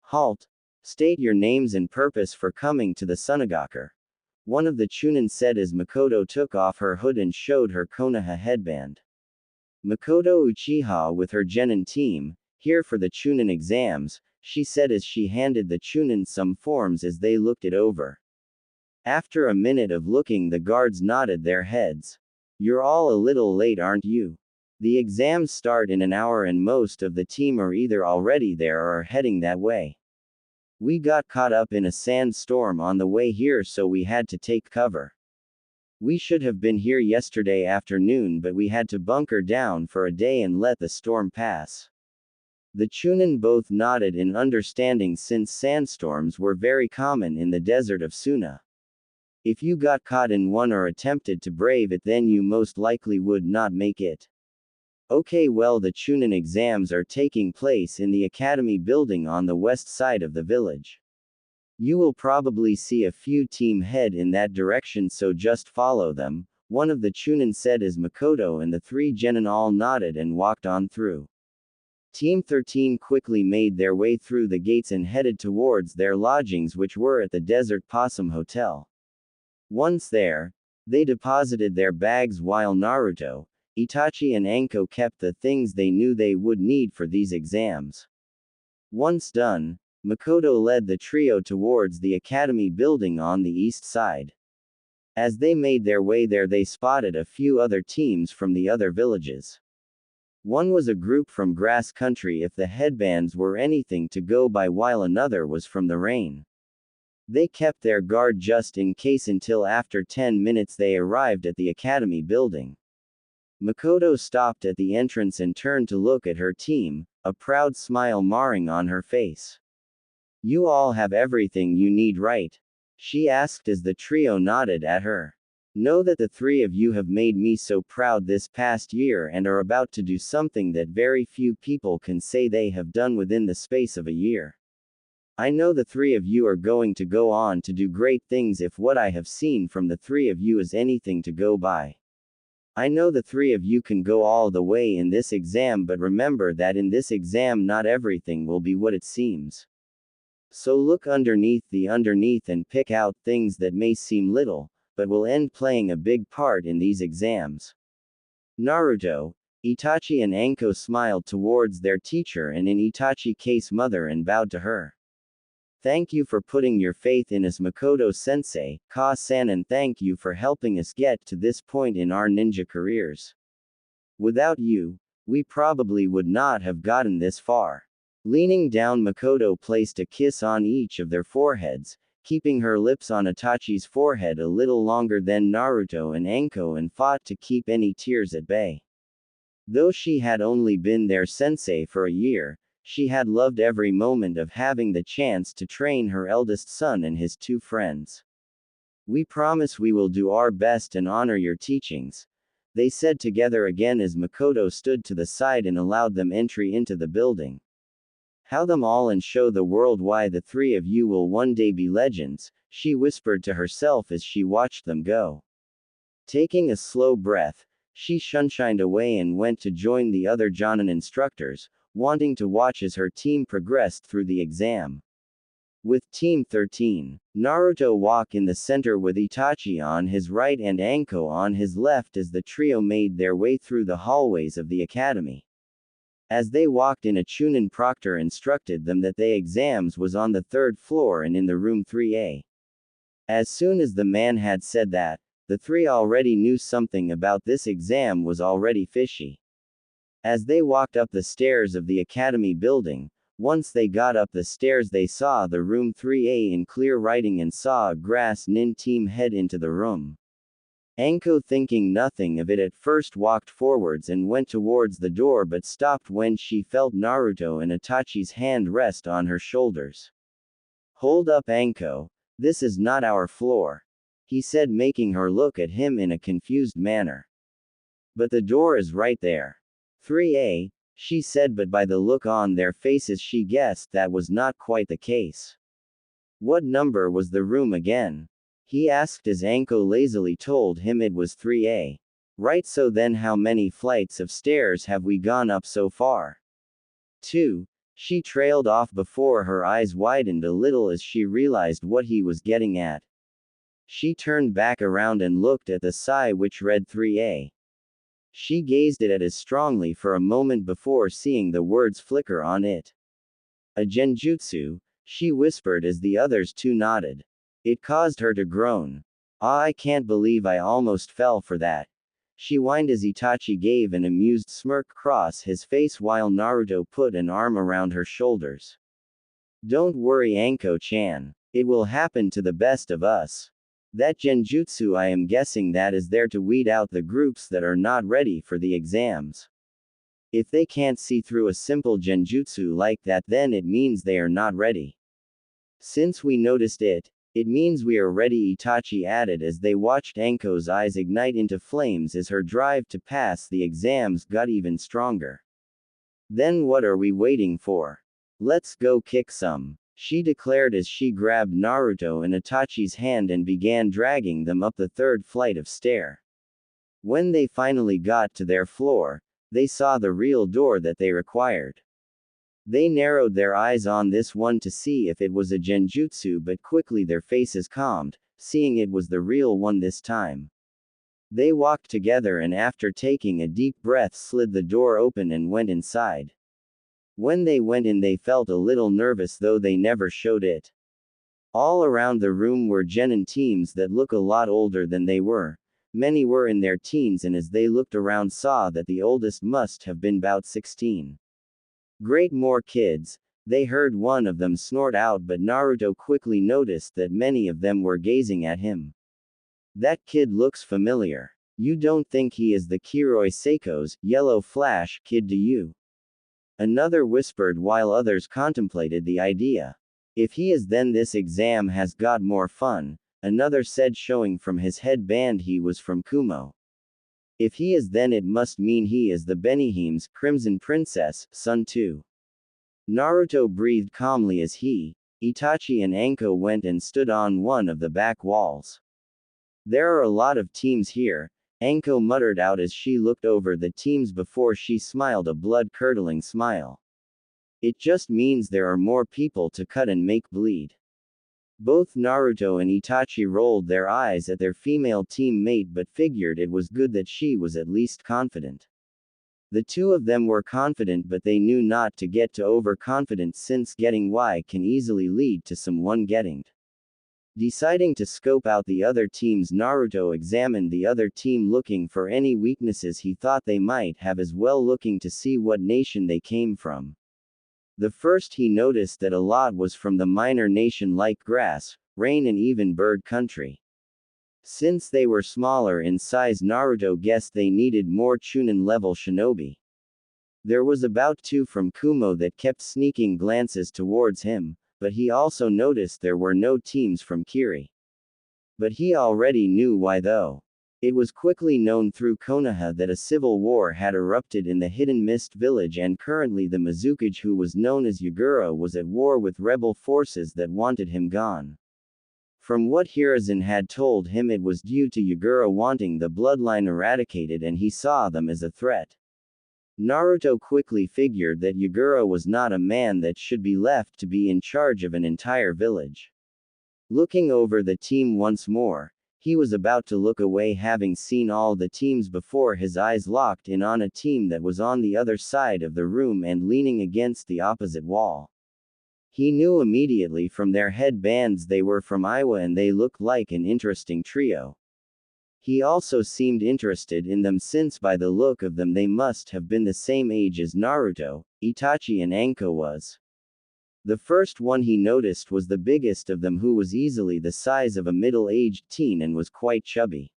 Halt! State your names and purpose for coming to the Sunagaker. One of the Chunin said as Makoto took off her hood and showed her Konoha headband. Makoto Uchiha with her Genin team, here for the Chunin exams, she said as she handed the Chunin some forms as they looked it over. After a minute of looking, the guards nodded their heads. You're all a little late, aren't you? The exams start in an hour and most of the team are either already there or are heading that way. We got caught up in a sandstorm on the way here, so we had to take cover. We should have been here yesterday afternoon, but we had to bunker down for a day and let the storm pass. The Chunin both nodded in understanding, since sandstorms were very common in the desert of Suna. If you got caught in one or attempted to brave it, then you most likely would not make it. Okay, well, the Chunin exams are taking place in the academy building on the west side of the village. You will probably see a few team head in that direction, so just follow them, one of the Chunin said as Makoto and the 3 genin all nodded and walked on through. Team 13 quickly made their way through the gates and headed towards their lodgings, which were at the Desert Possum Hotel. Once there, they deposited their bags while Naruto, Itachi and Anko kept the things they knew they would need for these exams. Once done, Makoto led the trio towards the academy building on the east side. As they made their way there, they spotted a few other teams from the other villages. One was a group from Grass Country, if the headbands were anything to go by, while another was from the rain. They kept their guard just in case until after 10 minutes they arrived at the academy building. Makoto stopped at the entrance and turned to look at her team, a proud smile marring on her face. You all have everything you need, right? She asked as the trio nodded at her. Know that the three of you have made me so proud this past year and are about to do something that very few people can say they have done within the space of a year. I know the three of you are going to go on to do great things if what I have seen from the three of you is anything to go by. I know the three of you can go all the way in this exam, but remember that in this exam not everything will be what it seems. So look underneath and pick out things that may seem little, but will end playing a big part in these exams. Naruto, Itachi and Anko smiled towards their teacher and in Itachi's case mother and bowed to her. Thank you for putting your faith in us, Makoto-sensei, Ka-san, and thank you for helping us get to this point in our ninja careers. Without you, we probably would not have gotten this far. Leaning down, Makoto placed a kiss on each of their foreheads, keeping her lips on Itachi's forehead a little longer than Naruto and Anko, and fought to keep any tears at bay. Though she had only been their sensei for a year, she had loved every moment of having the chance to train her eldest son and his two friends. We promise we will do our best and honor your teachings, they said together again as Makoto stood to the side and allowed them entry into the building. How them all and show the world why the three of you will one day be legends, she whispered to herself as she watched them go. Taking a slow breath, she shunshined away and went to join the other Jonin instructors, wanting to watch as her team progressed through the exam. With Team 13, Naruto walked in the center with Itachi on his right and Anko on his left as the trio made their way through the hallways of the academy. As they walked in, a Chunin proctor instructed them that the exams was on the third floor and in the room 3A. As soon as the man had said that, the three already knew something about this exam was already fishy. As they walked up the stairs of the academy building, once they got up the stairs they saw the room 3A in clear writing and saw a grass nin team head into the room. Anko, thinking nothing of it at first, walked forwards and went towards the door but stopped when she felt Naruto and Itachi's hand rest on her shoulders. Hold up, Anko, this is not our floor, he said, making her look at him in a confused manner. But the door is right there. 3A, she said, but by the look on their faces she guessed that was not quite the case. What number was the room again? He asked as Anko lazily told him it was 3A. Right, so then how many flights of stairs have we gone up so far? 2. She trailed off before her eyes widened a little as she realized what he was getting at. She turned back around and looked at the sign which read 3A. She gazed at it as strongly for a moment before seeing the words flicker on it. A genjutsu, she whispered as the others too nodded. It caused her to groan. Ah, I can't believe I almost fell for that. She whined as Itachi gave an amused smirk across his face while Naruto put an arm around her shoulders. Don't worry, Anko-chan. It will happen to the best of us. That genjutsu, I am guessing that is there to weed out the groups that are not ready for the exams. If they can't see through a simple genjutsu like that, then it means they are not ready. Since we noticed it, it means we are ready, Itachi added as they watched Anko's eyes ignite into flames as her drive to pass the exams got even stronger. Then what are we waiting for? Let's go kick some, she declared as she grabbed Naruto and Itachi's hand and began dragging them up the third flight of stair. When they finally got to their floor, they saw the real door that they required. They narrowed their eyes on this one to see if it was a genjutsu, but quickly their faces calmed, seeing it was the real one this time. They walked together and after taking a deep breath slid the door open and went inside. When they went in they felt a little nervous, though they never showed it. All around the room were genin teams that look a lot older than they were. Many were in their teens and as they looked around saw that the oldest must have been about 16. Great, more kids, they heard one of them snort out, but Naruto quickly noticed that many of them were gazing at him. That kid looks familiar. You don't think he is the Kiroi Seiko's Yellow Flash kid, do you? Another whispered while others contemplated the idea. If he is, then this exam has got more fun, another said, showing from his headband he was from Kumo. If he is, then it must mean he is the Benihime's Crimson Princess, son too. Naruto breathed calmly as he, Itachi and Anko went and stood on one of the back walls. There are a lot of teams here, Anko muttered out as she looked over the teams before she smiled a blood-curdling smile. It just means there are more people to cut and make bleed. Both Naruto and Itachi rolled their eyes at their female teammate but figured it was good that she was at least confident. The two of them were confident but they knew not to get too overconfident since getting why can easily lead to someone getting. Deciding to scope out the other teams, Naruto examined the other team looking for any weaknesses he thought they might have as well, looking to see what nation they came from. The first he noticed that a lot was from the minor nation like grass, rain and even bird country. Since they were smaller in size, Naruto guessed they needed more Chunin level shinobi. There was about 2 from Kumo that kept sneaking glances towards him, but he also noticed there were no teams from Kiri. But he already knew why though. It was quickly known through Konoha that a civil war had erupted in the Hidden Mist village and currently the Mizukage, who was known as Yagura, was at war with rebel forces that wanted him gone. From what Hiruzen had told him, it was due to Yagura wanting the bloodline eradicated and he saw them as a threat. Naruto quickly figured that Yagura was not a man that should be left to be in charge of an entire village. Looking over the team once more, he was about to look away, having seen all the teams before his eyes locked in on a team that was on the other side of the room and leaning against the opposite wall. He knew immediately from their headbands they were from Iowa and they looked like an interesting trio. He also seemed interested in them since by the look of them they must have been the same age as Naruto, Itachi and Anko was. The first one he noticed was the biggest of them, who was easily the size of a middle-aged teen and was quite chubby.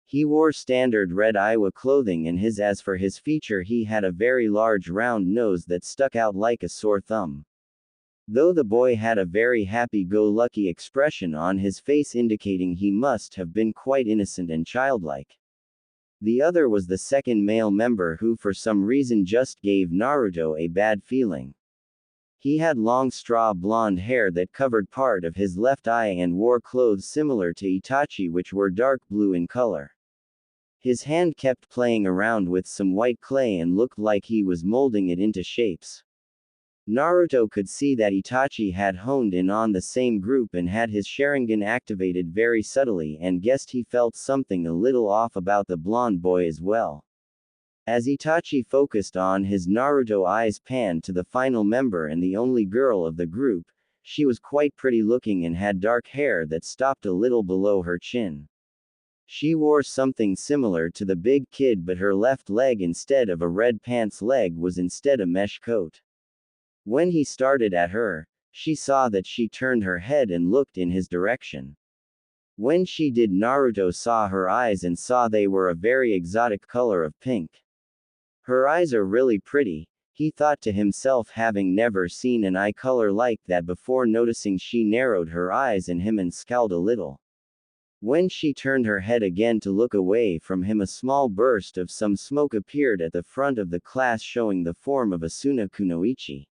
He wore standard red Iowa clothing and as for his feature, he had a very large round nose that stuck out like a sore thumb. Though the boy had a very happy-go-lucky expression on his face indicating he must have been quite innocent and childlike. The other was the second male member who for some reason just gave Naruto a bad feeling. He had long straw blonde hair that covered part of his left eye and wore clothes similar to Itachi which were dark blue in color. His hand kept playing around with some white clay and looked like he was molding it into shapes. Naruto could see that Itachi had honed in on the same group and had his Sharingan activated very subtly and guessed he felt something a little off about the blonde boy as well. As Itachi focused on his, Naruto eyes panned to the final member and the only girl of the group. She was quite pretty looking and had dark hair that stopped a little below her chin. She wore something similar to the big kid, but her left leg instead of a red pants leg was instead a mesh coat. When he started at her, she saw that she turned her head and looked in his direction. When she did, Naruto saw her eyes and saw they were a very exotic color of pink. Her eyes are really pretty, he thought to himself, having never seen an eye color like that before. Noticing she narrowed her eyes at him and scowled a little. When she turned her head again to look away from him, a small burst of some smoke appeared at the front of the class, showing the form of Asuna Kunoichi.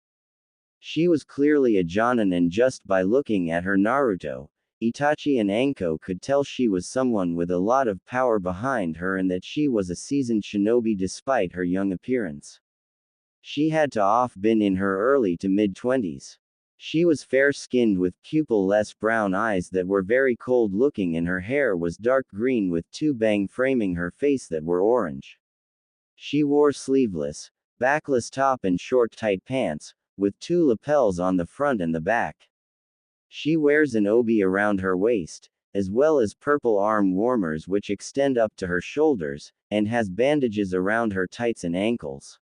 She was clearly a Jonin, and just by looking at her, Naruto, Itachi and Anko could tell she was someone with a lot of power behind her and that she was a seasoned shinobi despite her young appearance. She had to have been in her early to mid-20s. She was fair-skinned with pupil-less brown eyes that were very cold-looking, and her hair was dark green with 2 bangs framing her face that were orange. She wore sleeveless, backless top and short tight pants, with 2 lapels on the front and the back. She wears an obi around her waist, as well as purple arm warmers which extend up to her shoulders, and has bandages around her tights and ankles.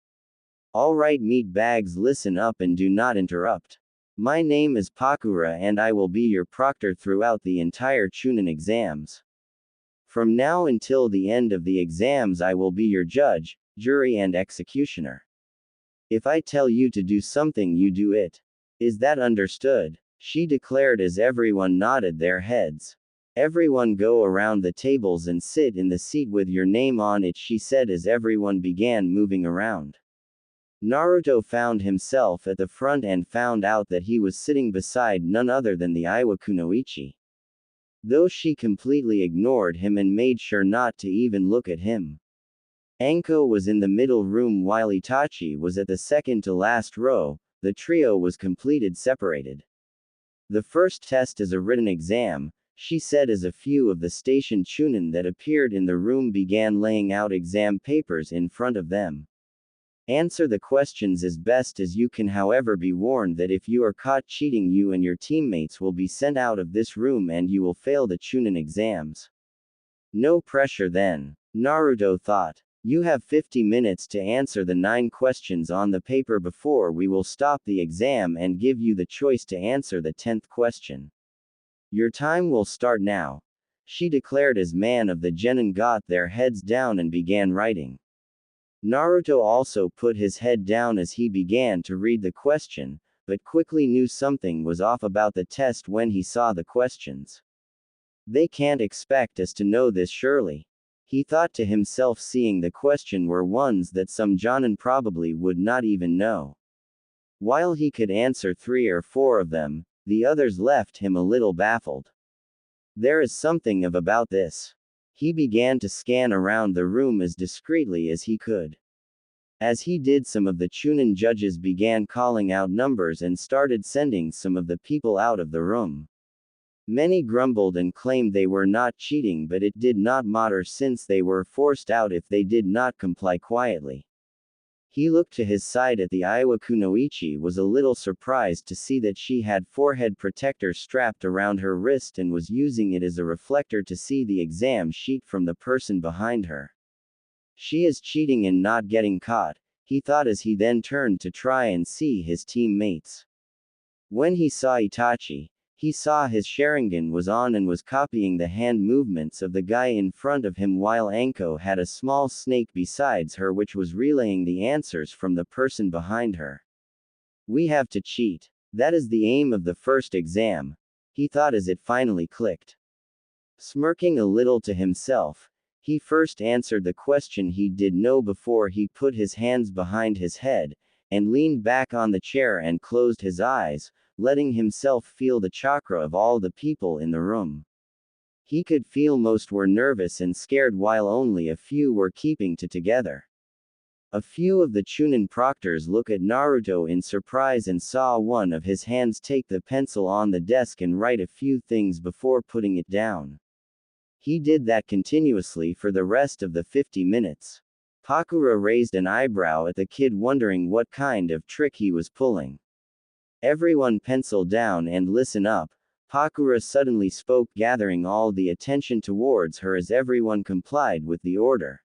Alright meat bags, listen up and do not interrupt. My name is Pakura and I will be your proctor throughout the entire Chunin exams. From now until the end of the exams I will be your judge, jury and executioner. If I tell you to do something, you do it. Is that understood? She declared as everyone nodded their heads. Everyone go around the tables and sit in the seat with your name on it, she said as everyone began moving around. Naruto found himself at the front and found out that he was sitting beside none other than the Iwa Kunoichi. Though she completely ignored him and made sure not to even look at him. Anko was in the middle room while Itachi was at the second to last row. The trio was completed separated. The first test is a written exam, she said as a few of the station chunin that appeared in the room began laying out exam papers in front of them. Answer the questions as best as you can, however be warned that if you are caught cheating, you and your teammates will be sent out of this room and you will fail the chunin exams. No pressure then, Naruto thought. You have 50 minutes to answer the 9 questions on the paper before we will stop the exam and give you the choice to answer the 10th question. Your time will start now, she declared as man of the genin got their heads down and began writing. Naruto also put his head down as he began to read the question, but quickly knew something was off about the test when he saw the questions. They can't expect us to know this surely. He thought to himself, seeing the question were ones that some jonin probably would not even know. While he could answer 3 or 4 of them, the others left him a little baffled. There is something about this. He began to scan around the room as discreetly as he could. As he did, some of the chunin judges began calling out numbers and started sending some of the people out of the room. Many grumbled and claimed they were not cheating, but it did not matter since they were forced out if they did not comply quietly. He looked to his side at the Iwa Kunoichi, was a little surprised to see that she had forehead protector strapped around her wrist and was using it as a reflector to see the exam sheet from the person behind her. She is cheating and not getting caught, he thought as he then turned to try and see his teammates. When he saw Itachi, he saw his Sharingan was on and was copying the hand movements of the guy in front of him, while Anko had a small snake besides her which was relaying the answers from the person behind her. We have to cheat. That is the aim of the first exam, he thought as it finally clicked. Smirking a little to himself, he first answered the question he did know before he put his hands behind his head, and leaned back on the chair and closed his eyes, letting himself feel the chakra of all the people in the room. He could feel most were nervous and scared while only a few were keeping together. A few of the chunin proctors looked at Naruto in surprise and saw one of his hands take the pencil on the desk and write a few things before putting it down. He did that continuously for the rest of the 50 minutes. Pakura raised an eyebrow at the kid, wondering what kind of trick he was pulling. Everyone pencil down and listen up, Pakura suddenly spoke, gathering all the attention towards her as everyone complied with the order.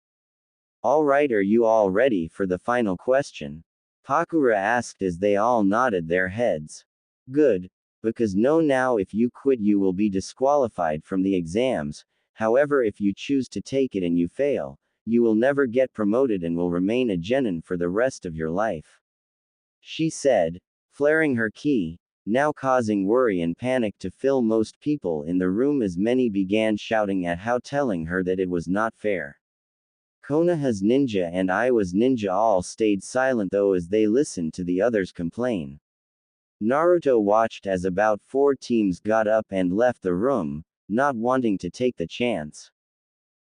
Alright, are you all ready for the final question? Pakura asked as they all nodded their heads. Good, because now if you quit you will be disqualified from the exams, however if you choose to take it and you fail, you will never get promoted and will remain a genin for the rest of your life. She said, flaring her ki, now causing worry and panic to fill most people in the room as many began shouting at how, telling her that it was not fair. Konoha's ninja and Iwa's ninja all stayed silent though as they listened to the others complain. Naruto watched as about 4 teams got up and left the room, not wanting to take the chance.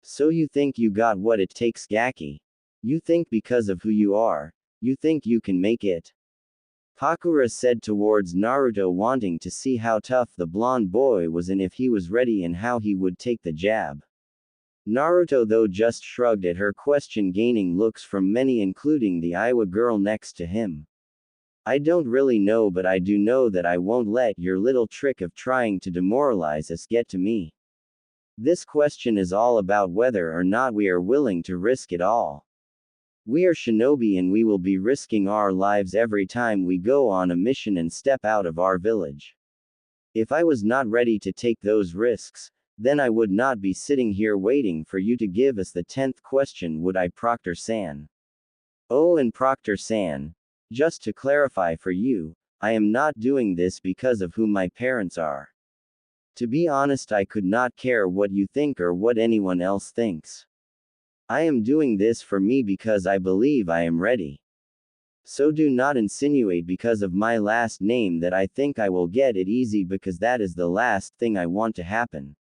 So you think you got what it takes, Gaki? You think because of who you are, you think you can make it? Pakura said towards Naruto, wanting to see how tough the blonde boy was and if he was ready and how he would take the jab. Naruto though just shrugged at her question, gaining looks from many including the Iwa girl next to him. I don't really know, but I do know that I won't let your little trick of trying to demoralize us get to me. This question is all about whether or not we are willing to risk it all. We are shinobi and we will be risking our lives every time we go on a mission and step out of our village. If I was not ready to take those risks, then I would not be sitting here waiting for you to give us the 10th question, would I, Proctor-san? Oh, and Proctor-san, just to clarify for you, I am not doing this because of who my parents are. To be honest, I could not care what you think or what anyone else thinks. I am doing this for me because I believe I am ready. So do not insinuate because of my last name that I think I will get it easy, because that is the last thing I want to happen."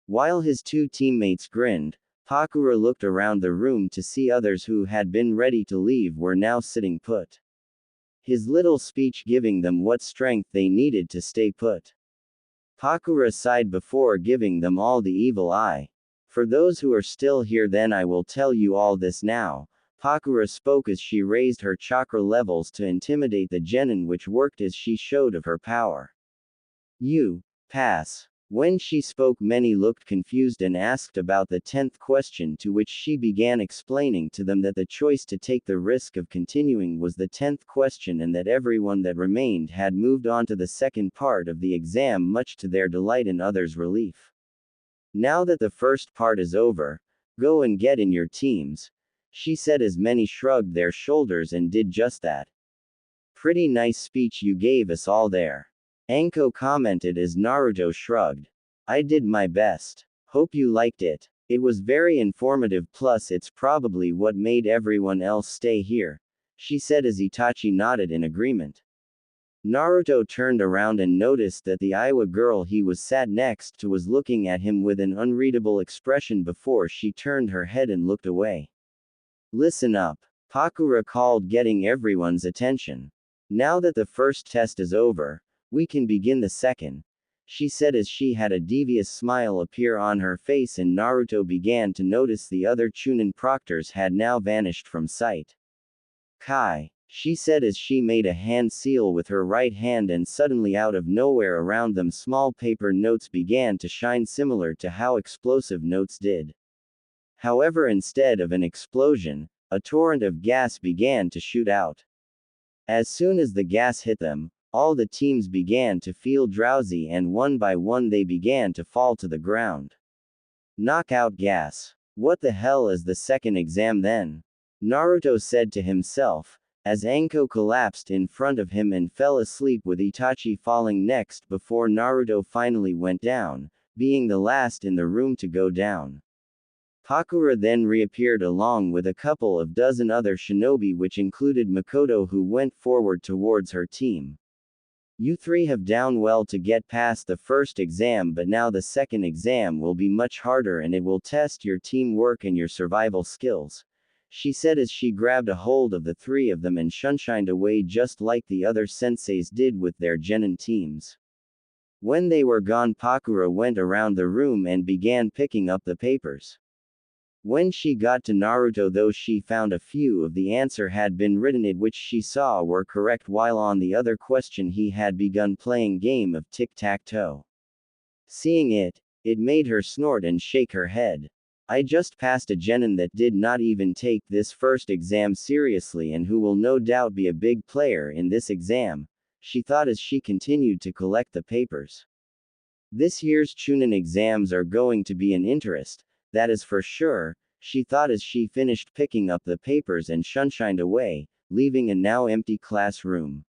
While his two teammates grinned, Pakura looked around the room to see others who had been ready to leave were now sitting put. His little speech giving them what strength they needed to stay put. Pakura sighed before giving them all the evil eye. "For those who are still here, then I will tell you all this now." Pakura spoke as she raised her chakra levels to intimidate the genin, which worked as she showed of her power. "You pass." When she spoke, many looked confused and asked about the 10th question, to which she began explaining to them that the choice to take the risk of continuing was the 10th question, and that everyone that remained had moved on to the second part of the exam, much to their delight and others' relief. "Now that the first part is over, go and get in your teams," she said as many shrugged their shoulders and did just that. "Pretty nice speech you gave us all there," Anko commented as Naruto shrugged. "I did my best. Hope you liked it. It was very informative, plus it's probably what made everyone else stay here," she said as Itachi nodded in agreement. Naruto turned around and noticed that the Aiwa girl he was sat next to was looking at him with an unreadable expression before she turned her head and looked away. "Listen up," Pakura called, getting everyone's attention. "Now that the first test is over, we can begin the second," she said as she had a devious smile appear on her face, and Naruto began to notice the other Chunin proctors had now vanished from sight. "Kai," she said as she made a hand seal with her right hand, and suddenly out of nowhere around them small paper notes began to shine, similar to how explosive notes did. However, instead of an explosion, a torrent of gas began to shoot out. As soon as the gas hit them, all the teams began to feel drowsy, and one by one they began to fall to the ground. "Knockout gas. What the hell is the second exam then?" Naruto said to himself, as Anko collapsed in front of him and fell asleep, with Itachi falling next before Naruto finally went down, being the last in the room to go down. Pakura then reappeared along with a couple of dozen other shinobi, which included Makoto, who went forward towards her team. "You three have done well to get past the first exam, but now the second exam will be much harder, and it will test your teamwork and your survival skills," she said as she grabbed a hold of the three of them and shunshined away, just like the other senseis did with their genin teams. When they were gone, Pakura went around the room and began picking up the papers. When she got to Naruto, though, she found a few of the answer had been written it, which she saw were correct, while on the other question he had begun playing game of tic-tac-toe. Seeing it, it made her snort and shake her head. "I just passed a genin that did not even take this first exam seriously, and who will no doubt be a big player in this exam," she thought as she continued to collect the papers. "This year's Chunin exams are going to be an interest, that is for sure," she thought as she finished picking up the papers and shunshined away, leaving a now empty classroom.